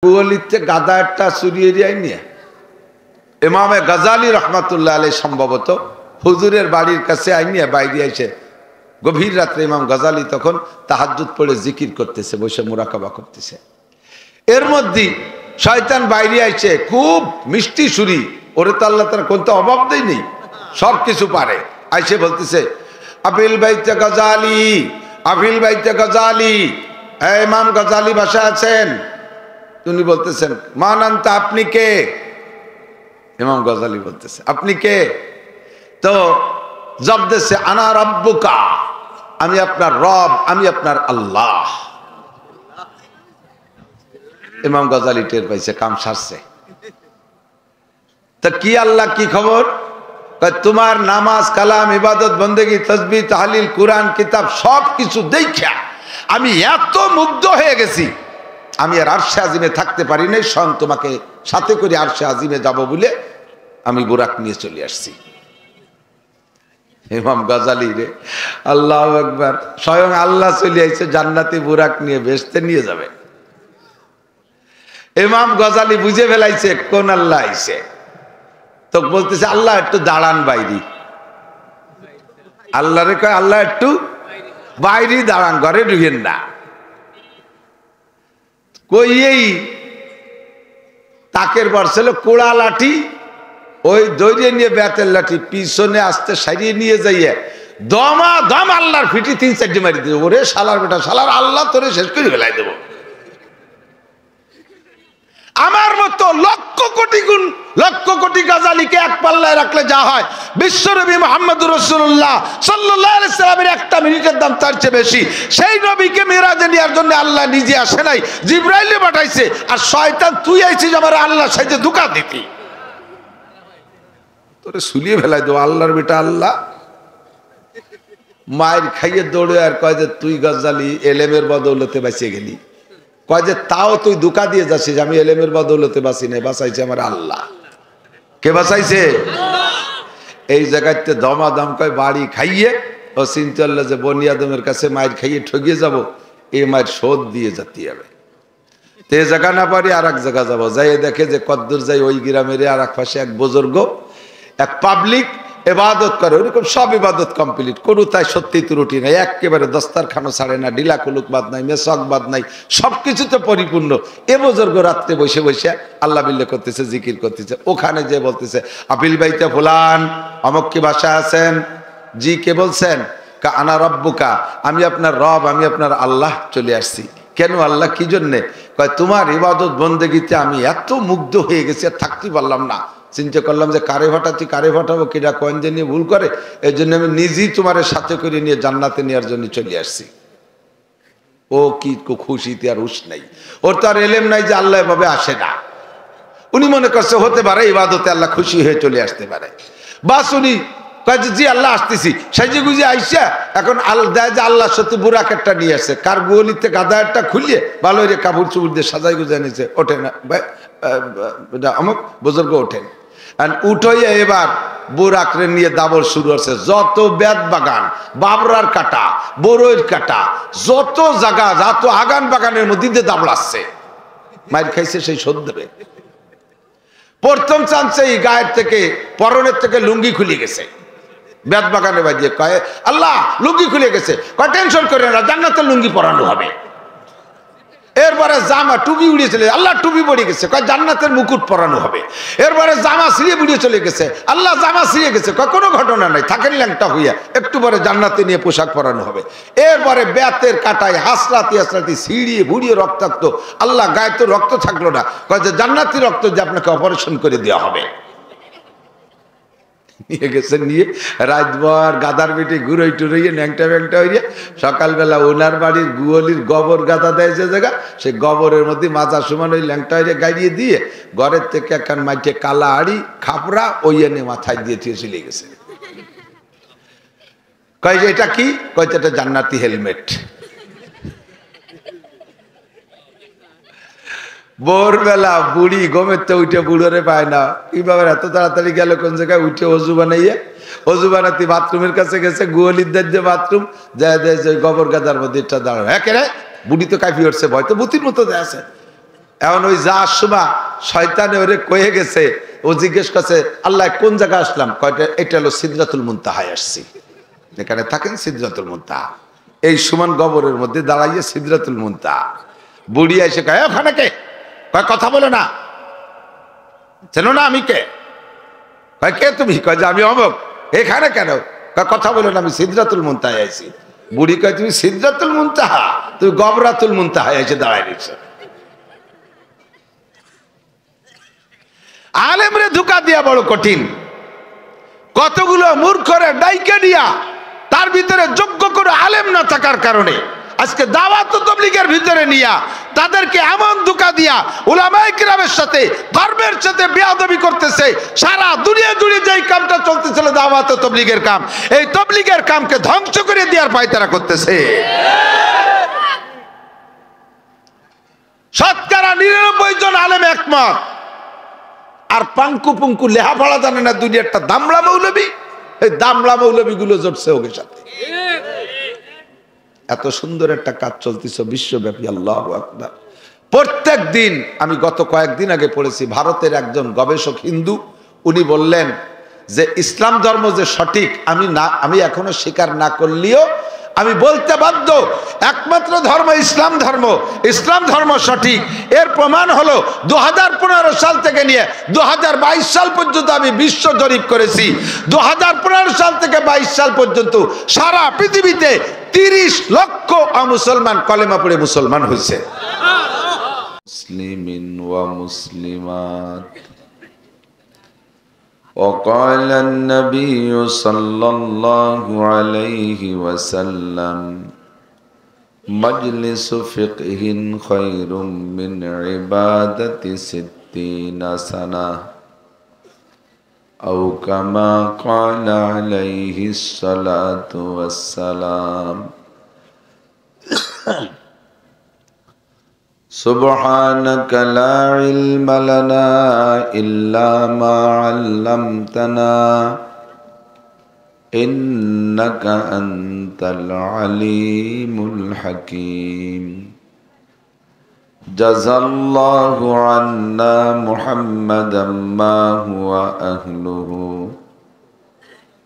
বুয়ালিতে গাদা একটা চুরিয়ে যায় নিয়ে ইমামে গাজালি রহমাতুল্লাহ আলাইহি সম্ভবত হুজুরের বাড়ির কাছে আইনিয়া বাইরে এসে গভীর রাত্রে ইমাম গাজালি তখন তাহাজ্জুদ পড়ে জিকির করতেছে, বসে মুরাকাবা করতেছে। এর মধ্যে শয়তান বাইরে আইছে, খুব মিষ্টি সুরি, ওরে তো আল্লাহ তার কোনটা অভাব দেয় নেই, সব কিছু পারে। আইসে বলতেছে আফিল বাইতে গাজালি, আফিল বাইতে গাজালি, ইমাম গাজালি বাসা আছেন? তিনি বলতেছেন মান আনতা, আপনি কে? ইমাম গাজালি বলতেছে আপনি কে? তো জবাব দিচ্ছে আনা রব্বুকা, আমি আপনার রব, আমি আপনার আল্লাহ। ইমাম গাজালি টের পাইছে কাম সারছে। তা কি আল্লাহ, কি খবর? তোমার নামাজ কালাম ইবাদত বন্দেগী তসবিহ তাহলিল কুরআন কিতাব সব কিছু দেখা আমি এত মুগ্ধ হয়ে গেছি, আমি আর আরশে আজিমে থাকতে পারি নাই, স্বয়ং তোমাকে সাথে করে আরশে আজিমে যাব বলে আমি বুরাক নিয়ে চলে আসছি। ইমাম গাজালি রে, আল্লাহু আকবার, স্বয়ং আল্লাহ চলে আইছে জান্নাতি বুরাক নিয়ে, বেহেশতে নিয়ে যাবে। ইমাম গাজালি বুঝে ফেলাইছে কোন আল্লাহ আইছে, তো বলতেছে আল্লাহ একটু দাঁড়ান বাইরে। আল্লাহ রে কয় আল্লাহ একটু বাইরে দাঁড়ান, ঘরে ঢুকেন না। কইয়েই তাকের বর্ষেল কোড়া লাঠি, ওই দৌড়িয়ে নিয়ে বেতের লাঠি পিছনে আসতে সারিয়ে নিয়ে যাইয়ে দমা দম আল্লাহর ফিটি 3-4 মারি দেবো। ওরে শালার বেটা, শালার আল্লাহ তোরে শেষ করে ফেলাই দেবো। আমার মতো লক্ষ কোটি গুণ লক্ষ কোটি গাজালিকে এক পাল্লায় রাখলে যা হয়, বিশ্বনবী মুহাম্মদুর রাসূলুল্লাহ সাল্লাল্লাহু আলাইহি সাল্লামের একটা মিনিটের দাম তার চেয়ে বেশি। সেই নবীকে মিরাজে নেওয়ার জন্য আল্লাহ নিজে আসে নাই, জিবরাইলে পাঠাইছে। আর শয়তান তুই আইছিস আমার আল্লাহ সাইজে ধোঁকা দিতি, তোরে সুলিয়ে ফেলাই দেবো। আল্লাহর বেটা আল্লাহ মায়ের খাইয়ে দৌড়ে আর কয় যে তুই গাজালি এলেমের বদৌলতে বাঁচিয়ে গেলি। কয় যে তাও তুই ধোঁকা দিয়ে যাচ্ছিস, আমি এলেমের বদৌলতে বাঁচি নাই, বাঁচাইছে আমার আল্লাহ। কে বাঁচাইছে? এই জায়গাতে দমাদম কয় বাড়ি খাইয়ে ও চিন্তা করলো যে বনি আদমের কাছে মায়ের খাইয়ে ঠকিয়ে যাব, এই মায়ের শোধ দিয়ে যেতে হবে। তো এই জায়গা না পারি আর এক জায়গা যাবো, যাই দেখে যে কদ্দুর যাই ওই গ্রামের আর এক পাশে এক বুজুর্গ, এক পাবলিক ইবাদত করে, ওরকম সব ইবাদত কমপ্লিট, কোনো তাই সত্যি ত্রুটি নাই, একেবারে দস্তারখানো ছাড়ে না, ডিলা কুলুক বাদ নাই, মেসক বাদ নাই, সবকিছুতে পরিপূর্ণ। এ বুজুর্গ রাত্রে বসে বসে আল্লাহ বিল্লাহ করতেছে, জিকির করতেছে। ওখানে যে বলতেছে আপিল বাইতে ফুলান, অমক কি বাসা আছেন? জি, কে বলছেন? আনা রব্বুকা, আমি আপনার রব, আমি আপনার আল্লাহ চলে আসছি। কেন আল্লাহ, কি জন্যে? কয় তোমার ইবাদত বন্দেগীতে আমি এত মুগ্ধ হয়ে গেছি আর থাকতে পারলাম না। চিন্তা করলাম যে কারে ভাটাচ্ছি, কারে ভাটাবো, কিনা কয়েন যে নিয়ে ভুল করে, এই জন্য আমি নিজেই তোমার সাথে করে নিয়ে জান্নাতে নেওয়ার জন্য চলে আসছি। ও কি খুশিতে আর হুশ নাই, ওর তো আর এলেম নাই যে আল্লাহ এভাবে আসে না। উনি মনে করছে হতে পারে ইবাদতে আল্লাহ খুশি হয়ে চলে আসতে পারে, বাস উনি জি আল্লাহ আসতেছি সাইজে গুজে আইসা এখন দেয় যে আল্লাহ সত্যি বুরাক একটা নিয়ে আসছে, কার গোলিতে গাদা একটা খুলিয়ে ভালো করে কাপড় চুপড় দিয়ে সাজাই গুজে নিয়েছে। ওঠেন অমুক বুজুর্গ ওঠেন, উঠইয়া এবার বুরাকরে নিয়ে দাবর শুরু হচ্ছে। যত বেত বাগান, বাবরার কাটা, বড়ইর কাটা, যত জায়গা, যত আগান বাগানের মধ্যে দিয়ে দাবড়াচ্ছে। মাইর খাইছে সেই শোধ দেবে। প্রথম চান্সে গায়ের থেকে পরনের থেকে লুঙ্গি খুলে গেছে, বেত বাগানে বাজিয়ে কয় আল্লাহ লুঙ্গি খুলে গেছে। কয় টেনশন করে না, জান্নাতের লুঙ্গি পরানো হবে। এরপরে জামা টুপি উড়িয়ে চলে, আল্লাহ টুপি পড়ে গেছে, কয় জান্নাতের মুকুট পরানো হবে। এরপরে জামা ছিঁড়ে বুড়িয়ে চলে গেছে, আল্লাহ জামা ছিঁড়ে গেছে, কয় কোনো ঘটনা নাই, থাকেন ল্যাংটা হইয়া, একটু পরে জান্নাতে নিয়ে পোশাক পরানো হবে। এরপরে বেতের কাটায় হাসরাতি হাসরাতি ছিঁড়িয়ে ভুড়িয়ে রক্তাক্ত, আল্লাহ গায়ে তো রক্ত থাকলো না, কয় যে জান্নাতি রক্ত যে আপনাকে অপারেশন করে দেওয়া হবে। নিয়ে গেছে, নিয়ে রাতভর গাদার বেটে ঘুরোই টুরইয়ে ন্যাংটা ব্যাংটা হইয়া সকালবেলা ওনার বাড়ির গুয়লির গোবর গাদা দেয় যে জায়গা, সেই গোবরের মধ্যে মাজা সমান ওই ল্যাংটা হইয়া গাড়িয়ে দিয়ে ঘরের থেকে একখান মাইকে কালা আড়ি খাপড়া ওই এনে মাথায় দিয়ে থিয়ে চলে গেছে। কয় যে এটা কি? কয় এটা জান্নাতি হেলমেট। ভোরবেলা বুড়ি ঘুমের তো উঠে বুড়োরে পায় না, কিভাবে এত তাড়াতাড়ি গেল কোন জায়গায়, উঠে অজু বানাইয়ে, অজু বানাতে বাথরুমের কাছে গেছে, গোয়ালির যে বাথরুম যায় গোবর গাদার মধ্যে দাঁড়ানো। হ্যাঁ কে রে, বুড়ি তো কাঁপি উঠছে, ভয় তো বুতির মতো আছে। এখন ওই যাওয়ার সময় শয়তানে ওরে কয়ে গেছে, ও জিজ্ঞেস করছে আল্লাহ কোন জায়গায় আসলাম, কয়টা এটা হলো সিদরাতুল মুনতাহায় আসছি, এখানে থাকেন সিদরাতুল মুনতাহা। এই সুমন গবরের মধ্যে দাঁড়াইয়ে সিদরাতুল মুনতাহা। বুড়ি এসে কয় ওখানে কে, কয় কথা বলে না, চেনো না আমি কে, কয় কে তুমি, কয় যে আমি অমুক। এখানে কেন, কয় কথা বলে না, আমি সিদরাতুল মুনতাহায় আইছি। বুড়ি কয় তুমি সিদরাতুল মুনতাহা, তুমি গবরাতুল মুনতাহায় এসে দাঁড়ায় নিচ্ছ। আলেমরে ধোঁকা দিয়া বড় কঠিন। কতগুলো মূর্খরে ডাইকে দিয়া তার ভিতরে যোগ্য করে আলেম না থাকার কারণে আজকে দাওয়াত ও তাবলীগের ভিতরে নিয়া তাদেরকে এমন ধোঁকা দিয়া উলামায়ে কিরামের সাথে ধর্মের সাথে বেয়াদবি করতেছে। সারা দুনিয়া জুড়ে যেই কামটা চলতেছিল দাওয়াত ও তাবলীগের কাম, এই তাবলীগের কামকে ধ্বংস করে দেওয়ার পায়তারা করতেছে। শতকরা ৯৯ জন আলেম একমত। আর পাঙ্কু পুঙ্কু লেহাপড়া জানে না দুনিয়ারটা দামড়া মৌলবী, এই দামড়া মৌলবী গুলো জড়ছে ওকে সাথে। এত সুন্দর একটা কাজ চলতেছে বিশ্বব্যাপী, আল্লাহু আকবার। প্রত্যেক দিন, আমি গত কয়েকদিন আগে পড়েছি, ভারতের একজন গবেষক হিন্দু, উনি বললেন যে ইসলাম ধর্ম যে সঠিক আমি এখনো স্বীকার না করলেও আমি বলতে বাধ্য, একমাত্র ধর্ম ইসলাম ধর্ম, ইসলাম ধর্ম সঠিক। এর প্রমাণ হলো 2015 সাল থেকে নিয়ে 2022 সাল পর্যন্ত আমি বিশ্ব জরিপ করেছি। 2015 সাল থেকে 22 সাল পর্যন্ত সারা পৃথিবীতে 30 লক্ষ মুসলমান কলেমা পড়ে মুসলমান হয়েছে। মুসলিমিন ওয়া মুসলিমাত। وقال النبي صلى الله عليه وسلم مجلس فقه خير من عبادة 60 سنة أو كما قال عليه الصلاة والسلام سبحانك لا علم لنا إلا ما علمتنا إنك أنت العليم الحكيم جزى الله عنا محمدا ما هو أهله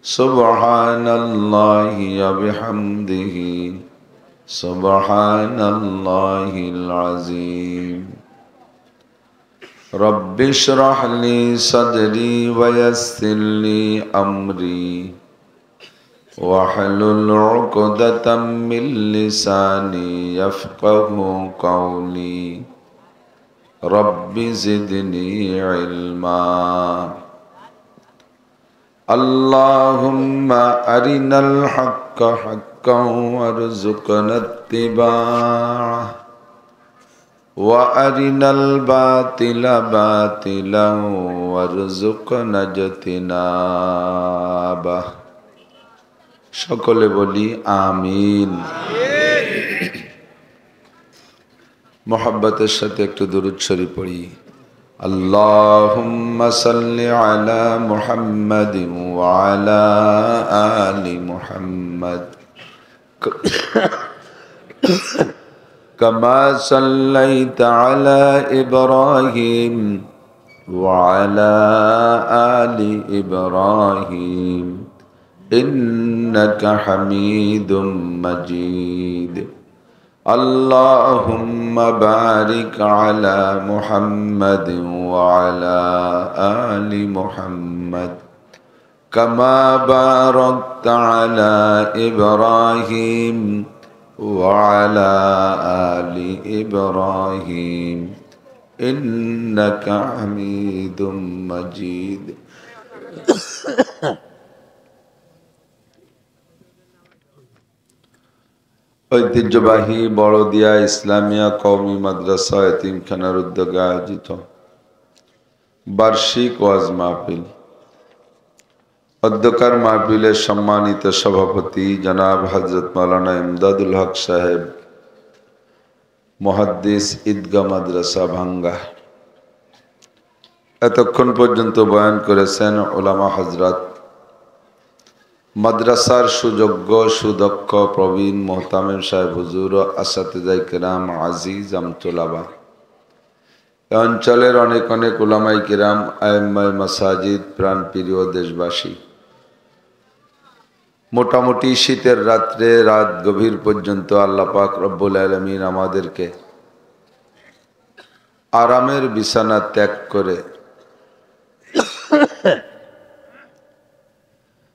سبحان الله وبحمده سبحان الله العظيم رب اشرح لي صدري ويسر لي أمري واحلل عقدة من لساني يفقه قولي رب زدني علما اللهم أرنا الحق حقا وارزقنا اتباعه وأرنا الباطل باطلا وارزقنا اجتنابه সকলে বলি আমিন। মোহাব্বতের সাথে একটু দরুদ শরীফ পড়ি। আল্লাহুম্মা সাল্লি আলা মুহাম্মাদিন ওয়া আলা আলি মুহাম্মাদ কামা সাল্লাইতা আলা ইব্রাহিম ওয়া আলা আলি ইব্রাহিম إنك حميد مجيد اللهم بارك على محمد وعلى آل محمد كما باركت على إبراهيم وعلى آل إبراهيم إنك حميد مجيد ঐতিহ্যবাহী বড়দিয়া ইসলামিয়া কওমি মাদ্রাসা এতিমখানার উদ্যোগে আয়োজিত বার্ষিক ওয়াজ মাহফিল। অধ্যকার মাহফিলের সম্মানিত সভাপতি জনাব হযরত মাওলানা ইমদাদুল হক সাহেব, মুহাদ্দিস ঈদগাহ মাদ্রাসা ভাঙ্গা। এতক্ষণ পর্যন্ত বয়ান করেছেন উলামা হযরত, মাদ্রাসার সুযোগ্য সুদক্ষ প্রবীণ মোহতামিম সাহেব হুজুর ও আসাতিজায়ে কেরাম আজিজ আমতুলাবা। এ অঞ্চলের অনেক অনেক উলামায়ে কিরাম, আইম্মায়ে মাসাজিদ, প্রাণপ্রিয় দেশবাসী, মোটামুটি শীতের রাত্রে রাত গভীর পর্যন্ত আল্লাহ পাক রব্বুল আলামিন আমাদেরকে আরামের বিছানা ত্যাগ করে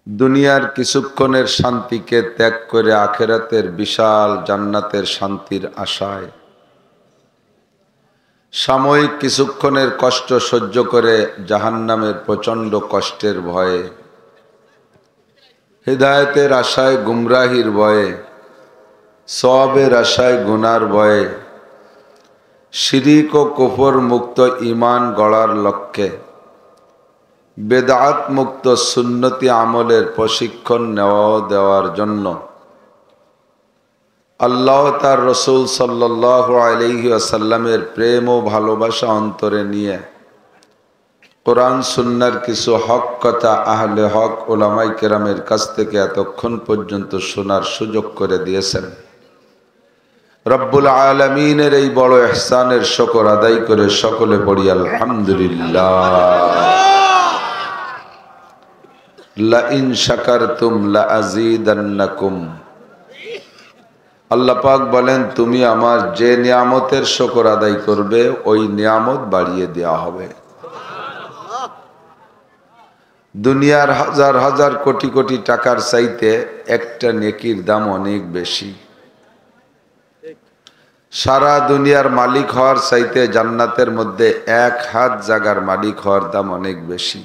দুনিয়ার কিছুক্ষণের শান্তিকে ত্যাগ করে আখিরাতের বিশাল জান্নাতের শান্তির আশায় সাময়িক কিছুক্ষণের কষ্ট সহ্য করে জাহান্নামের প্রচণ্ড কষ্টের ভয়ে, হিদায়াতের আশায় গুমরাহির ভয়ে, সওয়াবের আশায় গুনার ভয়ে, শিরিক ও কুফর মুক্ত ঈমান গড়ার লক্ষ্যে বেদাত মুক্ত সুন্নতি আমলের প্রশিক্ষণ দেওয়ার জন্য আল্লাহ তার রসুল সাল্লাল্লাহু আলাইহি ওয়াসাল্লামের প্রেম ও ভালোবাসা অন্তরে নিয়ে কোরআন সুন্নাহর কিছু হক কথা আহলে হক উলামায়ে কেরামের কাছ থেকে এতক্ষণ পর্যন্ত শোনার সুযোগ করে দিয়েছেন। রব্বুল আলামিনের এই বড় ইহসানের শুকর আদায় করে সকলে পড়ি আলহামদুলিল্লাহ। লা ইন শাকারতুম লা আযীদান্নাকুম। আল্লাহ পাক বলেন, তুমি আমার যে নিয়ামতের শুকর আদায় করবে ওই নিয়ামত বাড়িয়ে দেওয়া হবে। দুনিয়ার হাজার হাজার কোটি কোটি টাকার চাইতে একটা নেকির দাম অনেক বেশি। সারা দুনিয়ার মালিক হওয়ার চাইতে জান্নাতের মধ্যে এক হাত জায়গার মালিক হওয়ার দাম অনেক বেশি।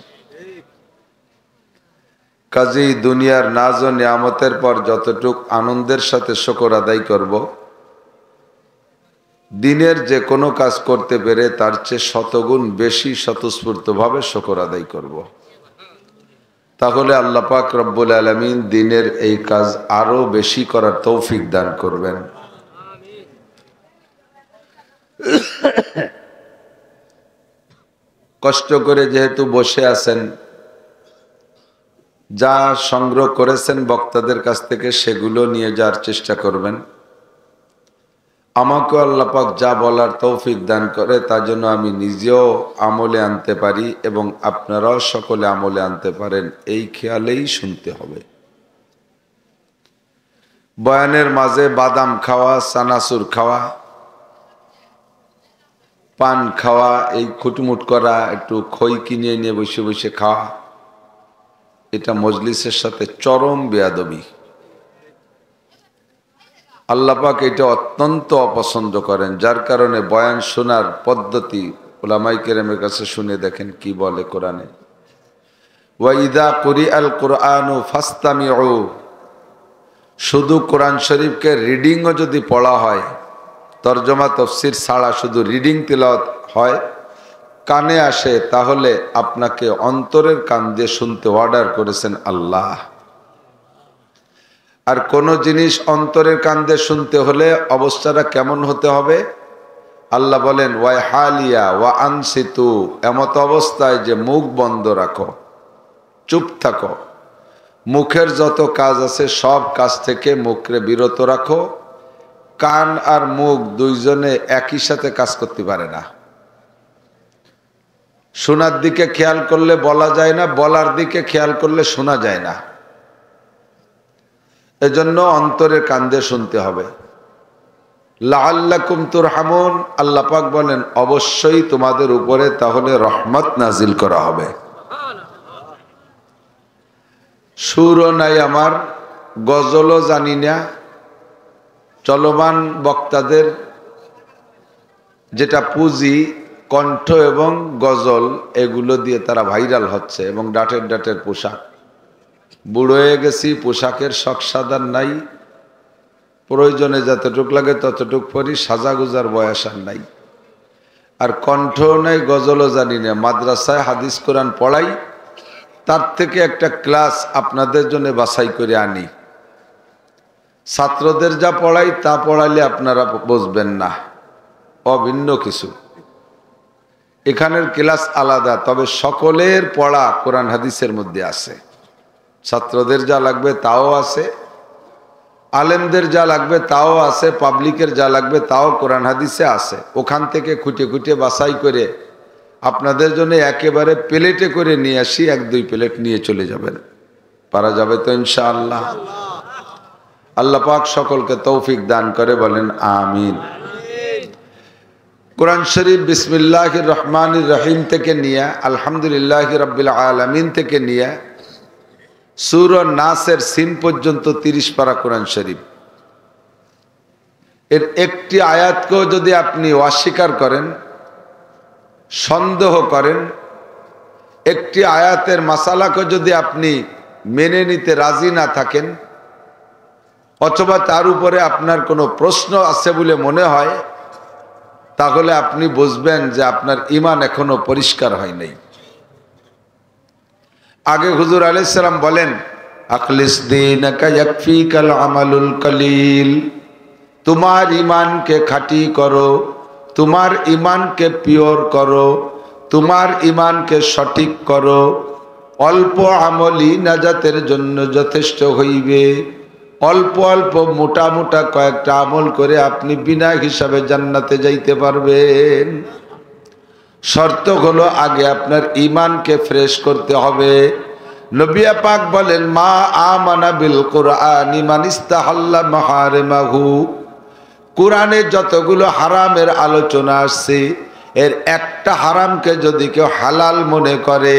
কাজেই দুনিয়ার নাজ ও নিয়ামতের পর যতটুক আনন্দের সাথে শুকর আদায় করব, দিনের যে কোনো কাজ করতে পেরে তার চেয়ে শতগুণ বেশি স্বতঃস্ফূর্তভাবে শুকর আদায় করব। তাহলে আল্লাহ পাক রব্বুল আলামিন দিনের এই কাজ আরো বেশি করার তৌফিক দান করবেন। কষ্ট করে যেহেতু বসে আছেন, যা সংগ্রহ করেছেন বক্তাদের কাছ থেকে সেগুলো নিয়ে যাওয়ার চেষ্টা করবেন। আমাকে আল্লাহ পাক যা বলার তৌফিক দান করে তার জন্য আমি নিজেও আমলে আনতে পারি এবং আপনারাও সকলে আমলে আনতে পারেন, এই খেয়ালেই শুনতে হবে। বয়ানের মাঝে বাদাম খাওয়া, চানাচুর খাওয়া, পান খাওয়া, এই খুটমুট করা, একটু খই কিনে নিয়ে বসে বসে খাওয়া, এটা মজলিসের সাথে চরম বেয়াদবি। আল্লাহ পাক এটা অত্যন্ত অপছন্দ করেন, যার কারণে বয়ান শোনার পদ্ধতি উলামায়ে কেরামের কাছে শুনে দেখেন কি বলে কোরআনে, ওয়া ইযা কুরিআল কুরআনু ফাসতামিউ। শুধু কোরআন শরীফকে রিডিংও যদি পড়া হয়, তরজমা তফসির ছাড়া শুধু রিডিং তিলাওয়াত হয়, কানে আসে, তাহলে আপনাকে অন্তরের কান দিয়ে শুনতে অর্ডার করেছেন আল্লাহ। আর কোন জিনিস অন্তরের কান দিয়ে শুনতে হলে অবস্থাটা কেমন হতে হবে? আল্লাহ বলেন, ওয়া হালিয়া ওয়া আনসিতু, এমত অবস্থায় যে মুখ বন্ধ রাখো, চুপ থাকো। মুখের যত কাজ আছে সব কাজ থেকে মুখকে বিরত রাখো। কান আর মুখ দুইজনে একই সাথে কাজ করতে পারে না। শোনার দিকে খেয়াল করলে বলা যায় না, বলার দিকে খেয়াল করলে শোনা যায় না। এজন্য অন্তরের কান দিয়ে শুনতে হবে। লাআল্লাকুম তুরহামুন, আল্লাহ পাক বলেন অবশ্যই তোমাদের উপরে তাহলে রহমত নাজিল করা হবে। সুরও নাই আমার, গজলও জানি না। চলমান বক্তাদের যেটা পুঁজি, কণ্ঠ এবং গজল, এগুলো দিয়ে তারা ভাইরাল হচ্ছে এবং ডাটের ডাটের পোশাক। বুড়ো হয়ে গেছি, পোশাকের শখ সাদার নাই, প্রয়োজনে যতটুক লাগে ততটুক পরি, সাজাগুজার বয়স আর নাই। আর কণ্ঠও নাই, গজলও জানি না। মাদ্রাসায় হাদিস কোরআন পড়াই, তার থেকে একটা ক্লাস আপনাদের জন্য বাছাই করে আনি। ছাত্রদের যা পড়াই তা পড়াইলে আপনারা বুঝবেন না, অভিন্ন কিছু। এখানের ক্লাস আলাদা, তবে সকলের পড়া কোরআন হাদিসের মধ্যে আছে। ছাত্রদের যা লাগবে তাও আছে, আলেমদের যা লাগবে তাও আছে, পাবলিকের যা লাগবে তাও কোরআন হাদিসে আছে। ওখান থেকে খুঁটে খুঁটে বাছাই করে আপনাদের জন্য একেবারে প্লেটে করে নিয়ে আসি, 1-2 প্লেট নিয়ে চলে যাবেন। পারা যাবে তো ইনশাআল্লাহ? আল্লাহ পাক সকলকে তৌফিক দান করে, বলেন আমিন। কোরআন শরীফ বিসমিল্লাহির রহমানির রহিম থেকে নিয়ে আলহামদুলিল্লাহি রাব্বিল আলামিন থেকে নিয়ে সূরা নাসের সিন পর্যন্ত 30 পারা কোরআন শরীফ। এর একটি আয়াতকেও যদি আপনি অস্বীকার করেন, সন্দেহ করেন, একটি আয়াতের মাসালাকে যদি আপনি মেনে নিতে রাজি না থাকেন, অথবা তার উপরে আপনার কোনো প্রশ্ন আছে বলে মনে হয়, তাহলে আপনি বুঝবেন যে আপনার ঈমান এখনো পরিষ্কার হয় নাই। আগে হুজুর আলাইহিস সালাম বলেন, আখলিস দীনাকা ইয়াকফিকাল আমালুল কলিল, তোমার ঈমানকে খাঁটি করো, তোমার ঈমানকে পিওর করো, তোমার ঈমানকে সঠিক করো, অল্প আমলই নাজাতের জন্য যথেষ্ট হইবে। অল্প অল্প মোটা মোটা কয়েকটা আমল করে আপনি বিনা হিসাবে জান্নাতে যাইতে পারবেন। শর্ত হলো আগে আপনার ঈমানকে ফ্রেশ করতে হবে। নবী পাক বলেন, মা আমানা বিল কুরআনি মান ইস্তাহাল্লা মাহারিমাহু, কোরআনে যতগুলো হারামের আলোচনা আসছে এর একটা হারামকে যদি কেউ হালাল মনে করে,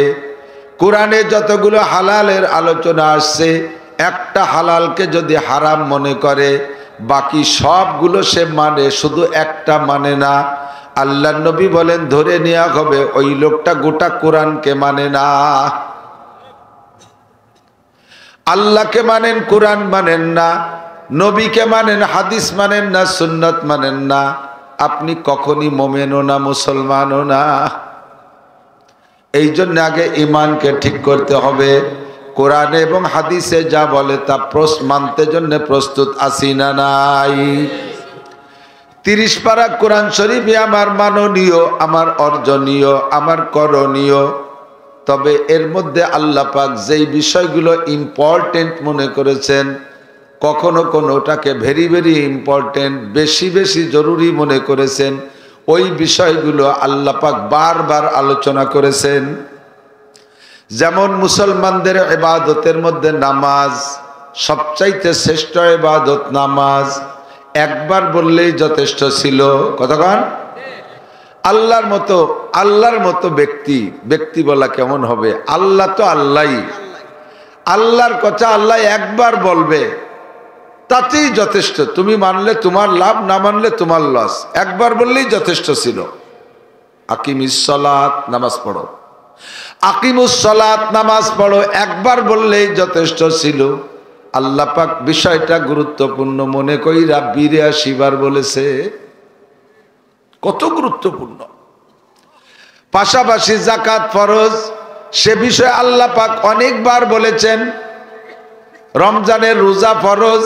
কোরআনে যতগুলো হালালের আলোচনা আসছে একটা হালালকে যদি হারাম মনে করে, বাকি সবগুলো সে মানে, শুধু একটা মানে না। আল্লাহ নবী বলেন ধরে নেওয়া হবে ওই লোকটা গোটা কোরআনকে মানে না। আল্লাহকে মানেন, কোরআন মানেন না, নবীকে মানেন, হাদিস মানেন না, সুন্নাত মানেন না, আপনি কখনই মোমেনও না, মুসলমানও না। এই জন্য আগে ঈমানকে ঠিক করতে হবে। কোরআন এবং হাদিসে যা বলে তা মানতে জন্য প্রস্তুত আছি না নাই? 30 পারা কোরআন শরীফই আমার মাননীয়, আমার অর্জনীয়, আমার করণীয়। তবে এর মধ্যে আল্লাহ পাক যেই বিষয়গুলো ইম্পর্টেন্ট মনে করেছেন, কখনো কোনোটাকে ভেরি ভেরি ইম্পর্টেন্ট, বেশি বেশি জরুরি মনে করেছেন, ওই বিষয়গুলো আল্লাহ পাক বারবার আলোচনা করেছেন। যেমন মুসলমানদের ইবাদতের মধ্যে নামাজ সবচাইতে শ্রেষ্ঠ ইবাদত। নামাজ একবার বললেই যথেষ্ট ছিল। কতক্ষণ? আল্লাহর মতো ব্যক্তি বলা কেমন হবে? আল্লাহ তো আল্লাহই, আল্লাহর কথা আল্লাহ একবার বলবে, তাতেই যথেষ্ট। তুমি মানলে তোমার লাভ, না মানলে তোমার লস। একবার বললেই যথেষ্ট ছিল। আকিমিস সালাত, নামাজ পড়ো। আকিমুস সালাত, নামাজ পড়ো, একবার বললেই যথেষ্ট ছিল। আল্লাহ পাক বিষয়টা গুরুত্বপূর্ণ মনে কইরা 82 বার বলেছে। কত গুরুত্বপূর্ণ! পাশাপাশি যাকাত ফরজ, সে বিষয়ে আল্লাহ পাক অনেকবার বলেছেন। রমজানের রোজা ফরজ,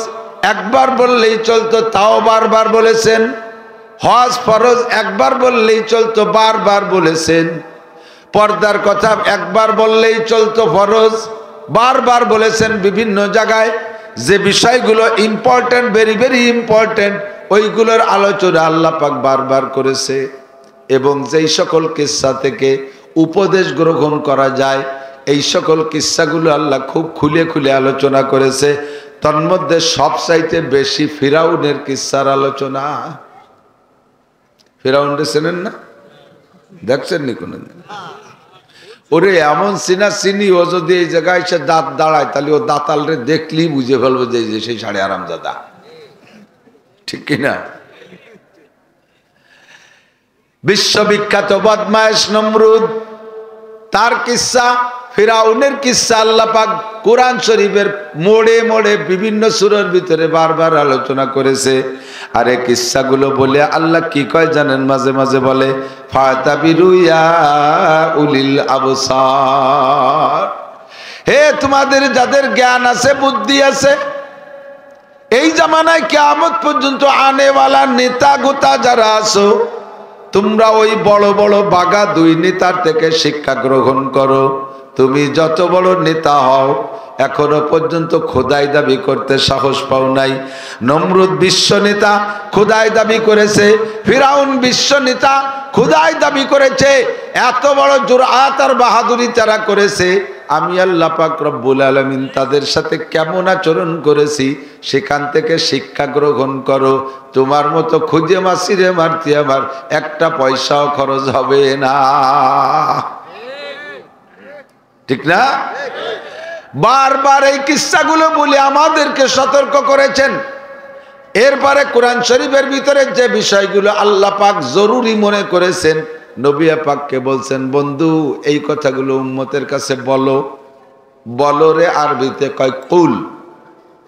একবার বললেই চলতো, তাও বারবার বলেছেন। হজ ফরজ, একবার বললেই চলতো, বারবার বলেছেন। পর্দার কথা একবার বললেই চলতো, ফরজ, বারবার বলেছেন বিভিন্ন জায়গায়। যে বিষয়গুলো ইম্পর্টেন্ট, ভেরি ভেরি ইম্পর্টেন্ট, ওইগুলোর আলোচনা আল্লাহ পাক বারবার করেছে। এবং যেই সকল কিস্সা থেকে উপদেশ গ্রহণ করা যায়, এই সকল কিস্সাগুলো আল্লাহ খুব খুলে খুলে আলোচনা করেছে। তন্মধ্যে সবচাইতে বেশি ফিরাউনের কিস্সার আলোচনা। ফিরাউনকে চেনেন না? দেখছেন নি কোনদিন? ওরে এমন চিনা চিনি, ও যদি এই জায়গায় এসে দাঁত দাঁড়ায় তাহলে ও দাঁতালরে দেখলেই বুঝে ফেলবো যে সেই সাড়ে আরামজাদা। ঠিক কিনা? বিশ্ববিখ্যাত বদমায়েশ নমরুদ, তার কিস্সা, ফিরাউনের কিস্সা আল্লাহ পাক কোরআন শরীফের মোড়ে মোড়ে বিভিন্ন সূরার ভিতরে বারবার আলোচনা করেছে। আর এই কিস্সাগুলো বলে আল্লাহ কি কয় জানেন? মাঝে মাঝে বলে, ফাতাবিরু ইয়া উলিল আবসার, হে তোমাদের যাদের জ্ঞান আছে, বুদ্ধি আছে, এই জামানায় কিয়ামত পর্যন্ত আনেওয়ালা নেতা গোতা যারা আছো, তোমরা ওই বড় বড় বাগা 2 নেতার থেকে শিক্ষা গ্রহণ করো। তুমি যত বড় নেতা হও, এখনো পর্যন্ত খোদাই দাবি করতে সাহস পাও নাই। নমরুদ বিশ্ব নেতা খোদাই দাবি করেছে, ফিরাউন বিশ্ব নেতা খোদাই দাবি করেছে, এত বড় জুরআত আর বাহাদুরি তারা করেছে। আমি আল্লাহ পাক রব্বুল আলামিন তাদের সাথে কেমন আচরণ করেছি সেখান থেকে শিক্ষা গ্রহণ করো। তোমার মতো খুঁজে মাসিরে মারতে আমার একটা পয়সাও খরচ হবে না, ঠিক না? বারবার এই কিস্সাগুলো বলে আমাদেরকে সতর্ক করেছেন। এরপরে কোরআন শরীফের ভিতরে যে বিষয়গুলো আল্লাহ পাক জরুরি মনে করেছেন, নবী পাককে বলছেন, বন্ধু এই কথাগুলো উম্মতের কাছে বলো। বলরে আরবিতে কয় কুল।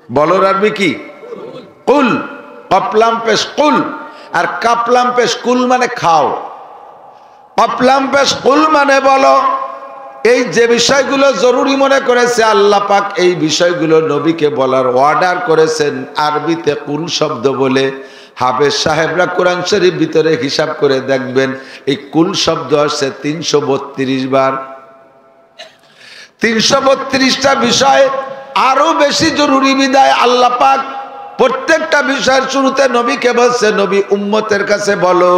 বলর আরবি কি? কুল। কপলাম পেশ কুল, আর কাপলাম পেশ কুল মানে খাও। কপলাম পেশ কুল মানে বলো। এই যে বিষয়গুলো জরুরি মনে করেছে আল্লাহ পাক, এই বিষয়গুলো নবীকে বলার অর্ডার করেছেন আরবিতে কুল শব্দ বলে। হাফেজ সাহেবরা কোরআন শরীফ ভিতরে হিসাব করে দেখবেন, এই কুল শব্দ আসছে 332 বার। 332টা বিষয় আরো বেশি জরুরি বিদায় আল্লাহ পাক প্রত্যেকটা বিষয়ের শুরুতে নবীকে বলছে, নবী উম্মতের কাছে বলো,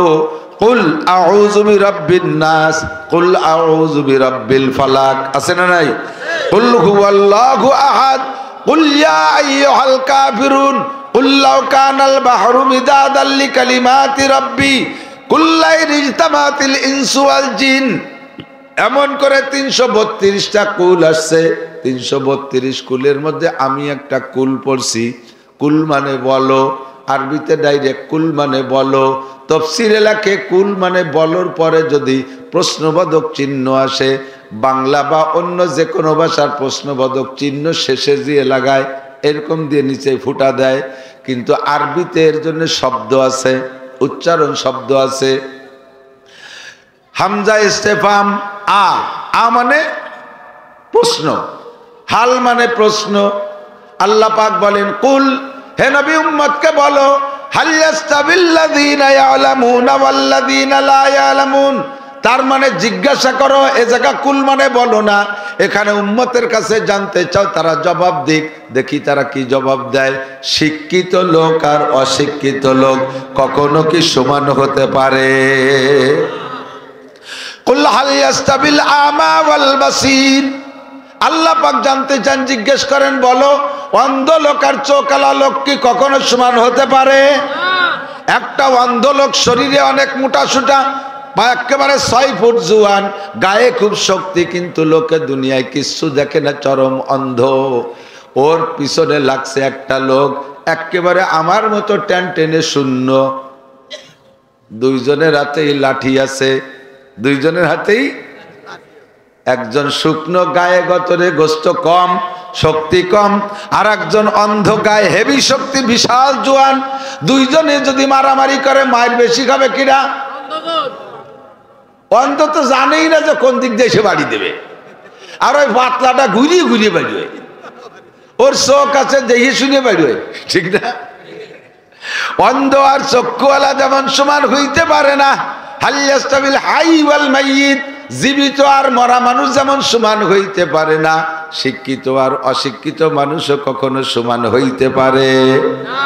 কুল আউযু বিরাব্বিন নাস, কুল আউযু বিরাব্বিল ফালাক, আছে না নাই? কুল হুয়াল্লাহু আহাদ, কুল ইয়া আইয়ুহাল কাফিরুন, কুল লাউ কানাল বাহরু মিদাদাল লিকালিমাতি রাব্বি কুল লা ইজতামাতিল ইনসু ওয়াল জিন। এমন করে 332টা কুল আসছে। 332 কুলের মধ্যে আমি একটা কুল পড়ছি। কুল মানে বলো, আরবিতে ডাইরেক্ট কুল মানে বলো। তফসিরে লেখে কুল মানে বলর পরে যদি প্রশ্নবোধক চিহ্ন আসে, বাংলা বা অন্য যে কোনো ভাষার প্রশ্নবোধক চিহ্ন শেষে দিয়ে লাগায়, এরকম দিয়ে নিচে ফুটা দেয়। কিন্তু আরবিতে এর জন্য শব্দ আছে, উচ্চারণ শব্দ আছে। হামজা ইস্তেফাম আ, আ মানে প্রশ্ন, হাল মানে প্রশ্ন। আল্লাহ পাক বলেন, কুল, হে নবী উম্মতকে বলো, হাল ইয়াস্তাবিল্লাযীনা ইয়ালামুনা ওয়াল্লাযীনা লা ইয়ালামুন। তার মানে জিজ্ঞাসা করো, এ জায়গা কুল মানে বলো না। এখানে উম্মতের কাছে জানতে চাও, তারা জবাব দিক, দেখি তারা কি জবাব দেয়। শিক্ষিত লোক আর অশিক্ষিত লোক কখনো কি সমান হতে পারে? কুল হাল ইয়াস্তাবিল আমা ওয়াল বাসীর। আল্লাহ পাক জানতে চান, জিজ্ঞেস করেন, বলো অন্ধ লোক আর চোখালা লোক কি কখনো সমান হতে পারে? একটা অন্ধ লোক শরীরে অনেক মোটা সোটা, বা একেবারে 6 ফুট জুয়ান, গায়ে খুব শক্তি, কিন্তু লোকে দুনিয়ায় কিচ্ছু দেখে না, চরম অন্ধ। ওর পিছনে লাগছে একটা লোক একেবারে আমার মতো টেন টেনে শূন্য। দুইজনের হাতেই লাঠি আছে, দুইজনের হাতেই। একজন শুকনো, গায়ে গতরে গোস্ত কম, শক্তি কম, আর একজন অন্ধ, গায়ে হেভি শক্তি, বিশাল জোয়ান। দুইজনে যদি মারামারি করে, মায়ের বেশি খাবে কিনা? অন্ধ তো জানেই না যে কোন দিক দিয়ে সে বাড়ি দেবে, আর ওই পাতলাটা ঘুরিয়ে ঘুরিয়ে বাড়িয়ে, ওর চোখ আছে দেখে শুনে বাড়িয়ে, ঠিক না? অন্ধ আর চক্ষুওয়ালা যেমন সমান হইতে পারে না, হাল ইয়াস্তাবিল হাই ওয়াল মাইয়িত, জীবিত আর মরা মানুষ যেমন সমান হইতে পারে না, শিক্ষিত আর অশিক্ষিত মানুষও কখনো সমান হইতে পারে না।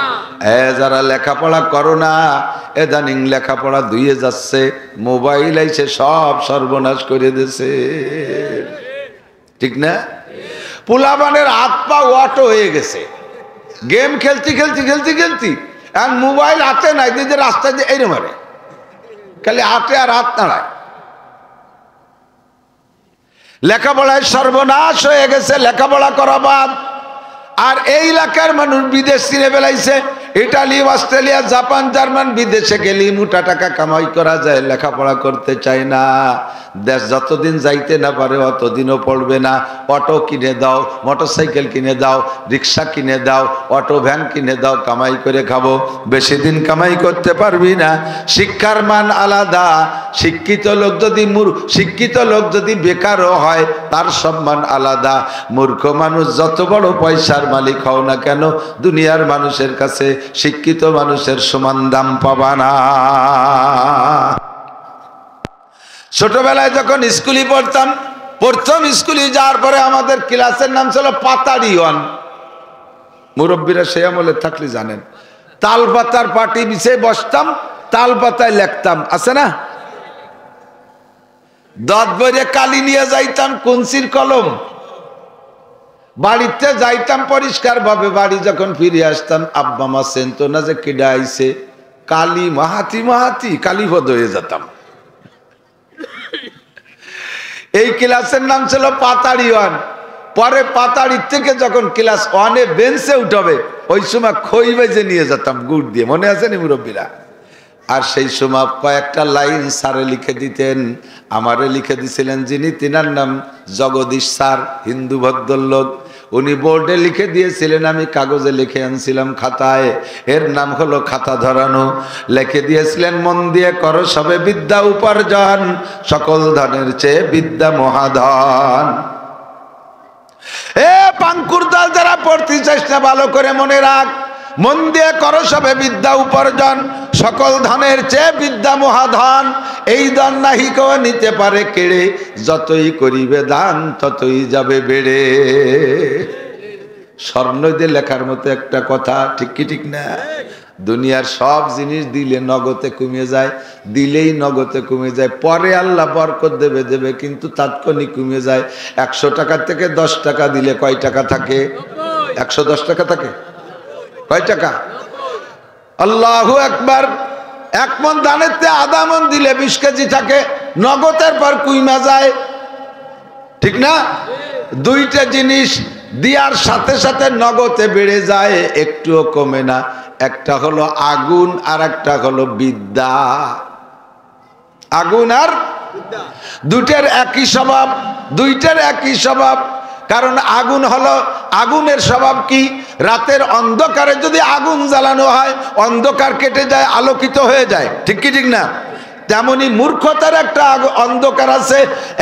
যারা লেখাপড়া করো না, এদানিং লেখাপড়া ধুয়ে যাচ্ছে, মোবাইল আইছে সব সর্বনাশ করে দিয়েছে, ঠিক না? পোলাবানের হাত পা অটো হয়ে গেছে, গেম খেলতে খেলতে খেলতে খেলতে, আর মোবাইল হাতে নাই, দিদি রাস্তা দিয়ে এই মারে, খালি হাতে আর হাত নাড়ায়। লেখাপড়ায় সর্বনাশ হয়ে গেছে, লেখাপড়া করা বাদ। আর এই এলাকার মানুষ বিদেশ চিনে বেলাইছে, ইটালি, অস্ট্রেলিয়া, জাপান, জার্মান, বিদেশে গেলে মোটা টাকা কামাই করা যায়, লেখাপড়া করতে চায় না। দেশ যতদিন যাইতে না পারে অতদিনও পড়বে না। অটো কিনে দাও, মোটরসাইকেল কিনে দাও, রিক্সা কিনে দাও, অটো ভ্যান কিনে দাও, কামাই করে খাবো। বেশি দিন কামাই করতে পারবি না। শিক্ষার মান আলাদা। শিক্ষিত লোক যদি বেকারও হয়, তার সম্মান আলাদা। মূর্খ মানুষ যত বড় পয়সার মালিক হও না কেন, দুনিয়ার মানুষের কাছে শিক্ষিত মানুষের সমান দাম পাবা না। ছোটবেলায় যখন স্কুলে পড়তাম, প্রথম স্কুলে যাওয়ার পরে আমাদের ক্লাসের নাম ছিল পাতাড়ি ওয়ান। মুরব্বীরা সে আমলে থাকলে জানেন, তাল পাতার পাটি বিছিয়ে বসতাম, তাল পাতায় লিখতাম, আছে না? দাঁত ভরে কালি নিয়ে যাইতাম, কুঞ্চির কলম। বাড়িতে যাইতাম পরিষ্কার ভাবে, বাড়ি যখন ফিরে আসতাম আব্বা মা চেনত না যে কেডা আইছে, কালি মাহাতি মাহাতি কালীপদ হয়ে যেতাম। এই ক্লাসের নাম ছিল পাতাড়ি ওয়ান। পরে পাতাড়ি থেকে যখন ক্লাস ওয়ানে বেঞ্চে উঠবে, ওই সময় খই বেজে নিয়ে যেতাম গুড় দিয়ে, মনে আছে নি মুরব্বীরা? আর সেই সময় কয়েকটা লাইন স্যারে লিখে দিতেন। আমারে লিখে দিছিলেন যিনি, তিনার নাম জগদীশ স্যার, হিন্দু ভদ্রলোক। উনি বোর্ডে লিখে দিয়েছিলেন, আমি কাগজে লিখে আনছিলাম খাতায়। এর নাম হলো খাতা ধরানো। লিখে দিয়েছিলেন, মন দিয়ে করো সবে বিদ্যা উপার্জন, সকল ধনের চেয়ে বিদ্যা মহাধন। এ পাঙ্কুর দল যারা পড়তে চাস না, ভালো করে মনে রাখ, মন দিয়ে করো সবে বিদ্যা উপার্জন, সকল ধনের চেয়ে বিদ্যা মহাধন। এই ধন নাহি কেউ নিতে পারে কেড়ে, যতই করিবে দান ততই যাবে বেড়ে। স্বর্ণ দিয়ে লেখার মতো একটা কথা, ঠিক কি ঠিক না? দুনিয়ার সব জিনিস দিলে নগদে কমে যায়, দিলেই নগদে কমে যায়। পরে আল্লাহ বরকত দেবে দেবে, কিন্তু তাৎক্ষণিক কমে যায়। 100 টাকা থেকে 10 টাকা দিলে কয় টাকা থাকে? 110 টাকা থাকে। কয় টাকা? আল্লাহু আকবার। 1 মণ ধানের তে আধা মণ দিলে 20 কেজি থাকে, নগদের পর কইমা যায়, ঠিক না? দুইটা জিনিস দিয়ার সাথে সাথে নগদে বেড়ে যায়, একটুও কমে না। একটা হলো আগুন আর একটা হলো বিদ্যা। আগুন আর দুইটার একই স্বভাব, দুইটার একই স্বভাব। কারণ আগুন হলো, আগুনের স্বভাব কি? রাতের অন্ধকারে যদি আগুন জ্বালানো হয়, অন্ধকার কেটে যায়, আলোকিত হয়ে যায়, ঠিক কি ঠিক না? তেমনি মূর্খতার একটা অন্ধকার আছে।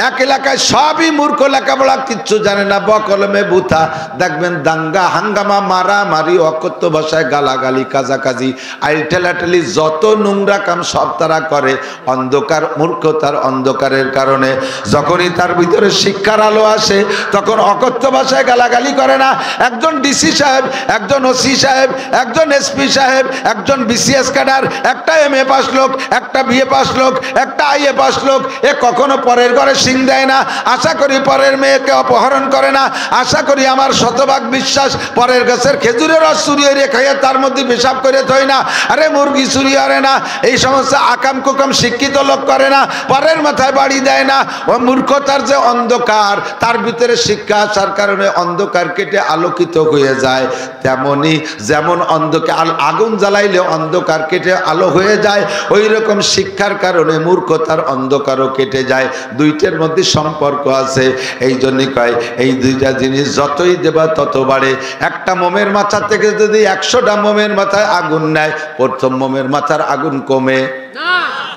এক এলাকায় সবই মূর্খ, লেখাপড়া কিচ্ছু জানে না, বকলমে বুথা। দেখবেন দাঙ্গা হাঙ্গামা, মারামারি, অকথ্য ভাষায় গালাগালি, কাজাকাজি, আইল ঠেলাঠেলি, যত নোংরা কাম সব তারা করে। অন্ধকার, মূর্খতার অন্ধকারের কারণে যখনই তার ভিতরে শিক্ষার আলো আসে, তখন অকথ্য ভাষায় গালাগালি করে না। একজন ডিসি সাহেব, একজন ওসি সাহেব, একজন এসপি সাহেব, একজন বিসিএস ক্যাডার, একটা MA পাস লোক, একটা BA পাস লোক, একটা IA পাস লোক, এ কখনো পরের ঘরে সিং দেয় না। আশা করি পরের মেয়েকে অপহরণ করে না। আশা করি, আমার শতভাগ বিশ্বাস, পরের গাছের খেজুরের রস চুরি হয়ে খাইয়ে তার মধ্যে পেশাব করে থই না। আরে মুরগি চুরি করে না। এই সমস্ত আকাম কুকাম শিক্ষিত লোক করে না, পরের মাথায় বাড়ি দেয় না। ও মূর্খতার যে অন্ধকার, তার ভিতরে শিক্ষা আসার কারণে অন্ধকার কেটে আলোকিত হয়ে যায়। তেমনি যেমন অন্ধকার, আগুন জ্বালাইলে অন্ধকার কেটে আলো হয়ে যায়, ওই রকম শিক্ষার কারণে মূর্খতার অন্ধকারও কেটে যায়। দুইটার মধ্যে সম্পর্ক আছে। এই জন্যই কয়, এই দুইটা জিনিস যতই দেবা তত বাড়ে। একটা মোমের মাথা থেকে যদি 100টা মোমের মাথায় আগুন নেয়, প্রথম মোমের মাথার আগুন কমে?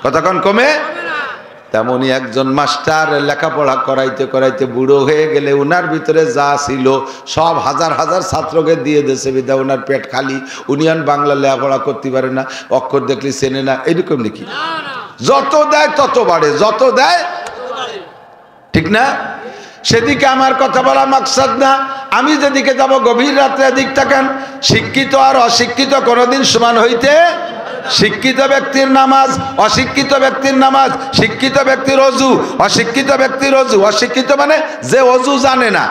কতক্ষণ কমে? তেমনি একজন মাস্টার লেখাপড়া করাইতে করাইতে বুড়ো হয়ে গেলে উনার ভিতরে যা ছিল সব হাজার হাজার ছাত্রকে দিয়ে দিয়েছে, বিদ্যা উনার পেট খালি। উনি আর বাংলা লেখাপড়া করতে পারে না, অক্ষর দেখলে চেনে না, এরকম নাকি? যত দেয় তত বাড়ে, যত দেয়, ঠিক না? সেদিকে আমার কথা বলা মাকসাদ না। আমি যেদিকে যাব, গভীর রাত্রে দিক তাকান। শিক্ষিত আর অশিক্ষিত কোনোদিন সমান হইতে, শিক্ষিত ব্যক্তির নামাজ, অশিক্ষিত ব্যক্তির নামাজ, শিক্ষিত ব্যক্তির অজু, অশিক্ষিত ব্যক্তির অজু। অশিক্ষিত মানে যে অজু জানে না।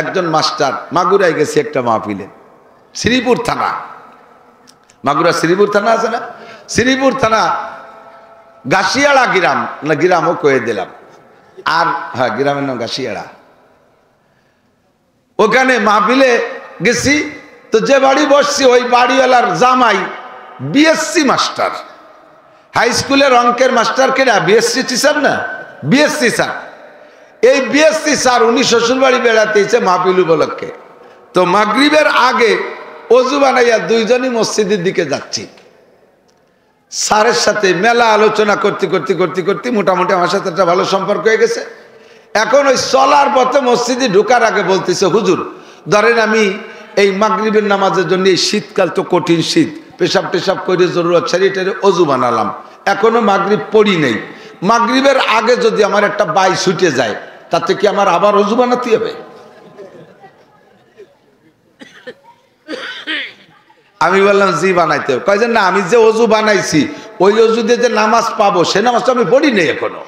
একজন মাস্টার, মাগুরায় গেছে একটা মাহফিলে, শ্রীপুর থানা, মাগুরা শ্রীপুর থানা আছে না? শ্রীপুর থানা গাছিয়াড়া গ্রাম, না গ্রামও কয়ে দিলাম, আর হ্যাঁ গ্রামের নাম গাছিয়াড়া। ওখানে মাহফিলে গেছি তো, যে বাড়ি বসছি ওই বাড়িওয়ালার জামাই BSc মাস্টার, হাই স্কুলের অঙ্কের মাস্টার। কেনা BSc টিচার না, BSc স্যার। এই BSc স্যার উনি শ্বশুর বাড়ি বেড়াতে এসে মাহফিল উপলক্ষে। তো মাগরিবের আগে অজু বানাইয়া দুইজনই মসজিদের দিকে যাচ্ছি। স্যারের সাথে মেলা আলোচনা করতে করতে করতে করতে মোটামুটি আমার সাথে একটা ভালো সম্পর্ক হয়ে গেছে। এখন ওই চলার পথে মসজিদে ঢোকার আগে বলতেছে, হুজুর ধরেন আমি এই মাগরিবের নামাজের জন্য, এই শীতকাল তো কঠিন শীত, পেশাব টেশাব করে জরুরত ছাড়িয়ে অজু বানালাম, এখনো মাগরিব পড়ি নেই। মাগরিবের আগে যদি আমার একটা বাই ছুটে যায়, তাতে কি আমার আবার অজু বানাতে হবে? আমি বললাম জি বানাইতে হবে। কয় যে না, আমি যে অজু বানাইছি ওই অজু দিয়ে যে নামাজ পাবো সে নামাজটা আমি পড়ি নেই এখনো।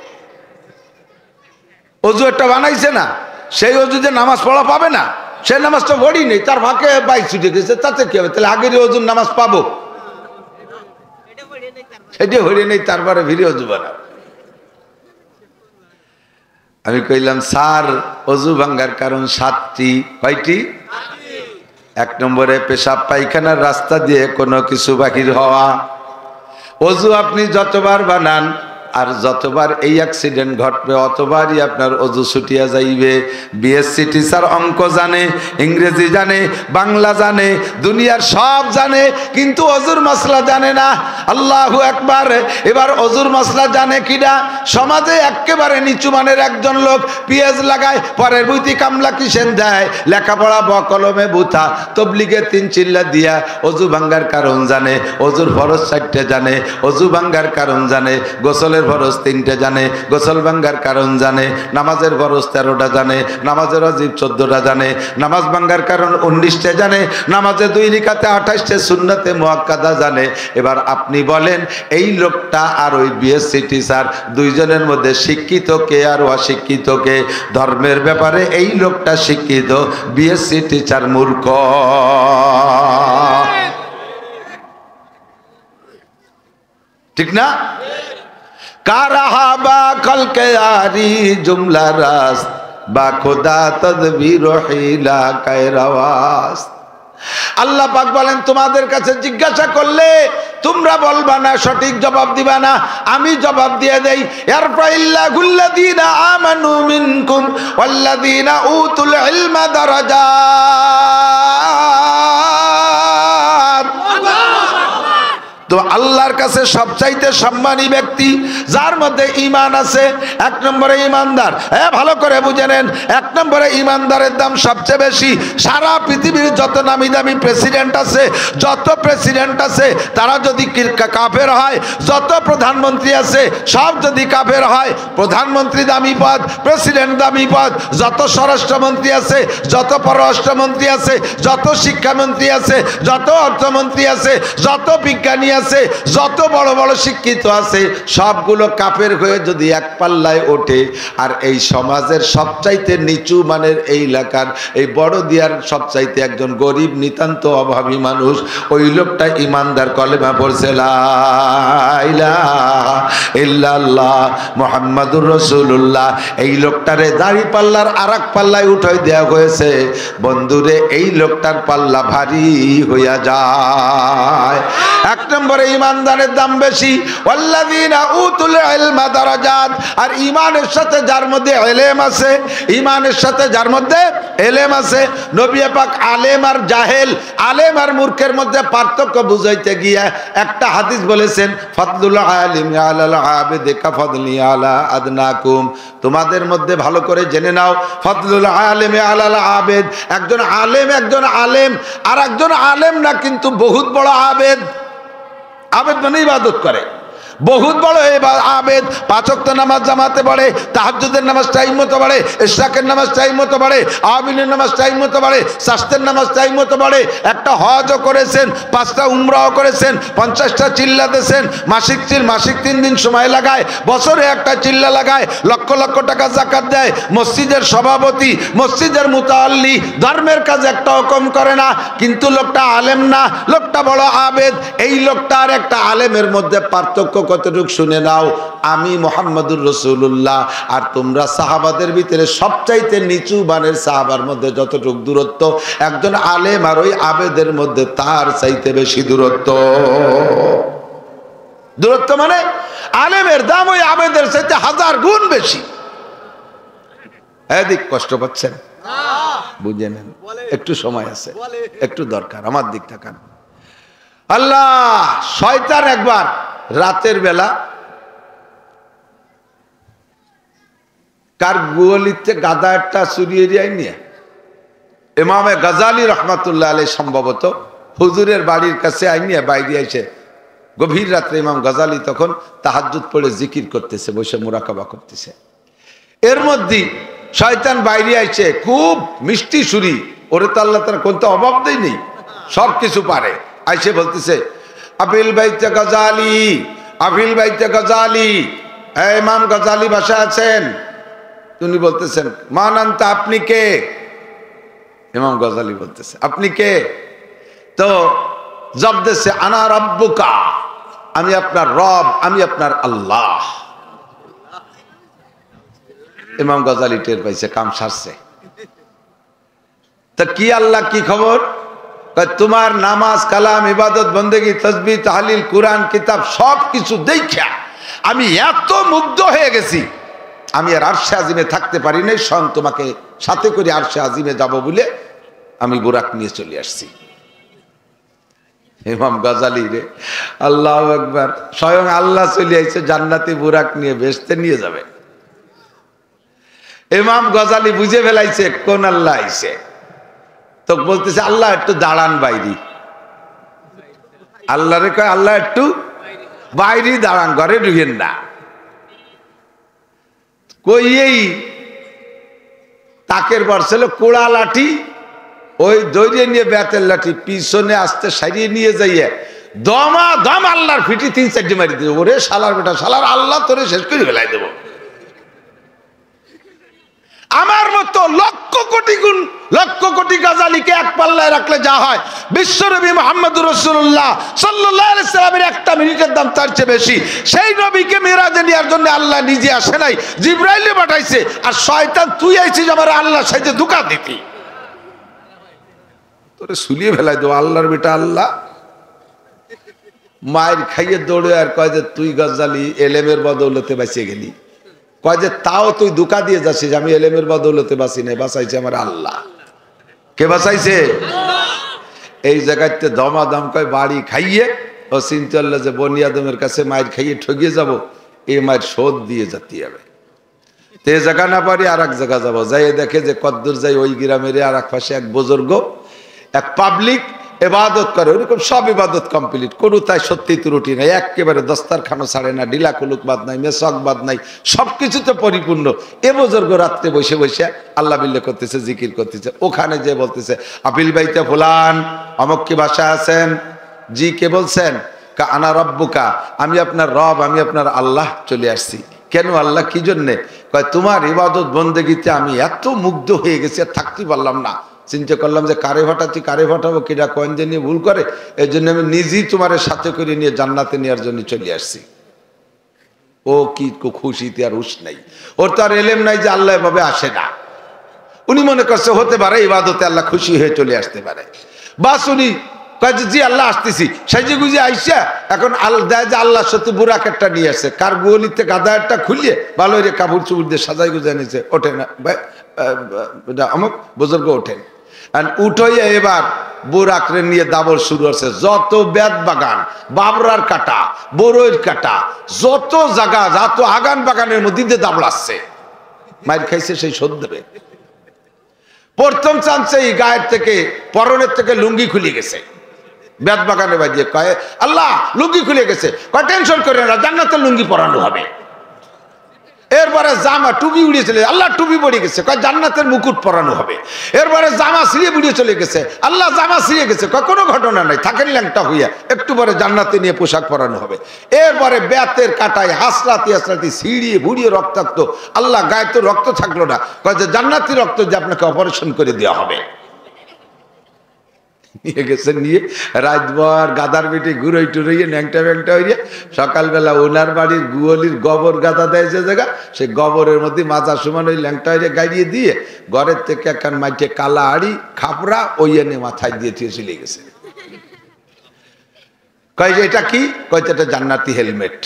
অজু একটা বানাইছে না, সেই অজু যে নামাজ পড়া পাবে না সে নামাজটা পড়ি নেই, তার ফাঁকে বাইক ছুটে গেছে, তাতে কি হবে? তাহলে আগের অজুর নামাজ পাবো, সেটা হয়ে নেই, তারপরে ভিড়ে অজু বানাবো। আমি কইলাম স্যার অজু ভাঙ্গার কারণ 7টি। কয়টি? 1 নম্বরে পেশাব পায়খানার রাস্তা দিয়ে কোনো কিছু বাহির হওয়া। অজু আপনি যতবার বানান আর যতবার এই অ্যাক্সিডেন্ট ঘটবে অতবারই আপনার অজু ছুটিয়া যাইবে। বিএসসি টিচার অঙ্ক জানে, ইংরেজি জানে, বাংলা জানে, দুনিয়ার সব জানে, কিন্তু অজুর মাসলা জানে না। আল্লাহু আকবার। এবার অজুর মাসলা জানে কিনা? সমাজে একেবারে নিচু মানের একজন লোক পেঁয়াজ লাগায়, পরের বুইতি কামলা কিসেন দেয়, লেখাপড়া বকলমে বুথা, তবলিগে 3 চিল্লা দিয়া অজু ভাঙ্গার কারণ জানে, অজুর ফরজ 4টে জানে, অজু ভাঙ্গার কারণ জানে, গোসলের ফরজ 3টে জানে, গোসল ভাঙ্গার কারণ জানে, নামাজের ফরজ 13টা জানে, নামাজের ওয়াজিব 14টা জানে, নামাজ ভাঙ্গার কারণ 19টে জানে, নামাজে 2 রাকাতে 28টে সুন্নতে মুআক্কাদা জানে। এবার আপনি বলেন এই লোকটা আর ওই বিএসসি টিচার দুইজনের মধ্যে শিক্ষিত কে আর অশিক্ষিত কে? ধর্মের ব্যাপারে এই লোকটা শিক্ষিত, বিএসসি টিচার মূর্খ। ঠিক না? কারাহাবা কলকে আরি জুমলা রাস বা খোদা তদবির হিলা কায়রাওয়াস। আল্লাহ পাক বলেন তোমাদের কাছে জিজ্ঞাসা করলে তোমরা বলবা না, সঠিক জবাব দিবা না, আমি জবাব দিয়ে দেই। ইয়ারফাইল্লাহুল্লাযীনা আমানু মিনকুম ওয়াল্লাযীনা উতুল ইলমা দারাজাত। তো আল্লাহর কাছে সবচাইতে সম্মানী ব্যক্তি যার মধ্যে ঈমান আছে। 1 নম্বরে ঈমানদার। ভালো করে বুঝে নেন, 1 নম্বরে ঈমানদারের দাম সবচেয়ে বেশি। সারা পৃথিবীর যত নামি দামি প্রেসিডেন্ট আছে, যত প্রেসিডেন্ট আছে তারা যদি কাফের হয়, যত প্রধানমন্ত্রী আছে সব যদি কাফের হয়, প্রধানমন্ত্রী দামি পদ, প্রেসিডেন্ট দামি পদ, যত স্বরাষ্ট্রমন্ত্রী আছে, যত পররাষ্ট্রমন্ত্রী আছে, যত শিক্ষামন্ত্রী আছে, যত অর্থমন্ত্রী আছে, যত বিজ্ঞানী আছে, যত বড় বড় শিক্ষিত আছে, সবগুলো কাফের হয়ে যদি এক পাল্লায় ওঠে, আর এই সমাজের সবচাইতে নিচু মানের এই এলাকার এই বড় দিয়ার সবচাইতে একজন গরিব নিতান্ত অভাবী মানুষ, ওই লোকটা ইমানদার কলেমা পড়ছে লা ইলাহা ইল্লাল্লাহ মুহাম্মাদুর রাসূলুল্লাহ, এই লোকটারে দাড়ি পাল্লার আরেক পাল্লায় উঠাই দেওয়া হয়েছে। বন্ধুরে এই লোকটার পাল্লা ভারী হইয়া যায়। 1 নম্বরে ঈমানদারের দাম বেশি। ওয়াল্লাযীনা উতুল ইলমা দারাজাত। আর ঈমানের সাথে যার মধ্যে ইলম আছে, ঈমানের সাথে যার মধ্যে ইলম আছে। নবী পাক আলেম আর জাহেল, আলেম আর মূর্খের মধ্যে পার্থক্য বুঝাইতে গিয়া একটা হাদিস বলেছেন, ফাদলুল আলিমি আলাল আবিদি কাফাদলি আলা আদনাকুম। তোমাদের মধ্যে ভালো করে জেনে নাও, ফাদলুল আলিমি আলাল আবিদ, একজন আলেম আর একজন আলেম না কিন্তু বহুত বড় আবেদ। আবেদ মানে ইবাদত করে, বহুত বড় আবেদ। 5 ওয়াক্ত নামাজ জামাতে পড়ে, তাহাজ্জুদের নামাজ টাইম মতো পড়ে, ইশরাকের নামাজ টাইম মতো পড়ে, আবিনের নামাজ টাইম মতো পড়ে, শাস্তের নামাজ টাইম মতো পড়ে। একটা হজও করেছেন, 5টা উমরাও করেছেন, 50টা চিল্লা দিয়েছেন, মাসিক 3 দিন সময় লাগায়, বছরে একটা চিল্লা লাগায়, লক্ষ লক্ষ টাকা যাকাত দেয়, মসজিদের সভাপতি, মসজিদের মুতাআল্লি, ধর্মের কাজ একটাও কম করে না, কিন্তু লোকটা আলেম না, লোকটা বড় আবেদ। এই লোকটা আর একটা আলেমের মধ্যে পার্থক্য কতটুক শুনে নাও। আমি মুহাম্মাদুর রাসূলুল্লাহ আর তোমরা সাহাবাদের ভিতরে সবচাইতে নিচু মানের সাহাবার মধ্যে যতটুক দূরত্ব, একজন আলেম আর ওই আবেদের মধ্যে তার চাইতে বেশি দূরত্ব। দূরত্ব মানে আলেমের দাম ওই আবেদের চাইতে 1000 গুণ বেশি। এদিক কষ্ট পাচ্ছেন? বুঝে নেন, একটু সময় আছে, একটু দরকার, আমার দিক তাকান। আল্লাহ, শয়তান একবার রাতের বেলা কার গোয়ালিতে গাদা একটা চুরিয়ে দিয়ে নিয়ে ইমামে গাজালি রহমাতুল্লাহ আলাইহি সম্ভবত হুজুরের বাড়ির কাছে আইনিয়া বাইরে এসে গভীর রাত্রে ইমাম গাজালি তখন তাহাজ্জুদ পড়ে জিকির করতেছে, বসে মুরাকাবা করতেছে। এর মধ্যে শয়তান বাইরে আইছে খুব মিষ্টি সুরি, ওরে তো আল্লাহ তার কোনটা অভাব দেয় নেই, সব কিছু পারে। আইসে বলতেছে আফিল বাইতে গজালি, আফিল বাইতে গজালি, ইমাম গজালি বাসা আছেন? তিনি বলতেছেন মান আনতা, আপনি কে? ইমাম গজালি বলতেছে আপনি কে? তো জব দেশে আনা রব্বুকা, আমি আপনার রব, আমি আপনার আল্লাহ। ইমাম গজালি টের পাইছে কাম সারছে। তা কি আল্লাহ, কি খবর? তোমার নামাজ কালাম ইবাদত বন্দেগী তসবিহ তাহলিল কুরআন কিতাব সব কিছু দেখা আমি এত মুগ্ধ হয়ে গেছি, আমি আর আরশে আজিমে থাকতে পারি নাই, স্বয়ং তোমাকে সাথে করে আরশে আজিমে যাব বলে আমি বুরাক নিয়ে চলে আসছি। ইমাম গজালি রে, আল্লাহু আকবার, স্বয়ং আল্লাহ চলে আইছে জান্নাতি বুরাক নিয়ে, বেহেশতে নিয়ে যাবে। ইমাম গজালি বুঝে ফেলাইছে কোন আল্লাহ আইছে, তো বলতেছে আল্লাহ একটু দাঁড়ান বাইরি। আল্লাহ রে কয় আল্লাহ একটু বাইরে দাঁড়ান, ঘরে ঢুকেন না। কইয়েই তাকের বর্ষেল কোড়া লাঠি, ওই দৌড়িয়ে নিয়ে বেতের লাঠি পিছনে আসতে সারিয়ে নিয়ে যাইয়ে দমা দম আল্লাহর ফিটি 3-4 মারি দেবো। ওরে শালার বেটা, শালার আল্লাহ তোরে শেষ করে ফেলাই দেবো। আমার মতো লক্ষ কোটি গুণ, লক্ষ কোটি গাজালিকে এক পাল্লায় রাখলে যা হয়, বিশ্বনবী মুহাম্মদুর রাসূলুল্লাহ সাল্লাল্লাহু আলাইহি সাল্লামের একটা মিনিটের দাম তার চেয়ে বেশি। সেই নবীকে মিরাজে নেওয়ার জন্য আল্লাহ নিজে আসে নাই, জিবরাইলে পাঠাইছে। আর শয়তান তুই আইছিস আমার আল্লাহ সাইতে ধোঁকা দিতি, তোরে সুলিয়ে ফেলাই দেবো। আল্লাহর বেটা আল্লাহ মায়ের খাইয়ে দৌড়ে আর কয় যে তুই গাজালি এলেমের বদৌলতে বাঁচিয়ে গেলি। কয় যে তাও তুই ধোঁকা দিয়ে যাচ্ছিস, আমি এলেমের বদৌলতে বাঁচি নাই, বাঁচাইছে আমার আল্লাহ। কে বাঁচাইছে? এই জায়গাতে দমাদম কয় বাড়ি খাইয়ে ও চিন্তা করলো যে বনি আদমের কাছে মায়ের খাইয়ে ঠকিয়ে যাব, এই মায়ের শোধ দিয়ে যেতে হবে। তো এই জায়গা না পারি আর এক জায়গা যাবো, যাই দেখে যে কদ্দূর যাই ওই গ্রামের আর এক পাশে এক বুজুর্গ, এক পাবলিক ইবাদত করে, ওরকম সব ইবাদত কমপ্লিট, কোনো তাই সত্যি ত্রুটি নাই, একেবারে দস্তারখানো ছাড়ে না, ডিলা কুলুক বাদ নাই, মেসক বাদ নাই, সবকিছুতে পরিপূর্ণ। এ বুজুর্গ রাত্রে বসে বসে আল্লাহ বিল্লাহ করতেছে, জিকির করতেছে। ওখানে যে বলতেছে আপিল বাইতে ফুলান, অমক কি বাসা আছেন? জি, কে বলছেন? আনা রব্বুকা, আমি আপনার রব, আমি আপনার আল্লাহ চলে আসছি। কেন আল্লাহ, কি জন্যে? কয় তোমার ইবাদত বন্দেগীতে আমি এত মুগ্ধ হয়ে গেছি আর থাকতে পারলাম না। চিন্তা করলাম যে কারে ভাটাচ্ছি, কারে ভাটাবো, কিনা কয়েন যে নিয়ে ভুল করে, এই জন্য আমি নিজেই তোমার সাথে করে নিয়ে জান্নাতে নেওয়ার জন্য চলে আসছি। ও কি খুশিতে আর হুশ নাই, ওর তো আর এলেম নাই যে আল্লাহ এভাবে আসে না। উনি মনে করছে হতে পারে ইবাদতে আল্লাহ খুশি হয়ে চলে আসতে পারে, বাস উনি কয় জি আল্লাহ আসতেছি, সাইজে গুজে আইসা এখন দেয় যে আল্লাহ সত্যি বুরাক একটা নিয়ে আসে, কার গোলিতে গাদা একটা খুলিয়ে ভালো করে কাপড় চুপড় দিয়ে সাজাই গুজে নিয়েছে। ওঠে না অমুক বুজুর্গ ওঠেন, উঠইয়া এবার বুরাকরে নিয়ে দাবর শুরু হচ্ছে। যত বেত বাগান, বাবরার কাটা, বড়ইর কাটা, যত জায়গা, যত আগান বাগানের মধ্যে দিয়ে দাবড়াচ্ছে। মাইর খাইছে সেই শোধ দেবে। প্রথম চান্সে গায়ের থেকে, পরনের থেকে লুঙ্গি খুলে গেছে, বেত বাগানে বাজিয়ে কয় আল্লাহ লুঙ্গি খুলে গেছে। কয় টেনশন করে না, জান্নাতের লুঙ্গি পরানো হবে। এরপরে জামা টুপি উড়িয়ে চলে, আল্লাহ টুপি পড়ে গেছে, কয় জান্নাতের মুকুট পরানো হবে। এরপরে জামা ছিঁড়ে বুড়িয়ে চলে গেছে, আল্লাহ জামা ছিঁড়ে গেছে, কয় কোনো ঘটনা নাই, থাকেন ল্যাংটা হইয়া, একটু পরে জান্নাতে নিয়ে পোশাক পরানো হবে। এরপরে বেতের কাটায় হাসরাতি হাসরাতি ছিঁড়িয়ে ভুড়িয়ে রক্তাক্ত, আল্লাহ গায়ে তো রক্ত থাকলো না, কয় যে জান্নাতি রক্ত যে আপনাকে অপারেশন করে দেওয়া হবে। নিয়ে গেছে, নিয়ে রাতভর গাদার বেটে ঘুরোই টুরইয়ে ন্যাংটা ব্যাংটা হইয়া সকালবেলা ওনার বাড়ির গুয়লির গোবর গাদা দেয় যে জায়গা, সেই গোবরের মধ্যে মাজা সমান ওই ল্যাংটা হইয়া গাড়িয়ে দিয়ে ঘরের থেকে একখান মাইকে কালা আড়ি খাপড়া ওই এনে মাথায় দিয়ে থিয়ে চলে গেছে। কয় যে এটা কি? কয় এটা জান্নাতি হেলমেট।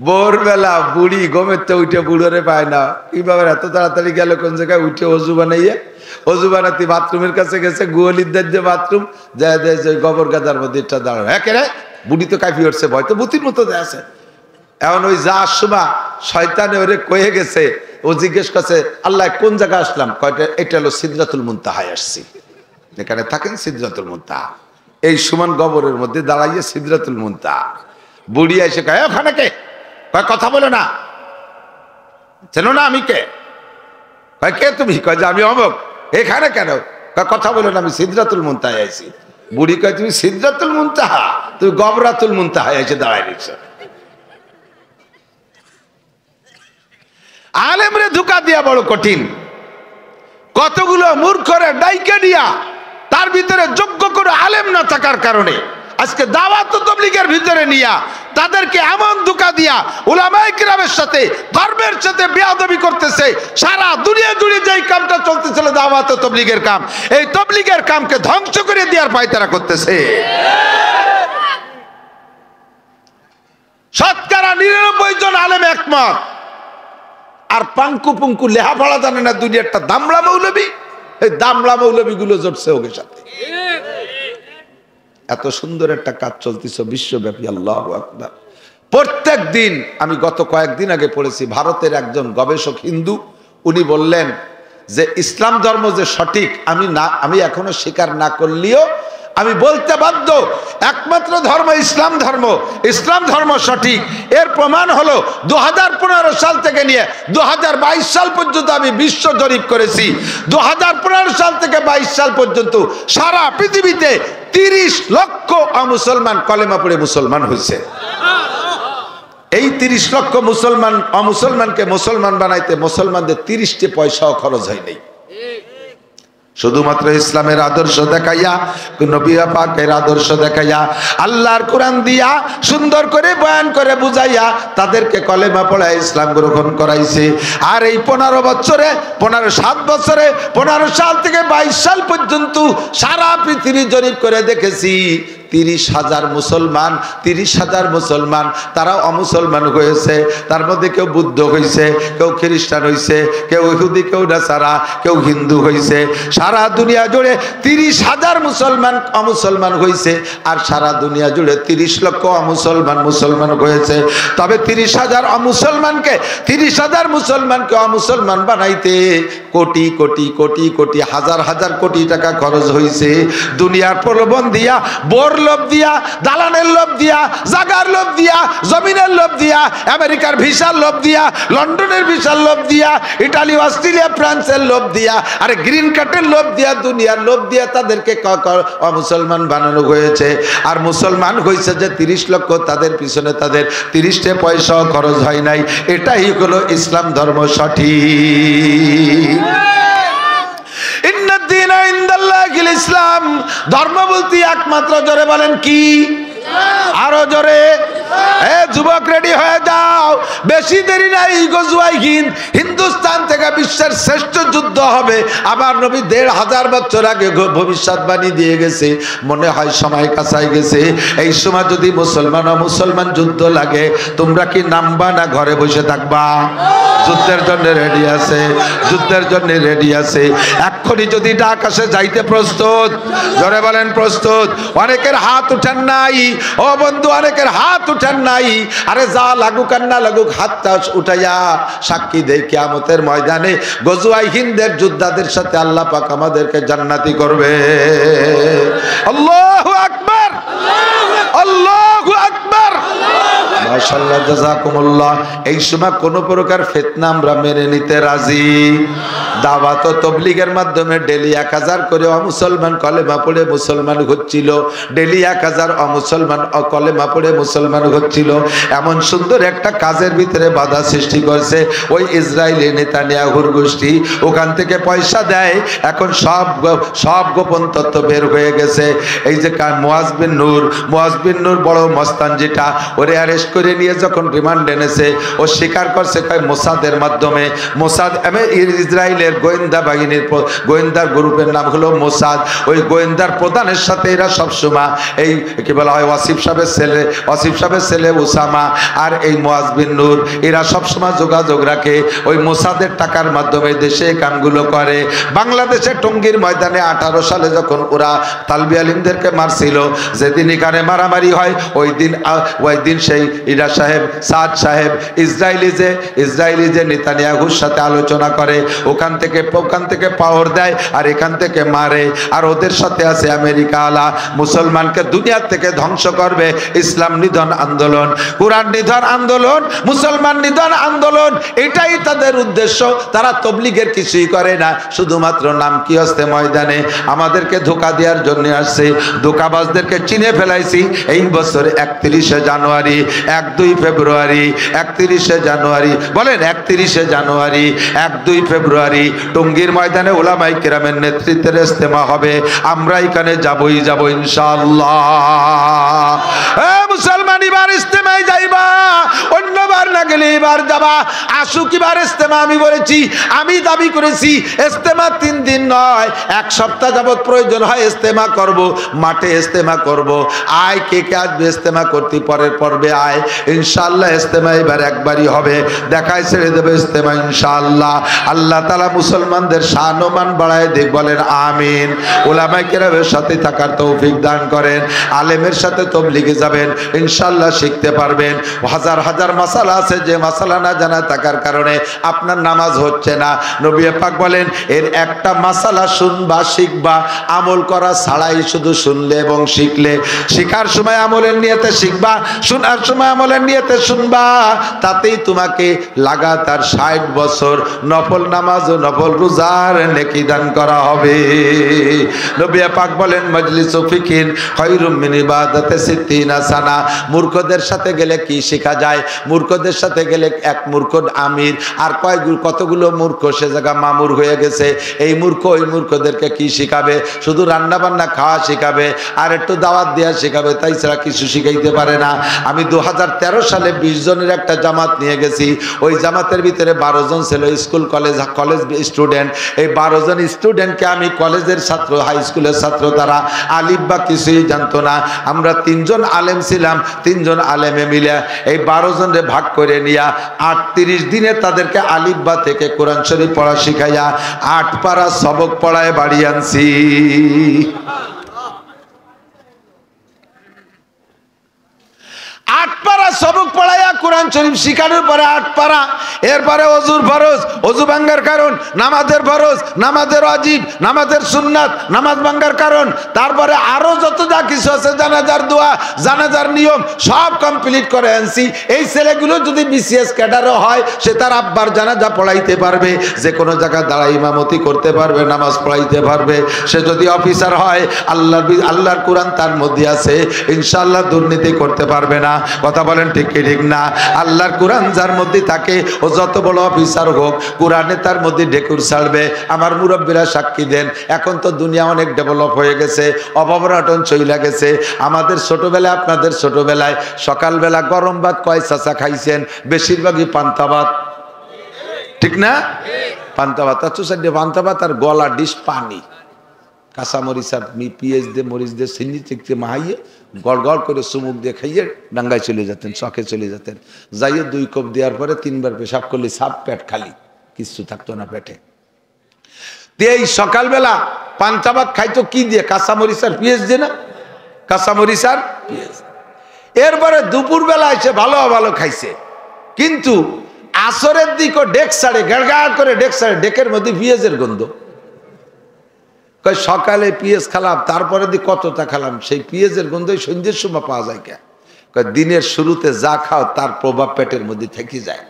ভোরবেলা বুড়ি ঘুমের তো উঠে বুড়োরে পায় না, কিভাবে এত তাড়াতাড়ি গেল কোন জায়গায়, উঠে অজু বানাইয়ে, অজু বানাতে বাথরুমের কাছে গেছে, গুয়লির যে বাথরুম যায় দেয় যে গোবর গাদার মধ্যে এটা দাঁড়ানো। হ্যাঁ কে রে, বুড়ি তো কাঁপি উঠছে, ভয় তো বুতির মতো দেয় আছে। এখন ওই যাওয়ার সময় শয়তানে ওরে কয়ে গেছে, ও জিজ্ঞেস করছে আল্লাহ কোন জায়গায় আসলাম? কয়টা এটা হলো সিদরাতুল মুনতাহায় আসছি, এখানে থাকেন সিদরাতুল মুনতাহা। এই সমান গোবরের মধ্যে দাঁড়াইয়ে সিদরাতুল মুনতাহা। বুড়ি এসে কয় ওখানে কে? কয় কথা বলে না, চেনো না আমি কে? কয় কে তুমি? কয় যে আমি অমুক। এখানে কেন? কয় কথা বলে না, আমি সিদরাতুল মুনতাহায় আইছি। বুড়ি কয় তুমি সিদরাতুল মুনতাহা, তুমি গবরাতুল মুনতাহায় এসে দাঁড়ায় নিচ্ছ। আলেমরে ধোঁকা দিয়া বড় কঠিন। কতগুলো মূর্খরে ডাইকে দিয়া তার ভিতরে যোগ্য করে আলেম না থাকার কারণে আজকে দাওয়াত ও তাবলীগের ভিতরে নিয়া তাদেরকে এমন ধোঁকা দিয়া উলামায়ে কিরামের সাথে ধর্মের সাথে বেয়াদবি করতেছে। সারা দুনিয়া জুড়ে যেই কামটা চলতেছিল দাওয়াত ও তাবলীগের কাম, এই তাবলীগের কামকে ধ্বংস করে দেওয়ার পায়তারা করতেছে। শতকরা 99 জন আলেম একমত। আর পাঙ্কু পুঙ্কু লেহাপড়া জানে না দুনিয়াটা দামড়া মৌলবী, এই দামড়া মৌলবী গুলো জড়ছে ওকে সাথে। এত সুন্দর একটা কাজ চলতেছে বিশ্বব্যাপী। আল্লাহু আকবার। প্রত্যেক দিন আমি গত কয়েকদিন আগে পড়েছি, ভারতের একজন গবেষক হিন্দু, উনি বললেন যে ইসলাম ধর্ম যে সঠিক আমি এখনো স্বীকার না করলেও আমি বলতে বাধ্য, একমাত্র ধর্ম ইসলাম ধর্ম। ইসলাম ধর্ম সঠিক। এর প্রমাণ হলো 2015 সাল থেকে নিয়ে 2022 সাল পর্যন্ত আমি বিশ্ব জরিপ করেছি। 2015 সাল থেকে 22 সাল পর্যন্ত সারা পৃথিবীতে 30 লক্ষ অমুসলমান কলেমা পড়ে মুসলমান হয়েছে। এই 30 লক্ষ অমুসলমানকে মুসলমান বানাইতে মুসলমানদের 30টি পয়সাও খরচ হয়নি। শুধুমাত্র ইসলামের আদর্শ দেখাইয়া, নবী পাকের আদর্শ দেখাইয়া, আল্লাহর কোরআন দিয়া সুন্দর করে বয়ান করে বুঝাইয়া তাদেরকে কলেমা পড়ায় ইসলাম গ্রহণ করাইছে। আর এই 15 সাল থেকে 22 সাল পর্যন্ত সারা পৃথিবী জরিপ করে দেখেছি 30,000 মুসলমান তারা অমুসলমান হয়েছে। তার মধ্যে কেউ বুদ্ধ হয়েছে, কেউ খ্রিস্টান হয়েছে, কেউ ইহুদি, কেউ নাসারা, কেউ হিন্দু হয়েছে। সারা দুনিয়া জুড়ে 30,000 অমুসলমান হয়েছে। আর সারা দুনিয়া জুড়ে 30 লক্ষ মুসলমান হয়েছে। তবে 30,000 মুসলমানকে অমুসলমান বানাইতে কোটি কোটি কোটি কোটি হাজার হাজার কোটি টাকা খরচ হয়েছে। দুনিয়ার প্রলোভন দিয়া, বোর লোভ দিয়া, দালানের লোভ দিয়া, জাগার লোভ দিয়া, জমিনের লোভ দিয়া, আমেরিকার ভিসার লোভ দিয়া, লন্ডনের ভিসার লোভ দিয়া, ইটালি, অস্ট্রেলিয়া, ফ্রান্সের লোভ দিয়া, আর গ্রিন কার্ডের লোভ দিয়া, দুনিয়ার লোভ দিয়া তাদেরকে মুসলমান বানানো হয়েছে। আর মুসলমান হয়েছে যে 30 লক্ষ, তাদের পিছনে তাদের 30টা পয়সাও খরচ হয় নাই। এটাই হলো ইসলাম ধর্ম সঠিক। ইসলাম ধর্ম বলতে একমাত্র, জোরে বলেন কি? আরো জোরে। যুবক রেডি হয়ে যাও, বেশি দেরি নাই। গজওয়াই হিন্দ, হিন্দুস্তান থেকে বিশ্বের শ্রেষ্ঠ যুদ্ধ হবে। আবার নবী 1500 বছর আগে ভবিষ্যৎবাণী দিয়ে গেছে। মনে হয় সময় কাছাই গেছে। এই সময় যদি মুসলমান যুদ্ধ লাগে, তোমরা কি নামবা না ঘরে বসে থাকবা? যুদ্ধের জন্য রেডি আছে, যুদ্ধের জন্য রেডি আছে। এক্ষুনি যদি ডাক আসে যাইতে প্রস্তুত? জোরে বলেন প্রস্তুত। অনেকের হাত উঠান নাই ও বন্ধু, অনেকের হাত উঠান নাই। আরে যা লাগুক আর না লাগুক, হাতটা উঠাইয়া সাক্ষী দেই কিয়ামতের ময়দানে গজওয়াই হিন্দের যোদ্ধাদের সাথে আল্লাহ পাক আমাদেরকে জান্নাতি করবে। আল্লাহু আকবার, আল্লাহু আকবার। মাশাআল্লাহ, জাযাকুমুল্লাহ। এই সময় কোন প্রকার ফিতনা আমরা মেনে নিতে রাজি। দাওয়াত ও তাবলীগের মাধ্যমে ডেলি 1000 করে অমুসলমান কলেমা পড়ে মুসলমান হচ্ছিল। ডেলি 1000 অমুসলমান কলেমা পড়ে মুসলমান হচ্ছিল। এমন সুন্দর একটা কাজের ভিতরে বাধা সৃষ্টি করছে ওই ইসরায়েলি নেতানিয়াহুর গোষ্ঠী। ওখান থেকে পয়সা দেয়। এখন সব গোপন তথ্য বের হয়ে গেছে। এই যে মুয়াজ বিন নূর বড় মস্তান, যেটা ওরে অ্যারেস্ট করে নিয়ে যখন রিমান্ড এনেছে, ও স্বীকার করছে মোসাদের মাধ্যমে। মোসাদ ইসরায়েলের গোয়েন্দা বাহিনীর গোয়েন্দার গ্রুপের নাম হলো মোসাদ। ওই গোয়েন্দার প্রধানের সাথে এরা সবসময় এই কি বলা হয় ওয়াসিফ সাহেবের ছেলে ওসামা আর এই মুয়াজ বিন নূর, এরা সবসময় যোগাযোগ রাখে। ওই মোসাদের টাকার মাধ্যমে দেশে কামগুলো করে। বাংলাদেশের টঙ্গীর ময়দানে 18 সালে যখন ওরা তালবি আলিমদেরকে মারছিল, যেদিন এখানে মারামারি হয়, ওই দিন সেই ইরা সাহেব, সাদ সাহেব ইসরায়েলি যে নেতানিয়াহুর সাথে আলোচনা করে, ওখান ওখান থেকে পাওয়ার দেয় আর এখান থেকে মারে। আর ওদের সাথে আছে আমেরিকা আলা, মুসলমানকে দুনিয়া থেকে ধ্বংস করবে। ইসলাম নিধন আন্দোলন, কুরআন নিধন আন্দোলন, মুসলমান নিধন আন্দোলন, এটাই তাদের উদ্দেশ্য। তারা তবলিগের কিছুই করে না, শুধুমাত্র নাম কি আসতে ময়দানে আমাদেরকে ধোঁকা দেওয়ার জন্য আসছে। ধোঁকাবাজদেরকে চিনে ফেলাইছি এই বছর 31শে জানুয়ারি, 1-2 ফেব্রুয়ারি, 31শে জানুয়ারি, বলেন 31শে জানুয়ারি, 1-2 ফেব্রুয়ারি টঙ্গীর ময়দানে উলামায়ে কেরামের নেতৃত্বে ইজতেমা হবে। আমরা এখানে যাবই যাব ইনশাআল্লাহ। মুসলমান এবার ইজতেমায় যাইবা, অন্যবার না গেলে এবার যাবা। আসুক এবার ইজতেমা। আমি বলেছি, আমি দাবি করেছি ইজতেমা 3 দিন নয়, 1 সপ্তাহ যাবত প্রয়োজন হয় ইজতেমা করব, মাঠে ইজতেমা করব। আয় কে কে আসবে ইজতেমা করতে, পরের পর্বে আয়। ইনশাআল্লাহ ইজতেমা এবার একবারই হবে, দেখায় ছেড়ে দেবে ইজতেমা ইনশাআল্লাহ। আল্লাহ তাআলা মুসলমানদের শান ও মান বাড়ায় দেখ, বলেন আমিন। উলামায়ে কেরামের সাথে থাকার তৌফিক দান করেন। আলেমের সাথে তবলিগে যাবেন, ইনশাআল্লাহ শিখতে পারবেন। হাজার হাজার মাসালা আছে, যে মাসালা না জানা থাকার কারণে আপনার নামাজ হচ্ছে না। নবী পাক বলেন, এর একটা মাসালা শুনবা, শিখবা, আমল করা ছাড়াই শুধু শুনলে এবং শিখলে। শিখার সময় আমলের নিয়তে শিখবা, শোনার সময় আমলের নিয়তে শুনবা, তাতেই তোমাকে লাগাতার 60 বছর নফল নামাজ ও নফল রোজার নেকি দান করা হবে। নবী পাক বলেন, মজলিসু ফিকির খায়রুম মিন ইবাদাতি 60 সানা। মূর্খদের সাথে গেলে কি শেখা যায়? মূর্খদের সাথে গেলে এক মূর্খ আমির আর কতগুলো মূর্খ সে জায়গা মামুর হয়ে গেছে। এই মূর্খ ওই মূর্খদেরকে কি শিখাবে? শুধু রান্না বান্না খাওয়া শিখাবে আর একটু দাওয়াত দেওয়া শিখাবে, তাই ছাড়া কিছু শিখাইতে পারে না। আমি 2013 সালে 20 জনের একটা জামাত নিয়ে গেছি। ওই জামাতের ভিতরে 12 জন ছিল স্কুল কলেজ স্টুডেন্ট। এই 12 জন স্টুডেন্টকে আমি কলেজের ছাত্র, হাই স্কুলের ছাত্র, তারা আলিফ বা কিছুই জানতো না। আমরা 3 জন আলেম ছিলাম, 3 জন আলেমে মিলে এই 12 জনরে ভাগ করে নিয়া 38 দিনে তাদেরকে আলিফ বা থেকে কোরআন শরীফ পড়া শিখাইয়া 8 পারা সবক পড়ায় বাড়ি আনছি। 8 পারা সবক পড়াইয়া কোরআন শরীফ শিখানোর পরে 8 পারা, এরপরে অজুর ফরজ, অজু ভাঙ্গার কারণ, নামাজের ফরজ, নামাজের ওয়াজিব, নামাজের সুন্নাত, নামাজ ভাঙ্গার কারণ, তারপরে আরো যত যা কিছু আছে, জানাজার দোয়া, জানাজার নিয়ম, সব কমপ্লিট করে আনছি। এই ছেলেগুলো যদি বিসিএস ক্যাডারও হয়, সে তার আব্বার জানাজা পড়াইতে পারবে, যে কোনো জায়গায় দাঁড়ায় ইমামতি করতে পারবে, নামাজ পড়াইতে পারবে। সে যদি অফিসার হয়, আল্লাহর কোরআন তার মধ্যে আছে, ইনশাআল্লাহ দুর্নীতি করতে পারবে না। কথা বলেন ঠিক কি ঠিক না? আল্লাহর কোরআন যার মধ্যে থাকে, ও যত বড় অফিসার হোক, কোরআনে তার মধ্যে ঢেকুর ছাড়বে। আমার মুরব্বীরা সাক্ষী দেন। এখন তো দুনিয়া অনেক ডেভেলপ হয়ে গেছে, অভাবনাটন চইলা গেছে। আমাদের ছোটবেলায়, আপনাদের ছোটবেলায় সকালবেলা গরম ভাত কয় চাচা খাইছেন? বেশিরভাগই পান্তা ভাত, ঠিক না? পান্তা ভাত, পান্তা ভাত আর গলা ডিশ পানি, কাঁচা মরিচ আর পিঁয়াজ দিয়ে, মরিচ দিয়ে, চিনি চিকতে মাহাইয়ে গড় গড় করে চুমুক দিয়ে খাইয়ে ডাঙ্গায় চলে যেতেন, শখে চলে যেতেন। যাইয়ে 2 কোপ দেওয়ার পরে 3 বার পেশাব করলে সাপ পেট খালি, কিছু থাকতো না পেটে। এই সকালবেলা পান্তা ভাত খাইতো কি দিয়ে? কাঁচা মরিচ আর পেঁয়াজ দিয়ে না? কাঁচা মরিচ আর পেঁয়াজ। এরপরে দুপুরবেলা এসে ভালো ভালো খাইছে, কিন্তু আসরের দিকও ডেক সাড়ে গাড় করে ডেক সাড়ে, ডেকের মধ্যে পেঁয়াজের গন্ধ। সকালে পেঁয়াজ খেলাম, তারপরে দিয়ে কতটা খেলাম, সেই পেঁয়াজের গন্ধই সন্ধ্যের সময় পাওয়া যায়। কে দিনের শুরুতে যা খাও তার প্রভাব পেটের মধ্যে থেকে যায়।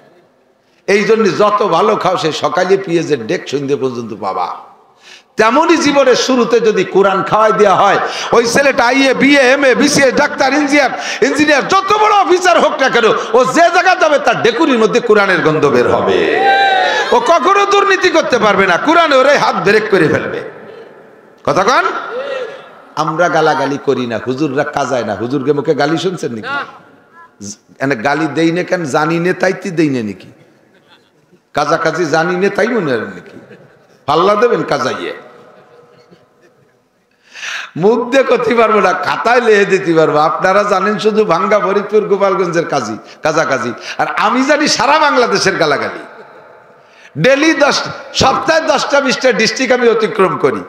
এই জন্য যত ভালো খাও, সেই সকালে পেঁয়াজের ডেক সন্ধ্যে পর্যন্ত পাবা। তেমনই জীবনের শুরুতে যদি কোরআন খাওয়াই দেওয়া হয়, ওই ছেলেটা IA, BA, MA, BCS, doctor, engineer, যত বড় অফিসার হোক না কেন, ও যে জায়গা যাবে তার ডেকুরির মধ্যে কোরআনের গন্ধ বের হবে। ও কখনো দুর্নীতি করতে পারবে না, কোরআনে ওরে হাত ব্রেক করে ফেলবে। কথা কন? আমরা গালাগালি করি না, হুজুররা কাজায় না। হুজুরকে মুখে গালি শুনছেন নাকি? গালি দেই না কেন? জানি নে তাইতে দেই না নাকি? কাজাকাজি জানি নে তাই মনে হয় নাকি? পাল্লা দেবেন কাজাইয়ে? মুখ দিয়ে করতে পারবো না, খাতায় লেহে দিতে পারবো। আপনারা জানেন শুধু ভাঙ্গা, ফরিদপুর, গোপালগঞ্জের কাজাকাজি, আর আমি জানি সারা বাংলাদেশের গালাগালি। ডেলি সপ্তাহে 10টা-20টা ডিস্ট্রিক্ট আমি অতিক্রম করি,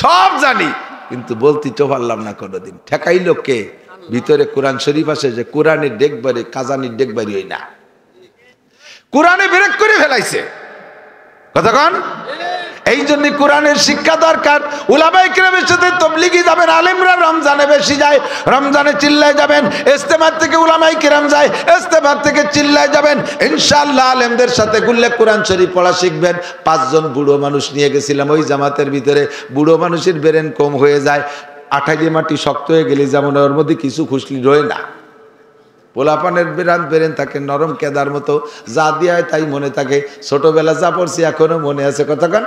সব জানি, কিন্তু বলতে তো পারলাম না কোনোদিন। ঠেকাইলো কে? ভিতরে কোরআন শরীফ আছে, যে কোরআনের ডেকবারে কাজানির ডেকবারি হই না, কোরআনে ব্রেক করে ফেলাইছে। কথা কন? এই জন্য কোরআনের শিক্ষা দরকার। উলামায়ে কেরামের সাথে তবলিগি যাবেন, আলেমরা রমজানে বেশি যায়, রমজানে চিল্লায় যাবেন। ইস্তেমার থেকে উলামায়ে কেরাম যায়, ইস্তেমার থেকে চিল্লায় যাবেন। ইনশাআল্লাহ আলেমদের সাথে গুল্লে কোরআন শরীফ পড়া শিখবেন। 5 জন বুড়ো মানুষ নিয়ে গেছিলাম ওই জামাতের ভিতরে। বুড়ো মানুষের ব্রেন কম হয়ে যায়, আঠাইয়ে মাটি শক্ত হয়ে গেলে যেমন ওর মধ্যে কিছু খুশলি রয়ে না। পোলাপানের বেরেন থাকে নরম কেদার মতো, যা দিয়া তাই মনে থাকে। ছোটবেলা যা পড়ছি এখনো মনে আছে, কতক্ষণ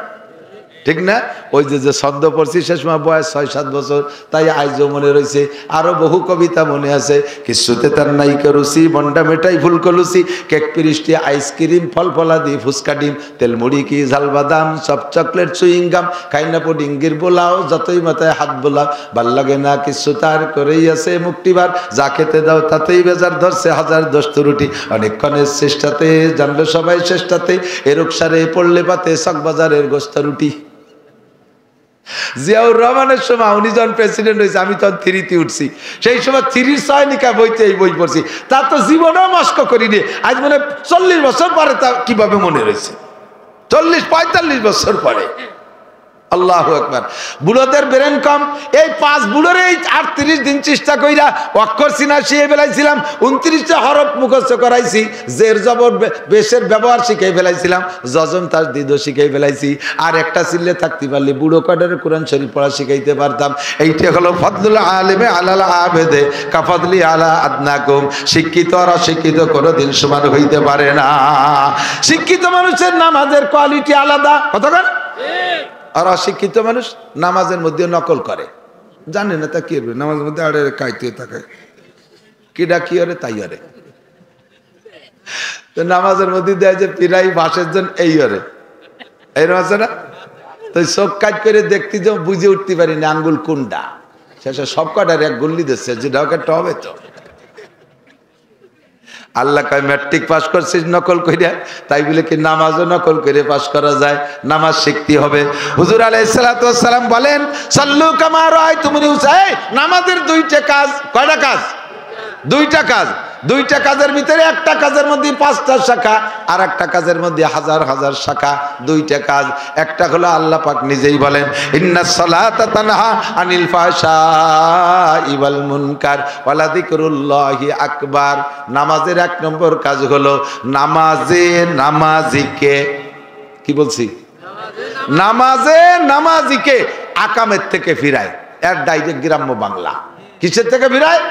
ঠিক না? ওই যে ছন্দ পড়ছি সে সময় বয়স 6-7 বছর, তাই আজও মনে রয়েছে। আরো বহু কবিতা মনে আছে। কিছুতে তার নাইকা রুচি, বন্ডা মেটাই ফুল কলুচি, কেক পিরিষ্টি আইসক্রিম ফল ফলাদি ফুচকা ডিম, তেল মুড়ি কি ঝাল বাদাম সব চকলেট চুইংগাম, খাইনা পুডিঙ্গির বোলাও যতই মাথায় হাত বোলাও, ভাল লাগে না কিছু তার করেই আছে মুক্তিবার, যা খেতে দাও তাতেই বেজার ধরছে হাজার দোস্ত রুটি, অনেকক্ষণের চেষ্টাতে জানলো সবাই চেষ্টাতে, এরকসারে পড়লে পাতে চকবাজারের গোস্তা রুটি। জিয়াউর রহমানের সময় উনি যখন প্রেসিডেন্ট হয়েছে, আমি তখন 3-তে উঠছি, সেই সময় 3-র সয়নিকা বইতে এই বই পড়ছি। তা তো জীবনেও মস্ক করিনি। আজ মনে 40 বছর পরে তা কিভাবে মনে রয়েছে, 40-45 বছর পরে। আল্লাহু আকবার। বুড়োদের ব্রেন কম। এই 5 বুড়োর এই 38 দিন চেষ্টা কইরা অক্ষর চিনা শিখে ফেলাইছিলাম, 29টা হরফ মুখস্থ করাইছি, জের জবর বেশের ব্যবহার শিখে ফেলাইছিলাম, যজম তার দিদ শিখে ফেলাইছি। আর একটা চিল্লে থাকতে পারলে বুড়ো কাডারে কোরআন শরীফ পড়া শিখাইতে পারতাম। এইটা হলো ফদলুল আলেমে আলাল আবেদে কাফদলি আলা আদনাকুম। শিক্ষিত আর অশিক্ষিত কোনোদিন সমান হইতে পারে না। শিক্ষিত মানুষের নামাজের কোয়ালিটি আলাদা, কতক্ষণ। আর অশিক্ষিত মানুষ নামাজের মধ্যে নকল করে, জানে না তা কি হবে, নামাজের মধ্যে আড়ে কাইতে থাকে, কিডা কি হরে তাই হরে। তো নামাজের মধ্যে দেয় যে পিরাই বাসের জন্য এই হরে, এরকম আছে না? তো চোখ কাজ করে দেখতে যে বুঝে উঠতে পারি না আঙ্গুল কোনটা, শেষে সব কটার এক গুল্লি দিচ্ছে, যেটা একটা হবে তো। আল্লাহ কয় ম্যাট্রিক পাস করছিস নকল কইরা, তাই বলে কি নামাজও নকল করে পাস করা যায়? নামাজ শিখতে হবে। হুজুর আলাইহিস সালাতু ওয়াস সালাম বলেন, সাল্লু কামা রাআইতুমুনি উসাল্লি। নামাজের 2টা কাজ। কয়টা কাজ? 2টা কাজ। 2টা কাজের ভিতরে একটা কাজের মধ্যে 5টা শাখা, আর একটা কাজের মধ্যে হাজার হাজার শাখা। 2টা কাজ। একটা হলো আল্লাহ পাক নিজেই বলেন, ইন্নাস সালাতা তানহা আনিল ফাহশাই ওয়াল মুনকার ওয়ালা যিকরুল্লাহি আকবার। নামাজের 1 নম্বর কাজ হলো নামাজিকে, কি বলছি, নামাজিকে আকামের থেকে ফিরায়। এর ডাইরেক্ট গ্রাম্য বাংলা। কিসের থেকে ফিরায়?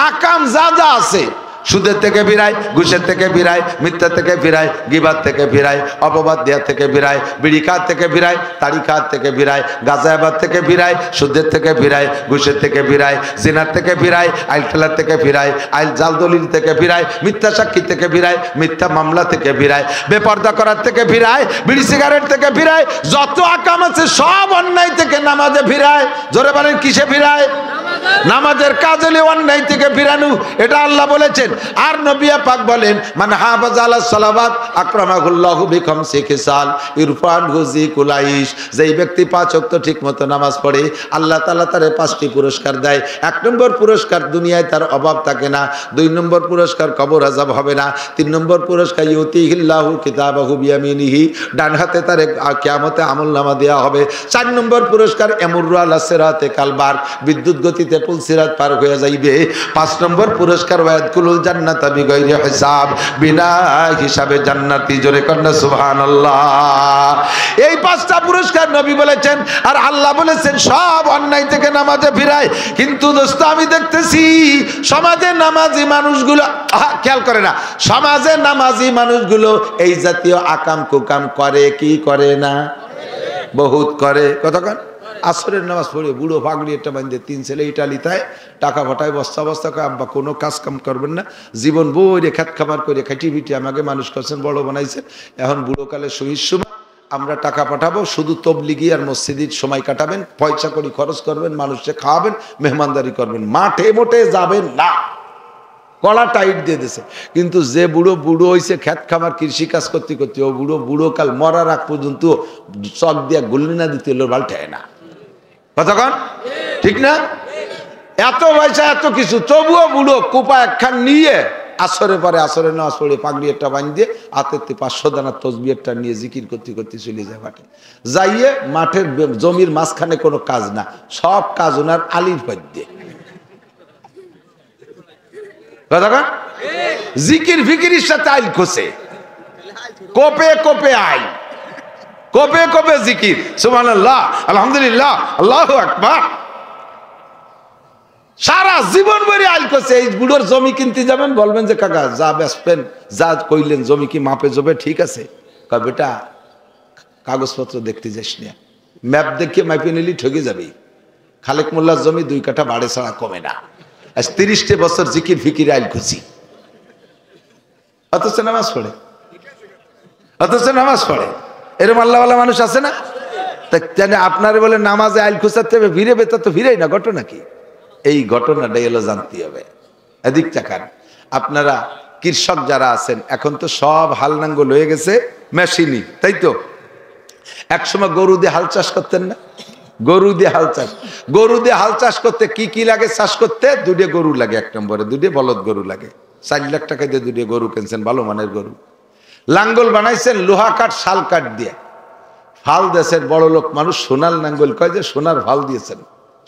আকাম যা যা আছে, সুদের থেকে ফিরায়, ঘুষের থেকে ফিরায়, মিথ্যা থেকে ফিরায়, গিবাত থেকে ফিরায়, অপবাদ দেওয়া থেকে ফিরায়, বিড়ি খাওয়ার থেকে ফিরায়, তাড়ি খাওয়ার থেকে ফিরায়, গাঁজাবাদ থেকে ফিরায়, সুদের থেকে ফিরায়, ঘুষের থেকে ফিরায়, জিনার থেকে ফিরায়, আইল ঠেলার থেকে ফিরায়, আইল জাল দলিল থেকে ফিরায়, মিথ্যা সাক্ষী থেকে ফিরায়, মিথ্যা মামলা থেকে ফিরায়, বেপর্দা করার থেকে ফিরায়, বিড়ি সিগারেট থেকে ফিরায়, যত আকাম আছে সব অন্যায় থেকে নামাজে ফিরায়। জোরে বলেন কিসে ফিরায়? নামাজের কাজ হলে অন্যায় থেকে ফিরানো, এটা আল্লাহ বলেছেন। আর নবী পাক বলেন, মান হাফাযা আলা সালাওয়াত আকরামাহুল্লাহু বিখামসি খিসাল ইরফানহু যিকুলাইশ। যেই ব্যক্তি 5 ওয়াক্ত ঠিকমতো নামাজ পড়ে, আল্লাহ তাআলা তারে 5টি পুরস্কার দেয়। 1 নম্বর পুরস্কার, দুনিয়ায় তার অভাব থাকে না। 2 নম্বর পুরস্কার, কবর আযাব হবে না। 3 নম্বর পুরস্কার, ইউতিহিল্লাহু কিতাবাহু বিয়ামিনিহি, ডান হাতে তার কিয়ামতে আমলনামা দেয়া হবে। 4 নম্বর পুরস্কার, ইয়ামুরু আলা সিরাতে কালবার, বিদ্যুৎ গতিতে পুল সিরাত পার হয়ে যাইবে। 5 নম্বর পুরস্কার, ওয়ায়াদকুলুল জান্নাতা বিগাইরি হিসাব, বিনা হিসাবে জান্নাতি। জোরে কন্না সুবহানাল্লাহ। এই 5টা পুরস্কার নবী বলেছেন, আর আল্লাহ বলেছেন সব অন্যায় থেকে নামাজে ফিরায়। কিন্তু দোস্ত, আমি দেখতেছি সমাজে নামাজি মানুষগুলো খেয়াল করে না। সমাজে নামাজি মানুষগুলো এই জাতীয় আকাম কুকাম করে কি করে না? বহুত করে। কতক্ষণ? আসরের নামাজ পড়ে বুড়ো পাগড়ি একটা বান্ধে 3 ছেলে ইটালিতায় টাকা ফাটায় বস্তা বস্তা করে, আব্বা কোনো কাজ কাম করবেন না, জীবন বইরে খাত খাবার করে খাইটি পিটি আমাকে মানুষ করছেন, বড় বানাইছেন। এখন বুড়োকালে শহীদ সময় আমরা টাকা পাঠাবো, শুধু তবলিগি আর মসজিদের সময় কাটাবেন, পয়সা করি খরচ করবেন, মানুষকে খাওয়াবেন, মেহমানদারি করবেন, মাঠে মোটে যাবেন না। কলা টাইট দিয়ে দিছে। কিন্তু যে বুড়ো বুড়ো হয়েছে খেত খামার কৃষি কাজ করতে করতে, ও বুড়ো কাল মরার আগ পর্যন্ত চক দিয়া গুল্লি না দিতে হলো পাল্টায় না। কতক্ষণ? ঠিক না? এত পয়সা এত কিছু, তবুও বুড়ো কোপা একখান নিয়ে আসরে পরে আসরে নামাজ পড়ে পাগড়ি একটা বাঁধ দিয়ে হাতে 500 দানা তসবিহ একটা নিয়ে জিকির করতে করতে চলে যায় মাঠে। যাইয়ে মাঠের জমির মাঝখানে কোনো কাজ না, সব কাজ ওনার আলির পদ্যে। কথা জিকির ফিকিরির সাথে আইল খোসে, কোপে কোপে আইল, কোপে কোপে জিকির, সুবহানাল্লাহ, আলহামদুলিল্লাহ, আল্লাহু আকবার। সারা জীবন ভরে আইল করছে। এই বুড়োর জমি কিনতে যাবেন, বলবেন যে কাকা যা বেচবেন, যা কইলেন জমি কি মাপে জবে ঠিক আছে? কয় বেটা কাগজপত্র দেখতে যাস না, ম্যাপ দেখিয়ে মাপে নিলি ঠকে যাবি। খালেক মোল্লার জমি 2 কাঠা বাড়ে ছাড়া কমে না। আজ 30টা বছর জিকির ফিকির আইল খুশি, অথচ নামাজ পড়ে, অথচ নামাজ পড়ে। এরকম আল্লাহওয়ালা মানুষ আছে না? আপনারে বলে নামাজে আইল খুঁচাতে হবে, ভিড়ে বেতা তো ভিড়েই না, ঘটনা কি? এই ঘটনাটাই এলো জানতে হবে। এদিক চাকান, আপনারা কৃষক যারা আছেন এখন তো সব হাল নাঙ্গল হয়ে গেছে মেশিনই, তাই তো? একসময় গরু দিয়ে হাল চাষ করতেন না? গরু দিয়ে হাল চাষ, গরু দিয়ে হাল চাষ করতে কি কি লাগে চাষ করতে? 2 গরু লাগে, 1 নম্বরে 2 বলদ গরু লাগে। 4 লাখ টাকা দিয়ে 2 গরু কিনছেন, ভালো মানের গরু। লাঙ্গল বানাইছেন লোহা কাঠ শাল কাঠ দিয়ে। ফাল দেশের বড় লোক মানুষ সোনার লাঙ্গল কয় যে সোনার ফাল দিয়েছেন,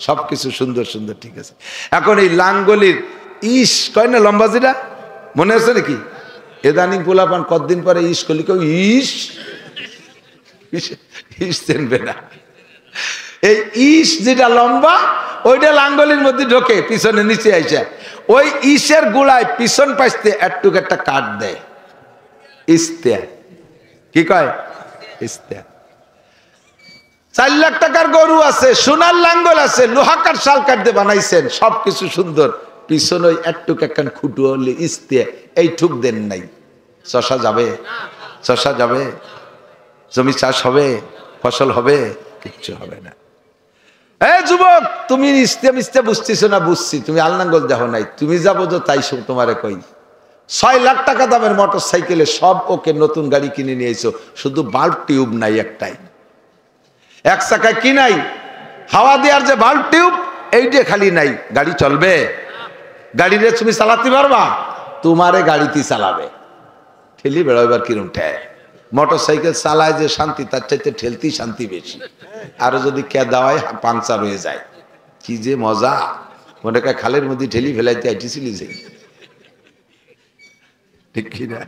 সবকিছু সুন্দর সুন্দর, ঠিক আছে। এখন এই লাঙ্গলির ইস কয় না লম্বা যেটা, মনে আছে নাকি? এদানিং পোলাপান কতদিন পরে ইস করলি কেউ ইস ইস চেনবে না। এই ইস যেটা লম্বা ওইটা লাঙ্গলির মধ্যে ঢোকে পিছনে নিচে আইসা, ওই ইসের গোড়ায় পিছন পাইতে একটুক একটা কাঠ দেয়, ইস্তেয়া। কি কয়? ইস্তেয়া। 4 লাখ টাকার গরু আছে, সোনার লাঙ্গল আছে, লোহা কাঠ শাল কাঠ দিয়ে বানাইছেন, সবকিছু সুন্দর, পিছনে ওই একটুক একখান খুঁটু হলে ইস্তে, এই ঠুক দেন নাই। চষা যাবে? চষা যাবে? জমি চাষ হবে? ফসল হবে? কিচ্ছু হবে না। যুবক, তুমি ইস্তে মিস্তে বুঝতেছো না? বুঝছি, তুমি আলনাঙ্গল দেখো নাই, তুমি যাবো তো তাই সব তোমারে কই। 6 লাখ টাকা দামের মোটর সাইকেলে সব ওকে নতুন গাড়ি কিনে নিয়েছো, শুধু বাল্ব টিউব নাই একটাই। 1 চাকায় কি নাই? হাওয়া দেওয়ার যে বাল্ব টিউব, এইটা খালি নাই। গাড়ি চলবে? গাড়িরে তুমি চালাতে পারবা? তোমারে গাড়িতে চালাবে, ঠেলি বেড়াইবার কিরম ঠেয়। মোটর সাইকেল চালায় যে শান্তি, তার চাইতে ঠেলতেই শান্তি বেশি। আরো যদি কেদা হয় পাংচার হয়ে যায়, কি যে মজা। মনে কয় খালের মধ্যে ঠেলি ফেলাইতে আইটিছিলি যে, ঠিক কিনা?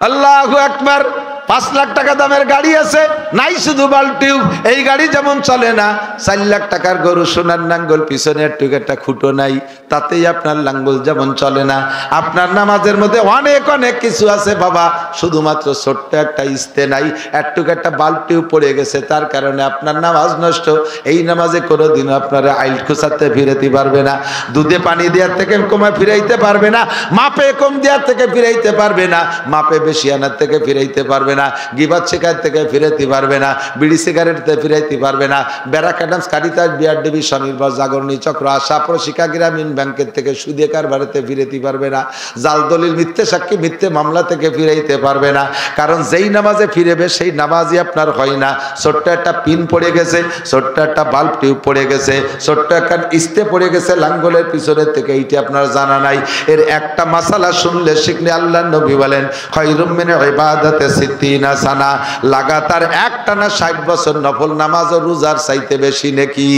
আল্লাহু আকবার। 5 লাখ টাকা দামের গাড়ি আছে, নাই শুধু বাল্ব টিউব। এই গাড়ি যেমন চলে না, 4 লাখ টাকার গরু সোনার লাঙ্গল, পিছনে একটু একটা খুঁটো নাই, তাতেই আপনার লাঙ্গল যেমন চলে না। আপনার নামাজের মধ্যে অনেক অনেক কিছু আছে বাবা, শুধুমাত্র ছোট্ট একটা ইস্তে নাই, একটু একটা বাল্ব টিউব পড়ে গেছে, তার কারণে আপনার নামাজ নষ্ট। এই নামাজে কোনোদিনও আপনারা আইল খুঁচাতে ফিরাইতে পারবে না, দুধে পানি দেওয়ার থেকে কমে ফিরাইতে পারবে না, মাপে কম দেওয়ার থেকে ফিরাইতে পারবে না, মাপে বেশি আনার থেকে ফিরাইতে পারবে না, গিবাত শিকার থেকে ফিরাইতে পারবে না, বিড়ি সিগারেট থেকে ফিরাইতে পারবে না, ব্যারাকাডামস কারিতাস বিআরডিবি স্বনির্ভর জাগরণী চক্র আশা প্রশিকা গ্রামীণ ব্যাংকের থেকে সুদে কারবারেতে ফিরাইতে পারবে না, জাল দলিল মিথ্যে সাক্ষী মিথ্যে মামলা থেকে ফিরাইতে পারবে না। কারণ যেই নামাজে ফিরেবে সেই নামাজই আপনার হয় না। ছোট্ট একটা পিন পড়ে গেছে, ছোট্ট একটা বাল্ব টিউব পড়ে গেছে, ছোট্ট একটা ইস্তে পড়ে গেছে লাঙ্গলের পিছনের থেকে, এইটি আপনার জানা নাই। এর একটা মাসালা শুনলে শিখলে আল্লাহ নবী বলেন খায়রুম মিন ইবাদাতি সিদ্দিনা সানা, লাগাতার একটানা 60 বছর নফল নামাজ ও রোজার চাইতে বেশি নেকি।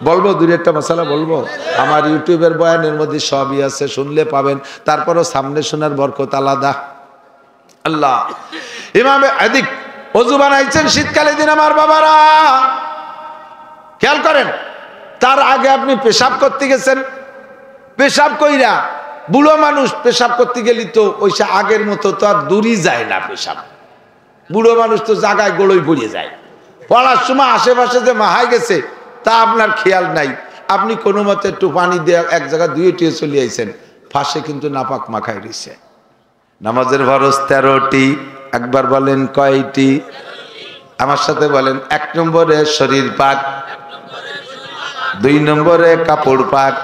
বলবো 2-1টা মশালা বলবো, আমার ইউটিউবের বয়ানের মধ্যে সবই আছে, শুনলে পাবেন। তারপরও সামনে শোনার বরকত আলাদা। আল্লাহ ইমামে আদিক ওযু বানাইছেন শীতকালে দিন আমার বাবারা, খেয়াল করেন। তার আগে আপনি পেশাব করতে গেছেন, পেশাব কইরা, বুড়ো মানুষ পেশাব করতে গেলি তো ওই আগের মতো তো আর দূরই যায় না পেশাব। বুড়ো মানুষ তো জায়গায় গোড়ই পড়ে যায়, পড়ার সময় আশেপাশে যে মাহাই গেছে তা আপনার খেয়াল নাই। আপনি কোনো মতে একটু পানি দিয়ে এক জায়গায় ধুয়ে টুয়ে চলে আইছেন, ফাঁসে কিন্তু নাপাক মাখাই রয়েছে। নামাজের ফরজ 13টি, একবার বলেন কয়টি? আমার সাথে বলেন। 1 নম্বরে শরীর পাক, 2 নম্বরে কাপড় পাক।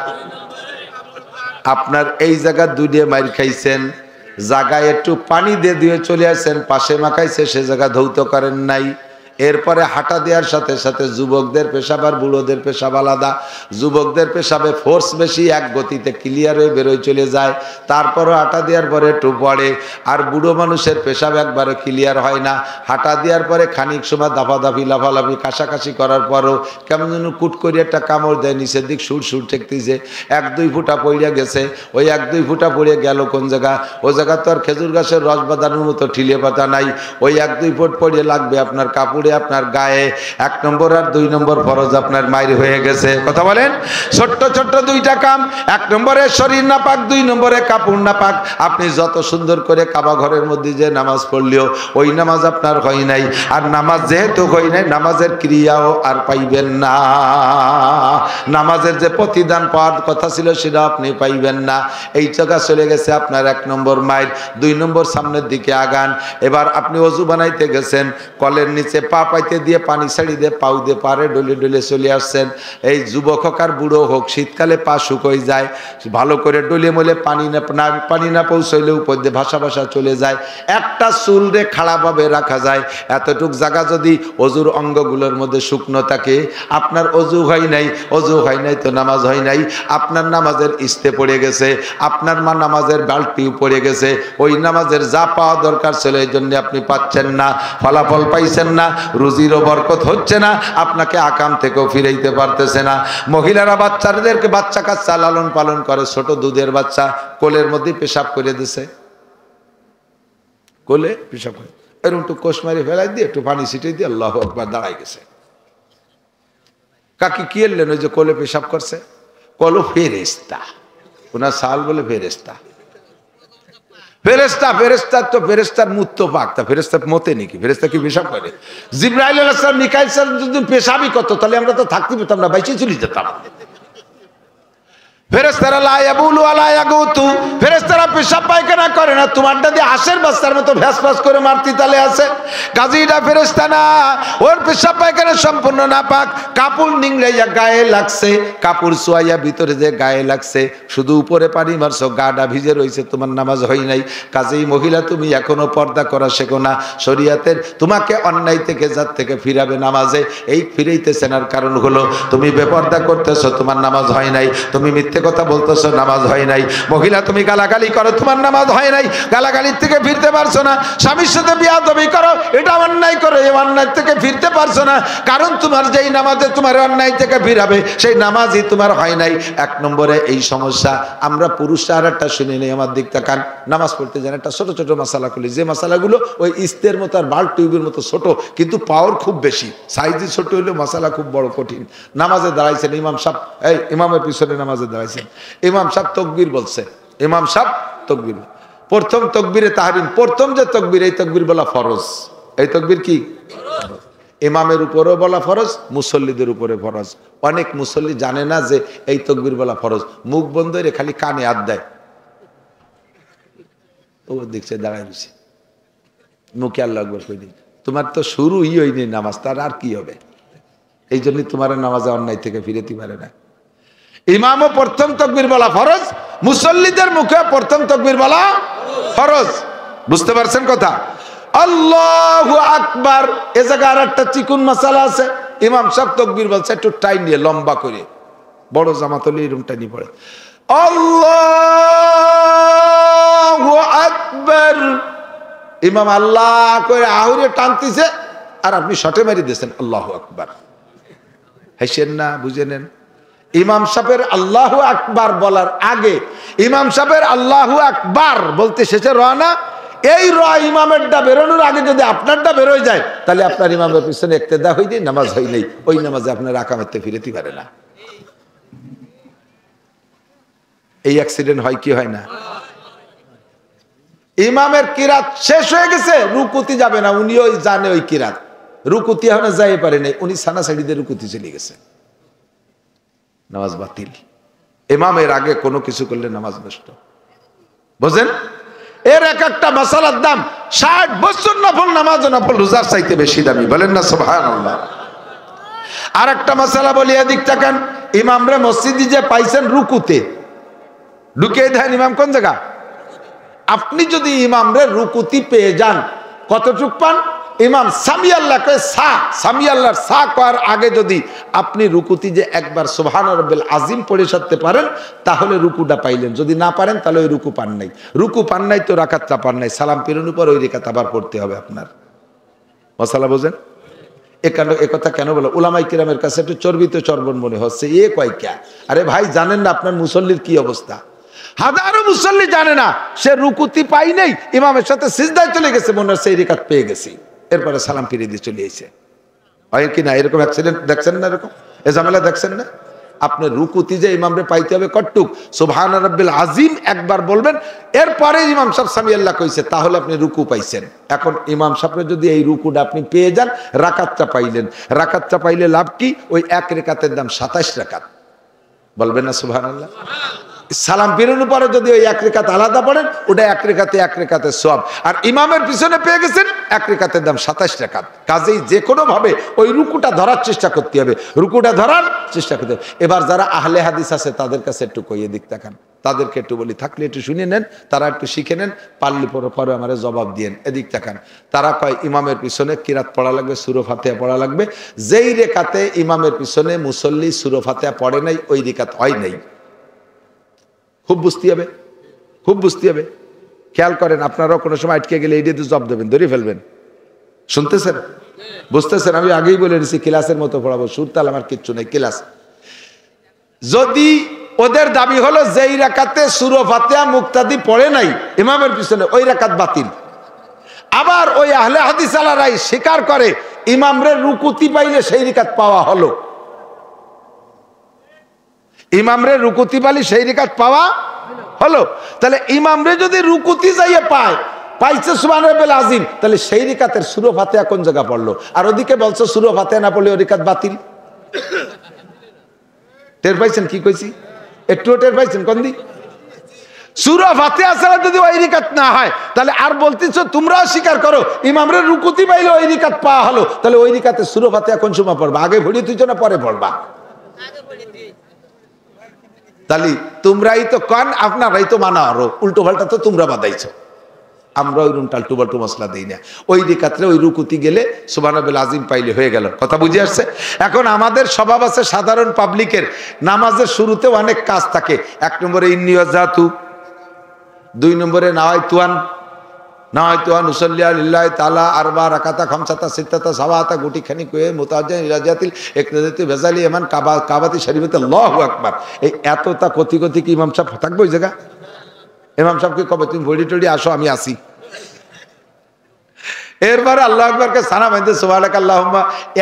আপনার এই জায়গা 2 মাইর খাইছেন, জায়গায় একটু পানি দিয়ে দিয়ে চলে আসছেন, পাশে মাখাইছে, সে জায়গা ধৌত করেন নাই, এরপরে হাঁটা দেওয়ার সাথে সাথে যুবকদের পেশাব আর বুড়োদের পেশাব আলাদা। যুবকদের পেশাবে ফোর্স বেশি, এক গতিতে ক্লিয়ার হয়ে বেরোয় চলে যায়, তারপরও হাঁটা দেওয়ার পরে একটু পড়ে। আর বুড়ো মানুষের পেশাব একবারে ক্লিয়ার হয় না, হাঁটা দেওয়ার পরে খানিক সময় দাফাদাফি লাফালাফি কাশাকাশি করার পরও কেমন যেন কুট করে একটা কামড় দেয়, নিচের দিক সুর সুর ঠেকতেছে, 1-2 ফুটা পড়িয়া গেছে। ওই 1-2 ফুটা পড়ে গেল কোন জায়গা? ও জায়গা তো আর খেজুর গাছের রস বাঁধানোর মতো ঠিলে পাতা নাই। ওই 1-2 ফুট পড়িয়ে লাগবে আপনার কাপড়ে, আপনার গায়ে। 1 নম্বর আর 2 নম্বর ফরজ আপনার মাইর হয়ে গেছে। কথা বলেন? ছোট্ট ছোট্ট 2টা কাম। 1 নম্বরে শরীর নাপাক, 2 নম্বরে কাপড় নাপাক। আপনি যত সুন্দর করে কাবা ঘরের মধ্যে যে নামাজ পড়লেও ওই নামাজ আপনার হয় নাই। আর নামাজ যেহেতু হয় নাই, নামাজের ক্রিয়াও আর পাইবেন না। নামাজের যে প্রতিদান পাওয়ার কথা ছিল সেটা আপনি পাইবেন না। এই জায়গা চলে গেছে আপনার 1 নম্বর মাইল। 2 নম্বর সামনের দিকে আগান। এবার আপনি অজু বানাইতে গেছেন, কলের নিচে পা পাইতে দিয়ে পানি ছাড়ি দিয়ে পাউ দিয়ে পারে ডলে ডলে চলে আসছেন। এই যুবক হোক আর বুড়ো হোক, শীতকালে পা শুকোয় যায়, ভালো করে ডলে মলে পানি না পৌঁছইলে উপর দিয়ে ভাসা ভাসা চলে যায়। একটা চুল রে খাড়াভাবে রাখা যায়, এতটুক জায়গা যদি অজুর অঙ্গগুলোর মধ্যে শুকনো থাকে, আপনার অজু হয় নাই, অজু হয় নাই তো নামাজ হয় নাই। আপনার নামাজের ইস্তে পড়ে গেছে, আপনার মা নামাজের বাল্টিও পড়ে গেছে। ওই নামাজের যা পাওয়া দরকার ছিল এই জন্য আপনি পাচ্ছেন না, ফলাফল পাইছেন না, রুজিরও বরকত হচ্ছে না, আপনাকে আকাম থেকেও ফিরাইতে পারতেছে না। মহিলারা বাচ্চাদেরকে বাচ্চা কাচ্চা লালন পালন করে, ছোট দুধের বাচ্চা কোলের মধ্যে পেশাব করে দিছে, কোলে পেশাব করে এরকম একটু কোষ মারি ফেলাই দিয়ে একটু পানি ছিটিয়ে দিয়ে আল্লাহু আকবার দাঁড়াই গেছে। কাকি কি এলেন? ওই যে কোলে পেশাব করছে, কলো ফেরেস্তা, ওনার সাল বলে ফেরেস্তা। ফেরেস্তা ফেরেস্তা তো ফেরেস্তার মুত্ত পাক, তা ফেরেস্তার মতে নাকি? ফেরেস্তা কি পেশাব করে? জিবরাইল আলাইহিস সালাম মিকাইল স্যার যদি পেশাবই করতো তাহলে আমরা তো থাকতে পেতাম না, বাইচে চলে যেতাম। ফেরেশতারা লা ইয়াবুলু ওয়ালা ইয়াগুতু, ফেরেশতারা পেশাব পায়খানা করে না, তোমারটা দিয়ে হাঁসের বাচ্চার মতো ভ্যাসফ্যাস করে মারতি তালে আছে। কাজীটা ফেরেশতা না, ওর পেশাব পায়খানা সম্পূর্ণ নাপাক। কাপড় নিংড়াইয়া গায়ে লাগছে, কাপড় ছোয়াইয়া ভিতরে যে গায়ে লাগছে, শুধু উপরে পানি মারছো, গাটা ভিজে রয়েছে, তোমার নামাজ হয় নাই। কাজেই মহিলা তুমি এখনো পর্দা করা শেখো না। শরীয়তের তোমাকে অন্যায় থেকে যার থেকে ফিরাবে নামাজে, এই ফিরাইতেছে না কারণ হলো তুমি বেপর্দা করতেছো, তোমার নামাজ হয় নাই। তুমি মিথ্যে কথা বলতেছো, নামাজ হয় নাই। মহিলা তুমি গালাগালি করো, তোমার নামাজ হয় নাই, গালাগালির থেকে ফিরতে পারছো না। স্বামীর সাথে বিয়াদবি করো, এটা অন্যায় করো, এই অন্যায় থেকে ফিরতে পারছো না, কারণ তোমার যেই নামাজে তোমার অন্যায় থেকে ফিরাবে সেই নামাজই তোমার হয় নাই। 1 নম্বরে এই সমস্যা। আমরা পুরুষরা আর একটা শুনে নেই, আমার দিক তাকান। নামাজ পড়তে যান, একটা ছোট ছোট মশালা খুলি, যে মশালাগুলো ওই ইস্তের মতো আর বাল্ব টিউবের মতো ছোট, কিন্তু পাওয়ার খুব বেশি, সাইজই ছোট হইলেও মশালা খুব বড় কঠিন। নামাজে দাঁড়াইছেন ইমাম সাহেব, এই ইমামের পিছনে নামাজে দাঁড়াইছেন, ইমাম সাহেব তকবীর বলছে, ইমাম সাহেব তকবীর, প্রথম তকবীরে তাহরিম, প্রথম যে তকবীর, এই তকবীর বলা ফরজ। এই তকবীর কি? ইমামের উপরেও বলা ফরজ, মুসল্লিদের উপরে ফরজ। অনেক মুসল্লি জানে না যে এই তকবীর বলা ফরজ, মুখ বন্ধ করে খালি কানে হাত দেয়, ও দেখছে দাঁড়ায় দিছে, মুখে আল্লাহু আকবার কই দিই। তোমার তো শুরুই হয়নি নামাজ, তার আর কি হবে? এই জন্যই তোমার নামাজে অন্যায় থেকে ফিরেতে পারে না। ইমামও প্রথম তাকবীর বলা ফরজ, মুসল্লিদের মুখে প্রথম তাকবীর বলা ফরজ। বুঝতে পারছেন কথা? আল্লাহু আকবার। এ জায়গায় আর একটা চিকুন মাসালা আছে। ইমাম সাহেব তাকবীর বলছে একটু টাইম নিয়ে, লম্বা করে, বড় জামাত হলে এরকম টাইনি পড়ে, আল্লাহু আকবার। ইমাম আল্লাহ করে আহুরে টানতেছে, আর আপনি শটে মারি দিয়েছেন আল্লাহু আকবার। হাসেন না, বুঝে নেন। ইমাম সাহেবের আল্লাহু আকবার বলার আগে, ইমাম সাহেবের আল্লাহু আকবার বলতে শেষে রওনা, এই ইমামেরটা বেরোনোর আগে যদি আপনারটা বেরোয় যায়, তাহলে আপনার ইমামের পিছনে ইক্তেদা হয়ে যায়, নামাজ হয় নাই। ওই নামাজে আপনার আকামতে ফিরেতে পারে না। এই অ্যাক্সিডেন্ট হয় কি হয় না? ইমামের কিরাত শেষ হয়ে গেছে, রুকুতি যাবে না, উনিও জানে ওই কিরাত, রুকুতি এখনো যাই পারে নাই, উনি সানা সাইডে রুকুতি চলে গেছে, নামাজ বাতিল। ইমামের আগে কোনো কিছু করলে নামাজ নষ্ট। বুঝেন? এর এক একটা মাসালার দাম 60 বছর নফল নামাজ ও নফল রোজার চাইতে বেশি দামি। বলেন না সুবহানাল্লাহ। আর একটা মাসালা বলি, এদিক তাকান। ইমামরা মসজিদে যে পাইছেন রুকুতে, ঢুকিয়ে দেন ইমাম কোন জায়গা? আপনি যদি ইমামরে রুকুতি পেয়ে যান, কতটুক পান? ইমাম সামি আল্লাহ কয় সা, সামি আল্লাহর সা করার আগে যদি আপনি রুকুতি যে একবার সুবহান রাব্বিল আজিম পড়ে সারতে পারেন তাহলে রুকুটা পাইলেন, যদি না পারেন তাহলে ওই রুকু পান নাই। রুকু পান নাই তো রাকাতটা পান নাই, সালাম ফিরানোর পর ওই রাকাত আবার পড়তে হবে আপনার। মশালা বোঝেন? এ কথা কেন বলো? উলামায়ে কিরামের কাছে একটু চর্বিত চর্বণ মনে হচ্ছে, এ কয় ক্যা? আরে ভাই জানেন না আপনার মুসল্লির কি অবস্থা? হাজারো মুসল্লি জানে না সে রুকুতি পাই নাই, ইমামের সাথে সিজদায় চলে গেছে, মনে হচ্ছে এই রাকাত পেয়ে গেছি, এরপরে সালাম ফিরিয়ে দিয়ে চলে এসেছে। হয় কি না? এরকম অ্যাক্সিডেন্ট দেখছেন না? এরকম এ ঝামেলা দেখছেন না? আপনার রুকুতি যে ইমামরে পাইতে হবে কটুক, সুবহান রাব্বিল আজিম একবার বলবেন, এরপরে ইমাম সাহেব সামি আল্লাহ কইছে, তাহলে আপনি রুকু পাইছেন। এখন ইমাম সাহেবের যদি এই রুকুটা আপনি পেয়ে যান, রাকাতটা পাইলেন। রাকাতটা পাইলে লাভ কি? ওই এক রাকাতের দাম 27 রাকাত। বলবেন না সুবহানাল্লাহ? সালাম ফিরানোর পরে যদি ওই এক রাকাত আলাদা পড়েন, ওটা এক রাকাতে সওয়াব। আর ইমামের পিছনে পেয়ে গেছেন এক রাকাতের দাম 27 রাকাত। কাজেই যে কোনো ভাবে ওই রুকুটা ধরার চেষ্টা করতে হবে, রুকুটা ধরার চেষ্টা করতে হবে। এবার যারা আহলে হাদিস আছে তাদের কাছে একটু কইয়ে দিক তাকান, তাদেরকে একটু বলি, থাকলে একটু শুনে নেন, তারা একটু শিখে নেন, পারলে পরে আমার জবাব দিয়েন। এদিক তাকান, তারা কয় ইমামের পিছনে কিরাত পড়া লাগবে, সূরা ফাতিহা পড়া লাগবে। যেই রেকাতে ইমামের পিছনে মুসল্লি সূরা ফাতিহা পড়ে নাই, ওই রেকাত হয় নাই। খুব বুঝতে হবে, খুব বুঝতে হবে। খেয়াল করেন, আপনারাও কোনো সময় আটকে গেলে এইটা জব দেবেন, ধরে ফেলবেন। শুনতেছেন? বুঝতেছেন? আমি আগেই বলে দিচ্ছি, ক্লাসের মতো পড়াবো, সুরতাল আমার কিচ্ছু নেই, ক্লাস। যদি ওদের দাবি হলো যেই রাকাতে সূরা ফাতিহা মুক্তাদি পড়ে নাই ইমামের পিছনে, ওই রাকাত বাতিল। আবার ওই আহলে হাদিস আলারাই স্বীকার করে ইমামরে রুকুতি পাইলে সেই রাকাত পাওয়া হলো, ইমামরে রুকুতি পাইলে সেই রাকাত পাওয়া হলো। তাহলে ইমামরে যদি রুকুতি যাইয়ে পাইছে সুবহান রাব্বিল আজিম, তাহলে সেই রাকাতের সূরা ফাতিহা কোন জায়গা পড়লো? আর ওদিকে বলছো সূরা ফাতিহা না পড়লে ওই রাকাত বাতিল। টের পাইছেন কি কইছি? একটু টের পাইছেন? কোন দিক? সূরা ফাতিহা ছাড়া যদি ওই রাকাত না হয়, তাহলে আর বলতেছো তোমরাও স্বীকার করো ইমামরে রুকুতি পাইলে ওই রাকাত পাওয়া হলো, তাহলে ওই রাকাতে সূরা ফাতিহা কোন সময় পড়বা? আগে ভরি তুইছো না পরে পড়বা? তাহলে তোমরাই তো কান, আপনারাই তো মানা আরো উল্টো পাল্টা তো তোমরা বাদাইছো, আমরা ওই টাল্টু বাল্টু মশলা দিই না। ওই রাকাতে ওই রুকুতি গেলে সুবহান রাব্বিল আজিম পাইলে হয়ে গেল। কথা বুঝে আসছে? এখন আমাদের স্বভাব আছে সাধারণ পাবলিকের, নামাজের শুরুতে অনেক কাজ থাকে। 1 নম্বরে ইন্নী ওয়াজহাতু, 2 নম্বরে নাওয়াইতুয়ান উসাল্লিয়া লিল্লাহি তাআলা আরবা রাকাতা খামসাতা সিত্তাতা সাবাতা গুটি খানি কয়ে মুতাজ্জিন ইলাজাতিল ইকরাদাতি বেজালি এমান কাবাতি শরীফতে আল্লাহু আকবার। এই এতটা কতি কি ইমাম সাহেব থাকবে ওই জায়গা? ইমাম সাহেবকে কবে তুমি বডি টডি আসো, আমি আসি। এরপরে আল্লাহ আকবরকে সানা বাঁধতে সুবহানাকা আল্লাহুম্মা,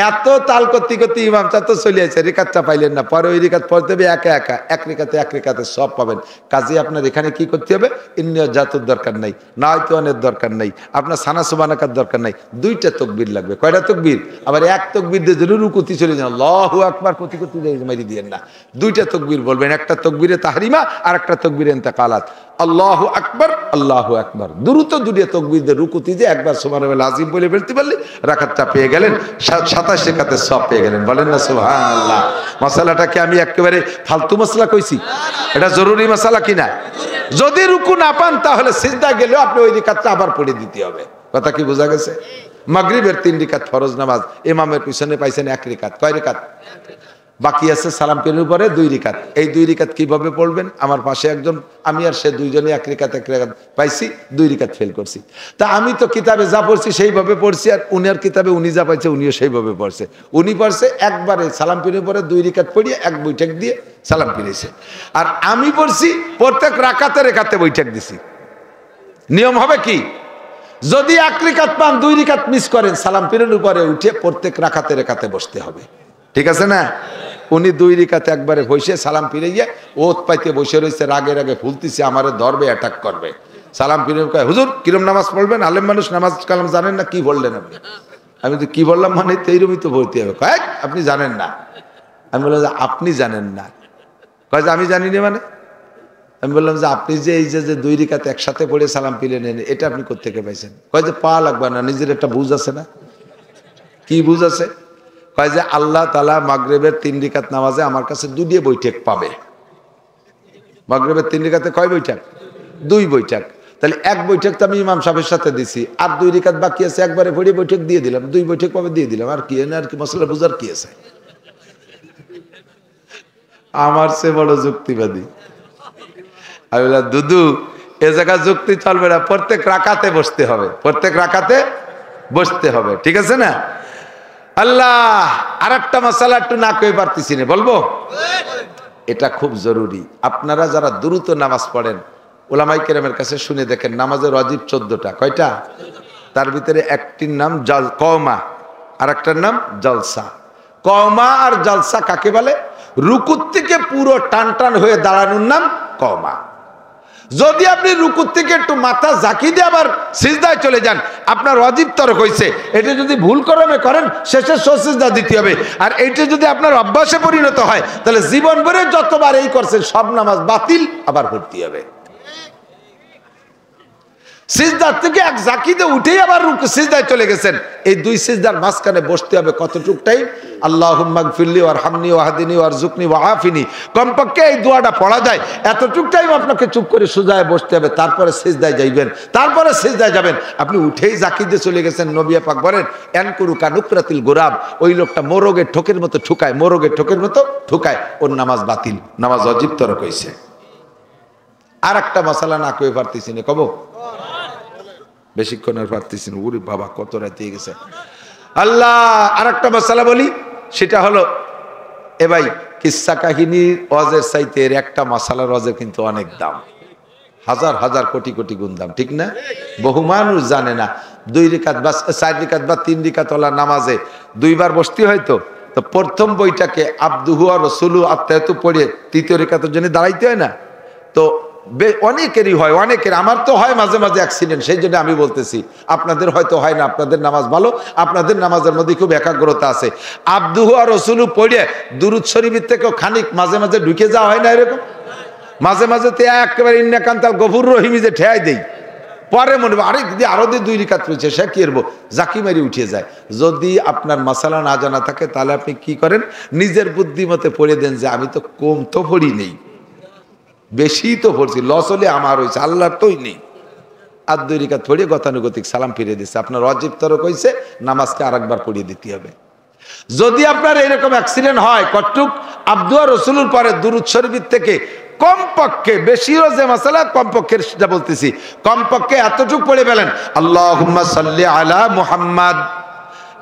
এত তাল করতে ইমাম সাহেব তো চলে আসে, রেকাতটা পাইলেন না। পরে ওই রেকাত পড়তে হবে একা এক রেকাতে সব পাবেন। কাজে আপনার এখানে কি করতে হবে? ইন্নিয়ত জাতুর দরকার নাই, নাওয়াইতুয়ানের দরকার নাই, আপনার সানা সুবহানাকার দরকার নাই। 2টা তাকবীর লাগবে। কয়টা তাকবীর? আবার এক তাকবীর দিয়ে যদি রুকুতি চলে যান, আল্লাহু আকবার কতি মারি দিয়েন না। 2টা তাকবীর বলবেন, একটা তাকবীরে তাহরিমা আর একটা তাকবীরে ইন্তেকালাত। আল্লাহু আকবার, আল্লাহু আকবার, দ্রুত 2টা তাকবীর দিয়ে রুকুতি যে একবার সুবহান রাব্বিল আজিম বলে ফেলতে পারলে রাকাতটা পেয়ে গেলেন, 27 রাকাতের সব পেয়ে গেলেন। বলেন না সুবহানাল্লাহ? মাসালাটাকে আমি একেবারে ফালতু মাসলা কইছি? এটা জরুরি মাসালা কিনা? যদি রুকু না পান তাহলে সিজদা গেলেও আপনি ওই রাকাতটা আবার পড়ে দিতে হবে। কথা কি বোঝা গেছে? মাগরিবের 3 রাকাত ফরজ নামাজ, ইমামের পিছনে পাইছেন 1 রাকাত। কয় রাকাত বাকি আছে? সালাম ফিরানোর পরে 2 রাকাত। এই 2 রাকাত কিভাবে পড়বেন? আমার পাশে একজন, আমি আর সে দুইজনে 1 রাকাত পাইছি, 2 রাকাত ফেল করছি। তা আমি তো কিতাবে যা পড়ছি সেইভাবে পড়ছি, আর উনার কিতাবে উনি যা পাইছে উনিও সেইভাবে পড়ছে। উনি পড়ছে একবারে সালাম ফিরানোর পরে 2 রাকাত পড়িয়ে এক বৈঠক দিয়ে সালাম ফিরেছে, আর আমি পড়ছি প্রত্যেক রাকাতে বৈঠক দিছি। নিয়ম হবে কি? যদি 1 রাকাত পান, 2 রাকাত মিস করেন, সালাম ফিরানোর পরে উঠে প্রত্যেক রাকাতে বসতে হবে। ঠিক আছে না? উনি 2 রাকাতে একবারে বসে সালাম ফিরে গিয়ে ওত পাইতে বসে রয়েছে, রাগে ফুলতেছে, আমারে ধরবে, অ্যাটাক করবে। সালাম ফিরে কয়, হুজুর কিরম নামাজ পড়বেন? আলেম মানুষ নামাজ কালাম জানেন না, কি বললেন আপনি? আমি তো কি বললাম, মানে এইরকমই তো ভর্তি হবে। কয় আপনি জানেন না। আমি বললাম যে আপনি জানেন না। কয় যে আমি জানি না মানে? আমি বললাম যে আপনি যে এই যে 2 রাকাত একসাথে পড়ে সালাম ফিরে নেন, এটা আপনি কোত্থেকে পাইছেন? কয় যে পা লাগবে না, নিজের একটা বুঝ আছে না। কি বুঝ আছে? কয় যে আল্লাহ তাআলা মাগরিবের 3 রাকাত নামাজে আমার কাছে 2 বৈঠক পাবে। মাগরিবের 3 রাকাতে কয় বৈঠক? 2 বৈঠক। তাহলে এক বৈঠক তো আমি ইমাম সাহেবের সাথে দিছি, আর 2 রিকাত বাকি আছে, একবারে পড়ে বৈঠক দিয়ে দিলাম, 2 বৈঠক পাবে দিয়ে দিলাম, আর কি আর কি মশলা বুঝার কি আছে? আমার সে বড় যুক্তিবাদী। আমি বললাম দুদু এ জায়গা যুক্তি চলবে না, প্রত্যেক রাকাতে বসতে হবে, প্রত্যেক রাকাতে বসতে হবে, ঠিক আছে না? আল্লাহ আর একটা মশলা একটু না কই পারতেছি না, বলবো? এটা খুব জরুরি। আপনারা যারা দ্রুত নামাজ পড়েন উলামায়ে কেরামের কাছে শুনে দেখেন, নামাজের ওয়াজিব 14টা। কয়টা? তার ভিতরে একটির নাম কওমা আর একটার নাম জলসা। কওমা আর জলসা কাকে বলে? রুকুর থেকে পুরো টান টান হয়ে দাঁড়ানোর নাম কওমা। যদি আপনি রুকুর থেকে একটু মাথা ঝাঁকি দিয়ে আবার সিজদায় চলে যান, আপনার ওয়াজিব তরক হয়েছে। এটা যদি ভুল করমে করেন শেষে সিজদা দিতে হবে। আর এইটা যদি আপনার অভ্যাসে পরিণত হয় তাহলে জীবন ভরে যতবার এই করছেন সব নামাজ বাতিল, আবার পড়তে হবে। সিজদার থেকে এক ঝাঁকিতে উঠেই আবার সিজদায় চলে গেছেন, এই 2 সিজদার মাঝখানে বসতে হবে কতটুক টাইম? আল্লাহুম্মা গফিরলি ওয়ারহামনি ওয়াহদিনি ওয়ারযুকনি ওয়াআফিনি। কমপক্ষে এই দোয়াটা পড়া যায় এতটুক টাইম আপনাকে চুপ করে সুজায় বসতে হবে, তারপরে সিজদায় যাইবেন, তারপরে সিজদায় যাবেন। আপনি উঠেই ঝাঁকি দিয়ে চলে গেছেন, নবী পাক বলেন এনকুরু কানুকরাতিল গোরাব, ওই লোকটা মোরগের ঠোকের মতো ঠুকায়, মোরগের ঠোকের মতো ঠুকায়, ওর নামাজ বাতিল, নামাজ ওয়াজিব তরক হইছে। আর একটা মশলা না কই পারতেছি না, কব? বেশিক্ষণ আর পারতেছি না, ওরে বাবা কত রাত হয়ে গেছে। আল্লাহ আর একটা মশলা বলি, সেটা হলো এ ভাই কিসসা কাহিনীর ওয়াজের চাইতে এর একটা মশলার ওয়াজের কিন্তু অনেক দাম, হাজার হাজার কোটি কোটি গুণ দাম, ঠিক না? বহু মানুষ জানে না 2 রিকাত বা 4 রিকাত বা 3 রিকাত ওলা নামাজে 2 বার বসতে হয়। তো প্রথম বইটাকে আব্দুহু আর রাসূলু আত্তায়াতু পড়ে 3য় রিকাতের জন্য দাঁড়াইতে হয় না? তো অনেকেরই হয়, অনেকের, আমার তো হয় মাঝে মাঝে অ্যাক্সিডেন্ট, সেই জন্য আমি বলতেছি আপনাদের হয়তো হয় না, আপনাদের নামাজ ভালো, আপনাদের নামাজের মধ্যে খুব একাগ্রতা আছে। আব্দুহু আর রাসূলু পড়ে দুরূদ শরীফের থেকেও খানিক মাঝে মাঝে ঢুকে যাওয়া হয় না? এরকম মাঝে মাঝে তে একেবারে ইন্নাকান্তাল গফুর রহিমি যে ঠেয়াই দেই, পরে মনে আরে দিদি আরো 2 রিকাত রয়েছে, সে কি করবো, জাকি মারি উঠে যায়। যদি আপনার মাসালা না জানা থাকে তাহলে আপনি কি করেন, নিজের বুদ্ধিমতে পড়ে দেন যে আমি তো কম তো পড়ি নেই, বেশি তো পড়ছি, লস হলে আমার হয়েছে, আল্লাহর তোই নেই। আর 2 রিকাত পড়িয়ে গতানুগতিক সালাম ফিরিয়ে দিচ্ছে, আপনার ওয়াজিব তরক হয়েছে, নামাজকে আরেকবার পড়িয়ে দিতে হবে। যদি আপনার এরকম অ্যাক্সিডেন্ট হয়, কটুক আব্দু আর রাসূলুর পরে দুরূদ শরীফের থেকে কমপক্ষে, বেশিও যে মাসালা, কমপক্ষে সেটা বলতেছি, কমপক্ষে এতটুক পড়ে ফেলেন, আল্লাহুম্মা সাল্লি আলা মুহাম্মাদ,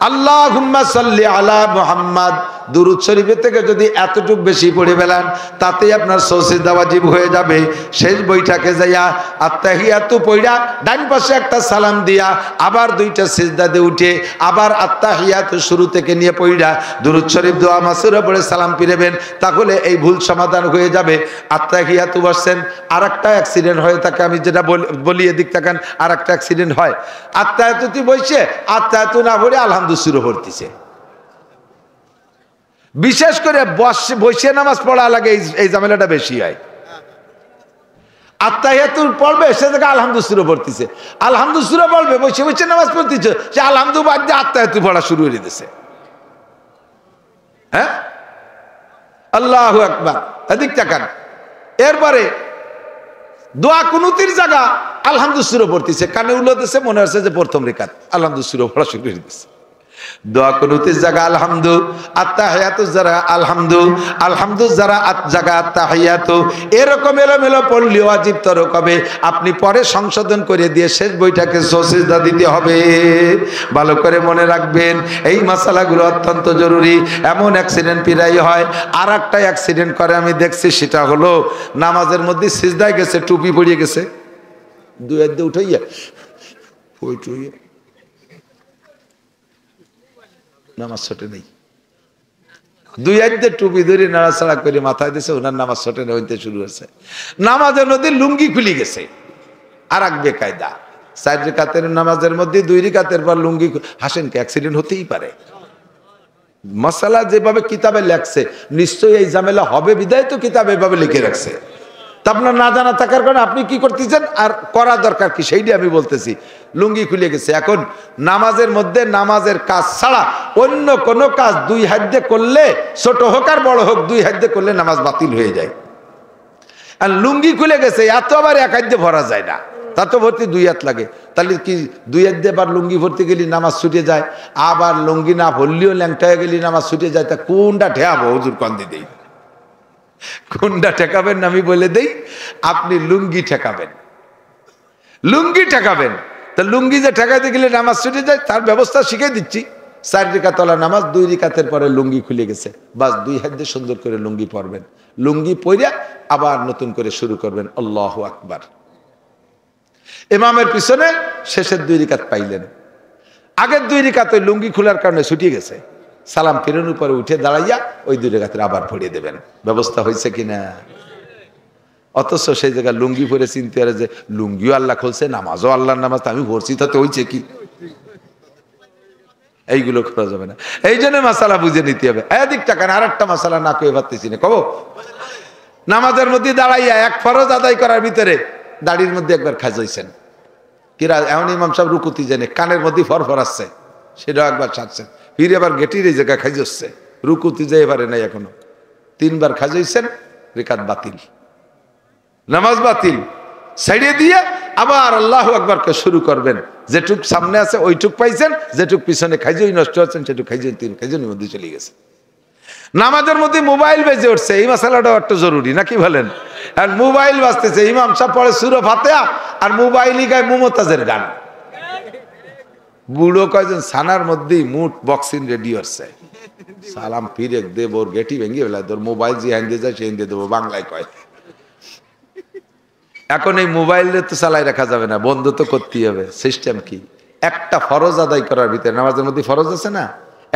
আল্লাহুম্মা সাল্লি আলা মুহাম্মাদ। দুরূদ শরীফের থেকে যদি এতটুক বেশি পড়ে ফেলেন তাতেই আপনার সিজদা ওয়াজিব হয়ে যাবে। শেষ বইটাকে যাইয়া আত্তাহিয়াতু পড়া ডান পাশে একটা সালাম দিয়া আবার 2টা সিজদা দিয়ে উঠে আবার আত্তাহিয়াতু শুরু থেকে নিয়ে পড়া দুরূদ শরীফ দোয়া মাসুরা পড়ে সালাম ফিরাবেন, তাহলে এই ভুল সমাধান হয়ে যাবে। আত্তাহিয়াতু বসছেন, আর একটা অ্যাক্সিডেন্ট হয়ে থাকে, আমি যেটা বলি এদিক তাকান, আর একটা অ্যাক্সিডেন্ট হয়, আত্তাহিয়াতুতে বসে আত্তাহিয়াতু না পড়ে আলহামদুলিল্লাহ শুরু করতেছে। বিশেষ করে বসে নামাজ পড়া লাগে, এই ঝামেলাটা বেশি হয়। আত্তাহিয়াতুর পড়বে, সে থেকে আলহামদুলিল্লাহ শুরু করতেছে, আলহামদুলিল্লাহ শুরু পড়বে, বসে বসে নামাজ পড়তেছে, সে আলহামদুলিল্লাহ বাদ দিয়ে আত্তাহিয়াতু পড়া শুরু করে দিতেছে। হ্যাঁ, আল্লাহু আকবার। এদিক তাকান, এরপরে দোয়া কুনুতির জায়গা আলহামদুলিল্লাহ শুরু পড়তেছে, কানে উল্লাতেছে, মনে হচ্ছে যে প্রথম রিকাত, আলহামদুলিল্লাহ শুরু পড়া শুরু করে দিতেছে। দোয়া কুনুতের জায়গা আলহামদু, আত্তাহিয়াতুর জায়গা আলহামদু, আলহামদুর জায়গা আত্তাহিয়াতু, এরকম এলোমেলো পড়লে ওয়াজিব তরক হবে। আপনি পরে সংশোধন করে দিয়ে শেষ বইটাকে সিজদা দিতে হবে। ভালো করে মনে রাখবেন, এই মাসালাগুলো অত্যন্ত জরুরি। এমন অ্যাক্সিডেন্ট প্রায় হয়। আর একটা অ্যাক্সিডেন্ট করে আমি দেখছি, সেটা হলো নামাজের মধ্যে সিজদায় গেছে, টুপি পড়িয়ে গেছে, 2 হাত দিয়ে উঠাইয়া নামাজ ছটে নেই, 2 হাত দিয়ে টুপি ধরে নাড়াচাড়া করে মাথায় দিয়েছে, ওনার নামাজ ছটে নেই, হইতে শুরু হয়েছে। নামাজের মধ্যে লুঙ্গি খুলে গেছে, আর এক বেকায়দা। 4 রিকাতের নামাজের মধ্যে 2 রিকাতের পর লুঙ্গি, হাসেন কি, অ্যাক্সিডেন্ট হতেই পারে। মাসালা যেভাবে কিতাবে লেখছে, নিশ্চয়ই এই ঝামেলা হবে বিদায় তো কিতাবে এভাবে লিখে রাখছে। তা আপনার না জানা থাকার কারণে আপনি কি করতেছেন, আর করা দরকার কি, সেইটাই আমি বলতেছি। লুঙ্গি খুলে গেছে, এখন নামাজের মধ্যে নামাজের কাজ ছাড়া অন্য কোনো কাজ 2 হাত দিয়ে করলে, ছোট হোক আর বড় হোক, 2 হাত দিয়ে করলে নামাজ বাতিল হয়ে যায়। আর লুঙ্গি খুলে গেছে, এত আবার 1 হাত দিয়ে ভরা যায় না। তা তো ভর্তি 2 হাত লাগে, তাহলে কি 2 হাত দিয়ে আবার লুঙ্গি ভর্তি গেলি নামাজ ছুটে যায়, আবার লুঙ্গি না ভরলেও ল্যাংটা হয়ে গেলি নামাজ ছুটে যায়, তা কোনটা ঠেকাবো হুজুর কন্দি দেই, কোনটা ঠেকাবেন আমি বলে দেই, আপনি লুঙ্গি ঠেকাবেন, লুঙ্গি ঠেকাবেন। তা লুঙ্গি যে ঠেকাইতে গেলে নামাজ ছুটে যায় তার ব্যবস্থা শিখিয়ে দিচ্ছি। 4 রাকাত ওয়ালা নামাজ, 2 রাকাতের পরে লুঙ্গি খুলে গেছে, বাস 2 হাত দিয়ে সুন্দর করে লুঙ্গি পরবেন, লুঙ্গি পইরা আবার নতুন করে শুরু করবেন আল্লাহু আকবার। ইমামের পিছনে শেষের 2 রাকাত পাইলেন, আগের 2 রাকাত ওই লুঙ্গি খোলার কারণে ছুটিয়ে গেছে, সালাম ফিরানোর পরে উঠে দাঁড়াইয়া ওই 2 রাকাতের আবার পড়িয়ে দেবেন। ব্যবস্থা হয়েছে কিনা? অথচ সেই জায়গায় লুঙ্গি পরে চিনতে পারে যে লুঙ্গিও আল্লাহ খুলছে, নামাজও আল্লাহর নামাজ, আমি পড়ছি তাতে হয়েছে কি, এইগুলো করা যাবে না। এই জন্য মাসালা বুঝে নিতে হবে। এদিক টাকা আর একটা মাসালা না কেউ ভাবতেছি না, কব নামাজের মধ্যে দাঁড়াইয়া 1 ফরজ আদায় করার ভিতরে দাড়ির মধ্যে একবার খাজাইছেন, কিরা এমন ইমাম সাহেব রুকুতি জানে কানের মধ্যে ফরফর আসছে, সেটাও একবার ছাড়ছেন, ফিরে আবার গেটির এই জায়গায় খাইজছে, রুকুতি যে এবারে নাই এখনো, 3 বার খাজাইছেন, রিকাত বাতিল, নামাজ বাতিল। ছাড়িয়ে দিয়ে আবার আল্লাহু আকবারকে শুরু করবেন, যেটুক সামনে আছে ওইটুক পাইছেন, যেটুক পিছনে খাইজই নষ্ট হচ্ছেন সেটুক খাইজই 3 খাইজনের মধ্যে চলে গেছে। নামাজের মধ্যে মোবাইল বেজে উঠছে, এই মশালাটাও একটা জরুরি নাকি বলেন? আর মোবাইল বাজতেছে, ইমাম সাহেব পড়ে সূরা ফাতিহা আর মোবাইলই গায় মুমতাজের গান, বুড়ো কয়জন ছানার মধ্যেই মুঠ বক্সিং রেডি হচ্ছে, সালাম ফিরে দেব ওর গেটি ভেঙে ফেলায়, তোর মোবাইল যে হ্যান্ডে যায় সে হ্যান্ডে দেবো, বাংলায় কয়। এখন এই মোবাইলে তো চালাই রাখা যাবে না, বন্ধ তো করতেই হবে। সিস্টেম কি? একটা ফরজ আদায় করার ভিতরে, নামাজের মধ্যে ফরজ আছে না,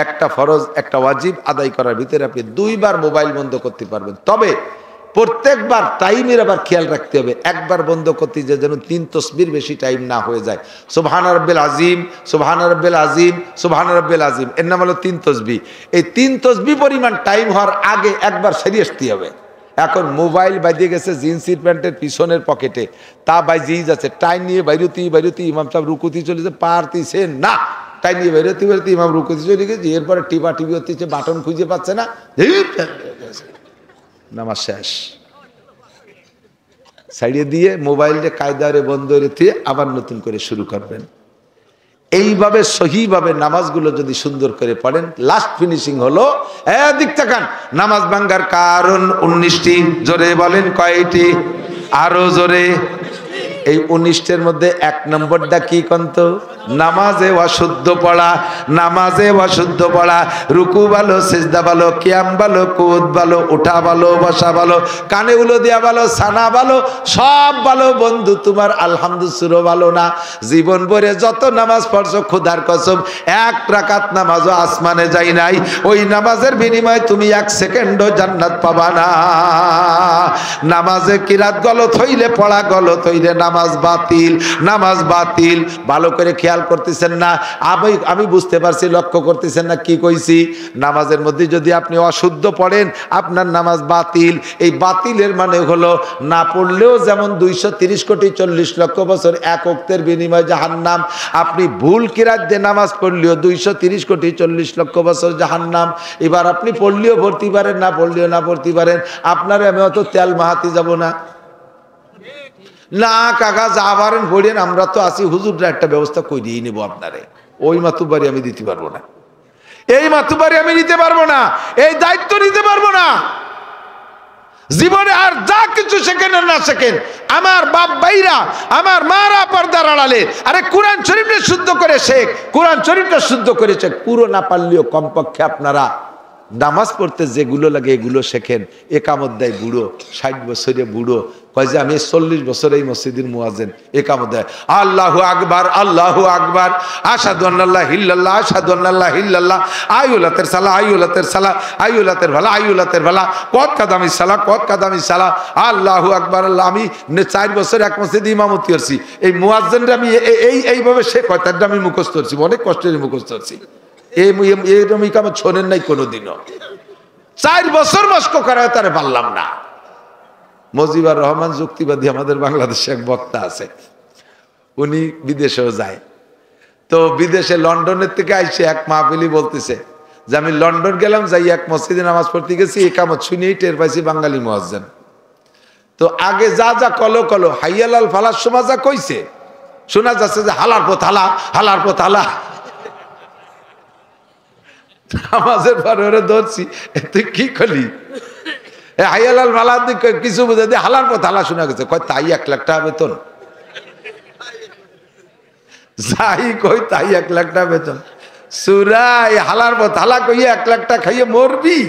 একটা ফরজ একটা ওয়াজিব আদায় করার ভিতরে আপনি 2 বার মোবাইল বন্ধ করতে পারবেন। তবে প্রত্যেকবার টাইমের আবার খেয়াল রাখতে হবে, একবার বন্ধ করতে যে যেন 3 তাসবির বেশি টাইম না হয়ে যায়। সুবহান রাব্বিল আযীম, সুবহান রাব্বিল আযীম, সুবহান রাব্বিল আযীম, এর নাম হলো 3 তাসবিহ। এই 3 তাসবিহ পরিমাণ টাইম হওয়ার আগে একবার সেরে আসতে হবে। এখন মোবাইল বাজিয়ে গেছে জিন্সের প্যান্টের পিছনের পকেটে, তা বাজিয়েই যাচ্ছে, টাইম নিয়ে বাইরতি ইমাম সাহেব রুকুতি চলেছে, পারতিছে না, টাইম নিয়ে বেরোতে ইমাম রুকুতি চলে গেছে, এরপরে টিপি হচ্ছে, বাটন খুঁজে পাচ্ছে না, নামাজ শেষ। ছাড়িয়ে দিয়ে মোবাইলটা কায়দারে বন্ধ রেখে আবার নতুন করে শুরু করবেন। এইভাবে সহিভাবে নামাজগুলো যদি সুন্দর করে পড়েন, লাস্ট ফিনিশিং হলো এদিক তাকান, নামাজ ভাঙ্গার কারণ 19টি, জোরে বলেন কয়টি? আরো জোরে। এই 19টের মধ্যে 1 নম্বরটা কি কন্ত? নামাজে অশুদ্ধ পড়া, নামাজে অশুদ্ধ পড়া, রুকু ভালো, সিজদা ভালো, কিয়াম ভালো, কুদ ভালো, উঠা ভালো, বসা ভালো, কানে উলো দিয়া ভালো, সানা ভালো, সব ভালো, বন্ধু তোমার আলহামদুলিল্লাহ ভালো না। জীবন ভরে যত নামাজ পড়ছো খোদার কসম 1 রাকাত নামাজও আসমানে যায় নাই, ওই নামাজের বিনিময়ে তুমি 1 সেকেন্ডও জান্নাত পাবা না। নামাজে কিরাত গলত হইলে, পড়া গলত হইলে নামাজ বাতিল, নামাজ বাতিল। ভালো করে খেয়াল করতেছেন না, আমি বুঝতে পারছি, লক্ষ্য করতেছেন না কি কইছি? নামাজের মধ্যে যদি আপনি অশুদ্ধ পড়েন আপনার নামাজ বাতিল। এই বাতিলের মানে হলো না পড়লেও যেমন 230 কোটি 40 লক্ষ বছর 1 ওয়াক্তের বিনিময়ে জাহান্নাম, আপনি ভুল কিরাত দিয়ে নামাজ পড়লেও 230 কোটি 40 লক্ষ বছর জাহান্নাম। এবার আপনি পড়লেও পড়তে পারেন, না পড়লেও না পড়তে পারেন, আপনারে আমি অত তেল মাহাতে যাব না। না কাকা যা পারেন পড়েন, আমরা তো আছি, হুজুররা একটা ব্যবস্থা করিয়ে নেবো আপনারে। ওই মাতুবাড়ি আমি দিতে পারবো না, এই মাতুবাড়ি আমি নিতে পারবো না, এই দায়িত্ব নিতে পারবো না। জীবনে আর যা কিছু শেখেন আর না শেখেন, আমার বাপ ভাইরা, আমার মারা পর্দার আড়ালে, আরে কোরআন শরীফটা শুদ্ধ করে শেখ, কোরআন শরীফটা শুদ্ধ করে শেখ। পুরো না পারলেও কমপক্ষে আপনারা নামাজ পড়তে যেগুলো লাগে এগুলো শেখেন। একামত দেয় বুড়ো, 60 বছরে বুড়ো, কয় যে আমি 40 বছর এই মসজিদের মুয়াজ্জিন, একামত দেয় আল্লাহু আকবার, আল্লাহু আকবার, আশহাদু আল্লা ইল্লাল্লাহ, আশহাদু আল্লা ইল্লাল্লাহ, আইউলাতের সালাহ, আইউলাতের সালাহ, আইউলাতের ভালা, আইউলাতের ভালা, কত কাদামি সালাহ, কত কাদামি সালাহ, আল্লাহু আকবার। আল্লাহ আমি 4 বছর এক মসজিদে ইমামতি করছি, এই মুয়াজ্জিনরা আমি এইভাবে সে কথাটা আমি মুখস্থ করছি, অনেক কষ্টের মুখস্থ করছি। এরকম ইকামত শোনেন নাই কোনোদিনও, 4 বছর মস্ক করা তারে পারলাম না। মজিবুর রহমান যুক্তিবাদী আমাদের বাংলাদেশে এক বক্তা আছে, উনি বিদেশেও যায়। তো বিদেশে লন্ডনের থেকে আইসে এক মাহফিলি বলতেছে যে আমি লন্ডন গেলাম, যাই এক মসজিদে নামাজ পড়তে গেছি, একামত শুনেই টের পাইছি বাঙালি মুয়াজ্জিন। তো আগে যা যা কলো কলো হাইয়ালাল ফালার সময় যা কইছে শোনা যাচ্ছে যে হালার পথ হালা, হালার পথ হালা। নামাজের পর ওরে ধরছি, তুই কি করলি? হাইয়ালাল ফালার দিক কিছু বুঝে দিয়ে হালার পথ হালা শোনা গেছে। কয় তাই 1 লাখ টাকা বেতন, যাই কই তাই 1 লাখ টাকা বেতন। সুরাই হালার পথ হালা কইয়া 1 লাখ টাকা খাইয়ে মরবি।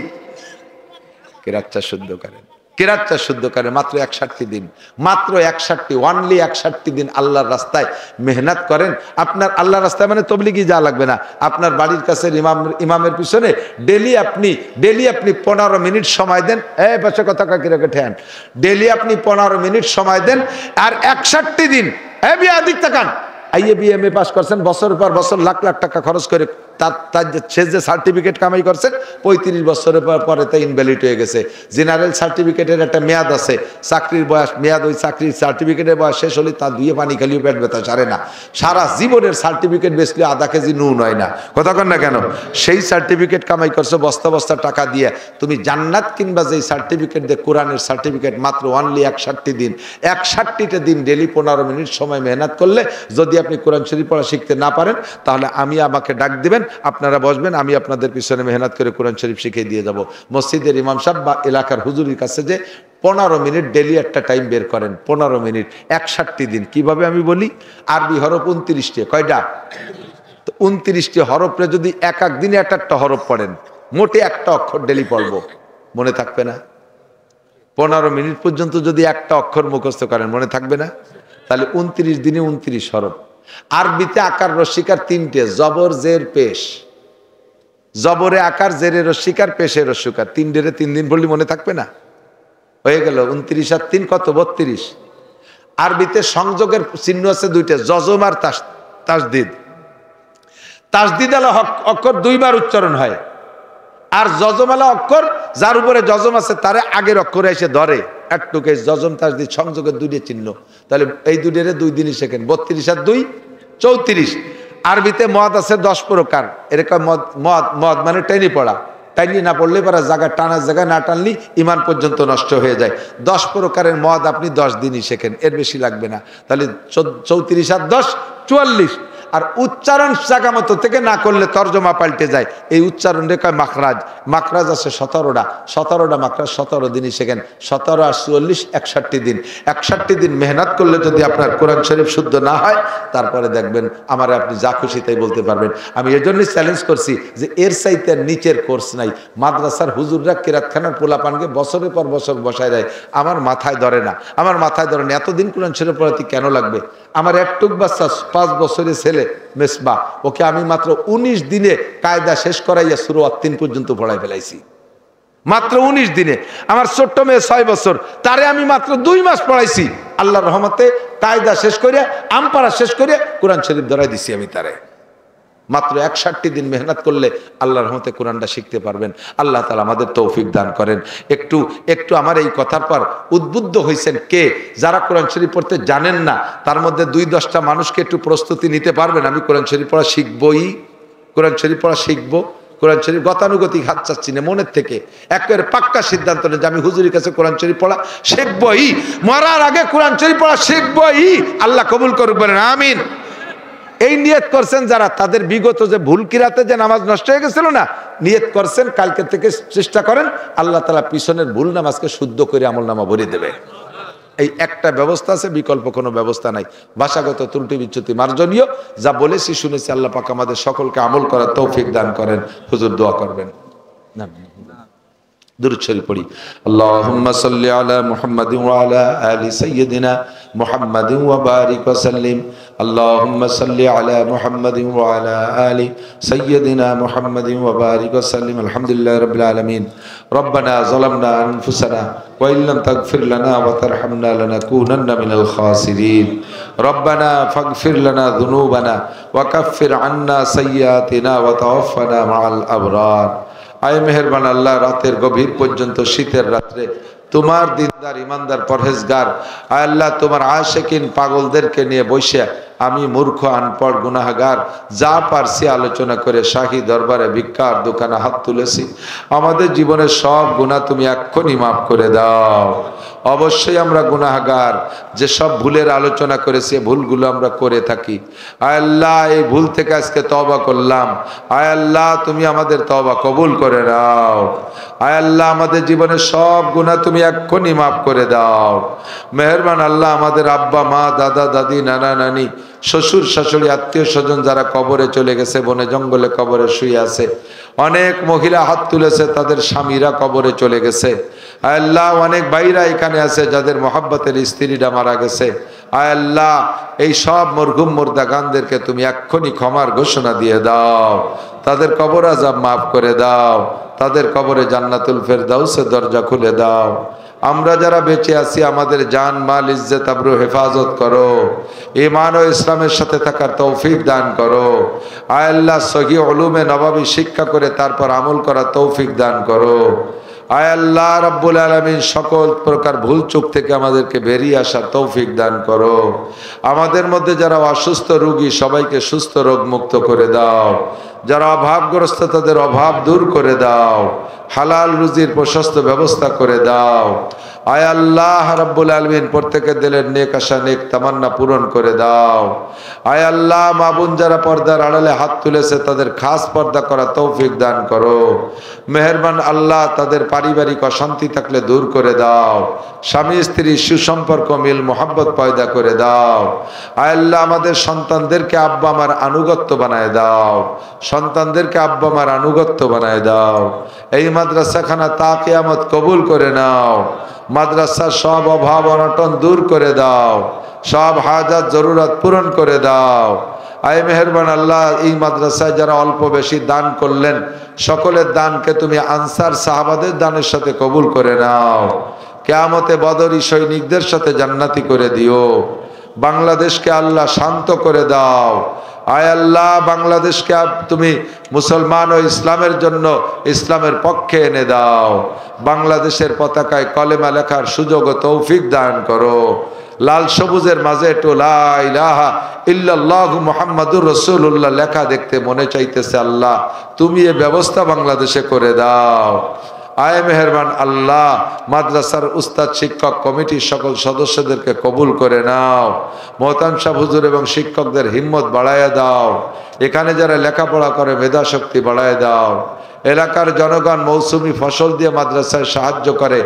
কেরাতটা শুদ্ধ করেন, কেরাতটা শুদ্ধ করেন। মাত্র 61 দিন, মাত্র 61, অনলি 61 দিন আল্লাহর রাস্তায় মেহনত করেন। আপনার আল্লাহর রাস্তায় মানে তবলিগি যা লাগবে না, আপনার বাড়ির কাছে ইমামের পিছনে ডেলি আপনি 15 মিনিট সময় দেন। এই পাশে কথা কাকি রেখে ঠেন, ডেলি আপনি 15 মিনিট সময় দেন। আর 61 দিন বিয়া দিক তাকান, আইএ বিএমএ পাস করছেন, বছর পর বছর লাখ লাখ টাকা খরচ করে তার যে সার্টিফিকেট কামাই করছেন 35 বছরের পরে তা ইনভ্যালিড হয়ে গেছে। জেনারেল সার্টিফিকেটের একটা মেয়াদ আছে, চাকরির বয়স মেয়াদ, ওই চাকরির সার্টিফিকেটের বয়স শেষ হলে তা দিয়ে পানি খালিও পেট ব্যথা ছাড়ে না। সারা জীবনের সার্টিফিকেট বেচলে আধা কেজি নুন হয় না, কথা কন না কেন? সেই সার্টিফিকেট কামাই করছো বস্তা বস্তা টাকা দিয়ে, তুমি জান্নাত কিনবা যেই সার্টিফিকেট দিয়ে, কোরআনের সার্টিফিকেট, মাত্র অনলি 61 দিন। 61টা দিন ডেলি 15 মিনিট সময় মেহনত করলে যদি আপনি কোরআন শরীফ পড়া শিখতে না পারেন, তাহলে আমাকে ডাক দিবেন, আপনারা বসবেন, আমি আপনাদের পিছনে মেহনত করে কোরআন শরীফ শিখিয়ে দিয়ে যাব। মসজিদের ইমাম সাহেব বা এলাকার হুজুরের কাছে যে 15 মিনিট ডেলি একটা টাইম বের করেন, 15 মিনিট 61 দিন। কিভাবে আমি বলি, আরবি হরফ 29টি, কয়টা? 29টি হরফে যদি এক দিনে একটা হরফ পড়েন, মোটে একটা অক্ষর ডেলি পড়বো, মনে থাকবে না? 15 মিনিট পর্যন্ত যদি একটা অক্ষর মুখস্থ করেন, মনে থাকবে না? তাহলে 29 দিনে 29 হরফ। আরবিতে আকার রস্বীকার 3টে, জবর জের পেশ। জবরে আকার, জেরে রস্বীকার, পেশে রস্বীকার, 3 দিন বললি মনে থাকবে না? হয়ে গেল 29 আর 3 কত? 32। আরবিতে সংযোগের চিহ্ন আছে 2টে, জজম আর তাসদিদ। তাসদিদ আলা অক্ষর 2 বার উচ্চারণ হয়, আর জজম আলা অক্ষর যার উপরে জজম আছে তারে আগের অক্ষরে এসে ধরে। একটুকে জজম তাসদিদ সংযোগের 2টে চিহ্ন। তাহলে এই 2 2 দিনই শেখেন, 32 আর 2 34। আরবিতে মদ আছে 10 প্রকার, এরকম মদ মানে টেনে পড়া, টাইনি না পড়লে পরে জায়গা টানার জায়গায় না টানলি ইমান পর্যন্ত নষ্ট হয়ে যায়। 10 প্রকারের মদ আপনি 10 দিনই শেখেন, এর বেশি লাগবে না। তাহলে 34 আর 10 44। আর উচ্চারণ জায়গা মতো থেকে না করলে তর্জমা পাল্টে যায়। এই উচ্চারণ রেখা মাখরাজ, মাখরাজ আছে 17টা মাখরাজ, 17 দিনই শেখেন। 17 আর 44 61 দিন। 61 দিন মেহনত করলে যদি আপনার কোরআন শরীফ শুদ্ধ না হয়, তারপরে দেখবেন আমারে আপনি যা খুশি তাই বলতে পারবেন। আমি এজন্যই চ্যালেঞ্জ করছি যে এর চাইতে নিচের কোর্স নাই। মাদ্রাসার হুজুররা কেরাতখানার পোলাপানকে বছরের পর বছর বসায় দেয়, আমার মাথায় ধরে না, আমার মাথায় ধরে না। এতদিন কোরআন শরীফ পড়াতে কেন লাগবে? আমার একটুক বাচ্চা 5 বছরের ছেলে মেসবা, ওকে আমি মাত্র 19 দিনে কায়দা শেষ করাইয়া সূরা আত-তিন পর্যন্ত পড়াই ফেলাইছি, মাত্র 19 দিনে। আমার ছোট্ট মেয়ে 6 বছর, তারে আমি মাত্র 2 মাস পড়াইছি। আল্লাহর রহমতে কায়দা শেষ করে, আমপারা শেষ করে কোরআন শরীফ ধরাই দিছি আমি তারে। মাত্র 61 দিন মেহনত করলে আল্লাহর রহমতে কোরআনটা শিখতে পারবেন। আল্লাহ তাআলা আমাদের তৌফিক দান করেন। একটু আমার এই কথার পর উদ্বুদ্ধ হয়েছেন কে? যারা কোরআন শরীফ পড়তে জানেন না, তার মধ্যে 2-10টা মানুষকে একটু প্রস্তুতি নিতে পারবেন। আমি কোরআন শরীফ পড়া শিখবই, কোরআন শরীফ পড়া শিখবো। কোরআন শরীফ গতানুগতিক হাত চাচ্ছি না, মনের থেকে একেবারে পাক্কা সিদ্ধান্ত নেন যে আমি হুজুরের কাছে কোরআন শরীফ পড়া শিখবই, মরার আগে কোরআন শরীফ পড়া শিখবই। আল্লাহ কবুল করুক, বলেন আমিন। এই নিয়ত করছেন যারা, তাদের বিগত যে ভুল কিরাতে যে নামাজ নষ্ট হয়ে গেছিল না, নিয়ত করছেন কালকে থেকে চেষ্টা করেন, আল্লাহ তাআলা পিছনের ভুল নামাজকে শুদ্ধ করে আমলনামা ভরে দেবে। এই একটা ব্যবস্থা আছে, বিকল্প কোনো ব্যবস্থা নাই। ভাষাগত ত্রুটি বিচ্যুতি মার্জনীয়, যা বলেছি শুনেছি, আল্লাহ পাক আমাদের সকলকে আমল করার তৌফিক দান করেন। হুজুর দোয়া করবেন। দুরূদ শরীফ পড়ি। আল্লাহুম্মা সাল্লি আলা মুহাম্মাদিন ওয়া আলা আলি সাইয়্যিদিনা মুহাম্মাদিন ওয়া বারিক ওয়া সাল্লিম। আল্লাহুম্মা সাল্লি আলা মুহাম্মাদিন ওয়া আলা আলি সাইয়্যিদিনা মুহাম্মাদিন ওয়া বারিক ওয়া সাল্লিম। আলহামদুলিল্লাহি রাব্বিল আলামিন। রব্বানা যালামনা আনফুসানা ওয়া ইল্লাম তাগফির লানা ওয়া তারহামনা লানাকুনান্না মিনাল খাসিরিন। রব্বানা ফাগফির লানা যুনুবানা ওয়া কাফফির আন্না সাইয়্যাতিনা ওয়া তাওয়াফফানা মাআল আবরার। আয় মেহেরবান আল্লাহ, রাতের গভীর পর্যন্ত শীতের রাত্রে তোমার দিনদার ইমানদার পরহেজগার আয় আল্লাহ, তোমার আশিকিন পাগলদেরকে নিয়ে বসে আমি মূর্খ আনপড় গুনাহগার যা পারছি আলোচনা করে শাহী দরবারে ভিক্ষার দোকানে হাত তুলেছি। আমাদের জীবনের সব গুনাহ তুমি এক্ষুনি মাফ করে দাও। অবশ্যই আমরা গুনাহগার, যে সব ভুলের আলোচনা করেছি ভুলগুলো আমরা করে থাকি। আয় আল্লাহ, এই ভুল থেকে আজকে তওবা করলাম। আয় আল্লাহ, তুমি আমাদের তওবা কবুল করে নাও। আয় আল্লাহ, আমাদের জীবনের সব গুনাহ তুমি এক্ষুনি মাফ করে দাও। মেহেরবান আল্লাহ, আমাদের আব্বা মা, দাদা দাদি, নানা নানি, শ্বশুর শাশুড়ি, আত্মীয় স্বজন যারা কবরে চলে গেছে, বনে জঙ্গলে কবরে শুয়ে আছে, অনেক মহিলা হাত তুলেছে, তাদের স্বামীরা কবরে চলে গেছে। আয় আল্লাহ, অনেক ভাইরা এখানে আছে যাদের মহাব্বতের স্ত্রীরা মারা গেছে। আয় আল্লাহ, এই সব মরহুম মুর্দাগানদেরকে তুমি এক্ষুনি ক্ষমার ঘোষণা দিয়ে দাও, তাদের কবর আযাব মাফ করে দাও, তাদের কবরে জান্নাতুল ফেরদাউসের দরজা খুলে দাও। আমরা যারা বেঁচে আছি আমাদের জান মাল ইজ্জত আবরু হেফাজত করো, ঈমান ও ইসলামের সাথে থাকার তৌফিক দান করো। আয় আল্লাহ, সহিহ উলুমে নববী শিক্ষা করে তারপর আমল করার তৌফিক দান করো। আয় আল্লাহ রাব্বুল আলামিন, সকল প্রকার ভুল চুক থেকে আমাদেরকে বেরিয়ে আসার তৌফিক দান করো। আমাদের মধ্যে যারা অসুস্থ রোগী সবাইকে সুস্থ রোগ মুক্ত করে দাও, যারা অভাবগ্রস্ত তাদের অভাব দূর করে দাও, হালাল রুজির প্রশস্ত ব্যবস্থা করে দাও। আয় আল্লাহ রাব্বুল আলামিন, প্রত্যেকের দিলের নেক আশা নেক তামান্না পূরণ করে দাও। আয় আল্লাহ, মা বোন যারা পর্দার আড়ালে হাত তুলেছে তাদের খাস পর্দা করা তৌফিক দান করো। মেহেরবান আল্লাহ, তাদের পারিবারিক অশান্তি থাকলে দূর করে দাও, স্বামী স্ত্রী সুসম্পর্ক মিল মোহাব্বত পয়দা করে দাও। আয় আল্লাহ, আমাদের সন্তানদেরকে আব্বা আমার আনুগত্য বানায় দাও, সন্তানদেরকে আব্বা আমার আনুগত্য বানায় দাও। এই মাদ্রাসাখানা তা কিয়ামত কবুল করে নাও। মাদ্রাসার সব অভাব অনটন দূর করে দাও, সব হাজাত জরুরত পূরণ করে দাও। আয় মেহেরবান আল্লাহ, এই মাদ্রাসায় যারা অল্প বেশি দান করলেন সকলের দানকে তুমি আনসার সাহাবাদের দানের সাথে কবুল করে নাও। কিয়ামতে বদরি সৈনিকদের সাথে জান্নাতি করে দিও। বাংলাদেশকে আল্লাহ শান্ত করে দাও। আয় আল্লাহ, বাংলাদেশকে তুমি মুসলমান ও ইসলামের জন্য ইসলামের পক্ষে এনে দাও। বাংলাদেশের পতাকায় কলেমা লেখার সুযোগ ও তৌফিক দান করো। লাল সবুজের মাঝে একটু লা ইলাহা ইল্লাল্লাহু মুহাম্মাদুর রাসূলুল্লাহ লেখা দেখতে মনে চাইতেছে। আল্লাহ, তুমি এ ব্যবস্থা বাংলাদেশে করে দাও। আয় মেহেরবান আল্লাহ, মাদ্রাসার উস্তাদ শিক্ষক কমিটির সকল সদস্যদেরকে কবুল করে নাও। মোহতাম সাহেব হুজুর এবং শিক্ষকদের হিম্মত বাড়ায় দাও। এখানে যারা লেখাপড়া করে মেধা শক্তি বাড়ায় দাও। এলাকার জনগণ মৌসুমি ফসল দিয়ে মাদ্রাসায় সাহায্য করে।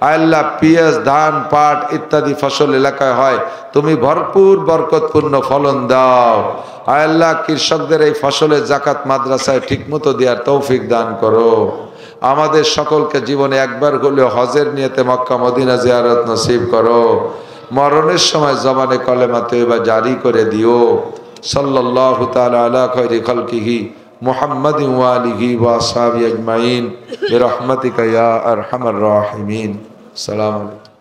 আয় আল্লাহ, পিঁয়াজ, ধান, পাট ইত্যাদি ফসল এলাকায় হয়, তুমি ভরপুর বরকতপূর্ণ ফলন দাও। আয় আল্লাহ, কৃষকদের এই ফসলের জাকাত মাদ্রাসায় ঠিকমতো দেওয়ার তৌফিক দান করো। আমাদের সকলকে জীবনে একবার হলেও হজের নিয়তে মক্কা মদিনা জিয়ারত নসিব করো। মরণের সময় জবানে কলেমা তয়্যিবা জারি করে দিও। সাল্লাল্লাহু তাআলা আলা খায়রি খালকিহি মুহাম্মাদিন ওয়া আলিহি ওয়া আসহাবিহি আজমাইন বিরহমাতিকা ইয়া আরহামার রাহিমিন। আসসালামু আলাইকুম।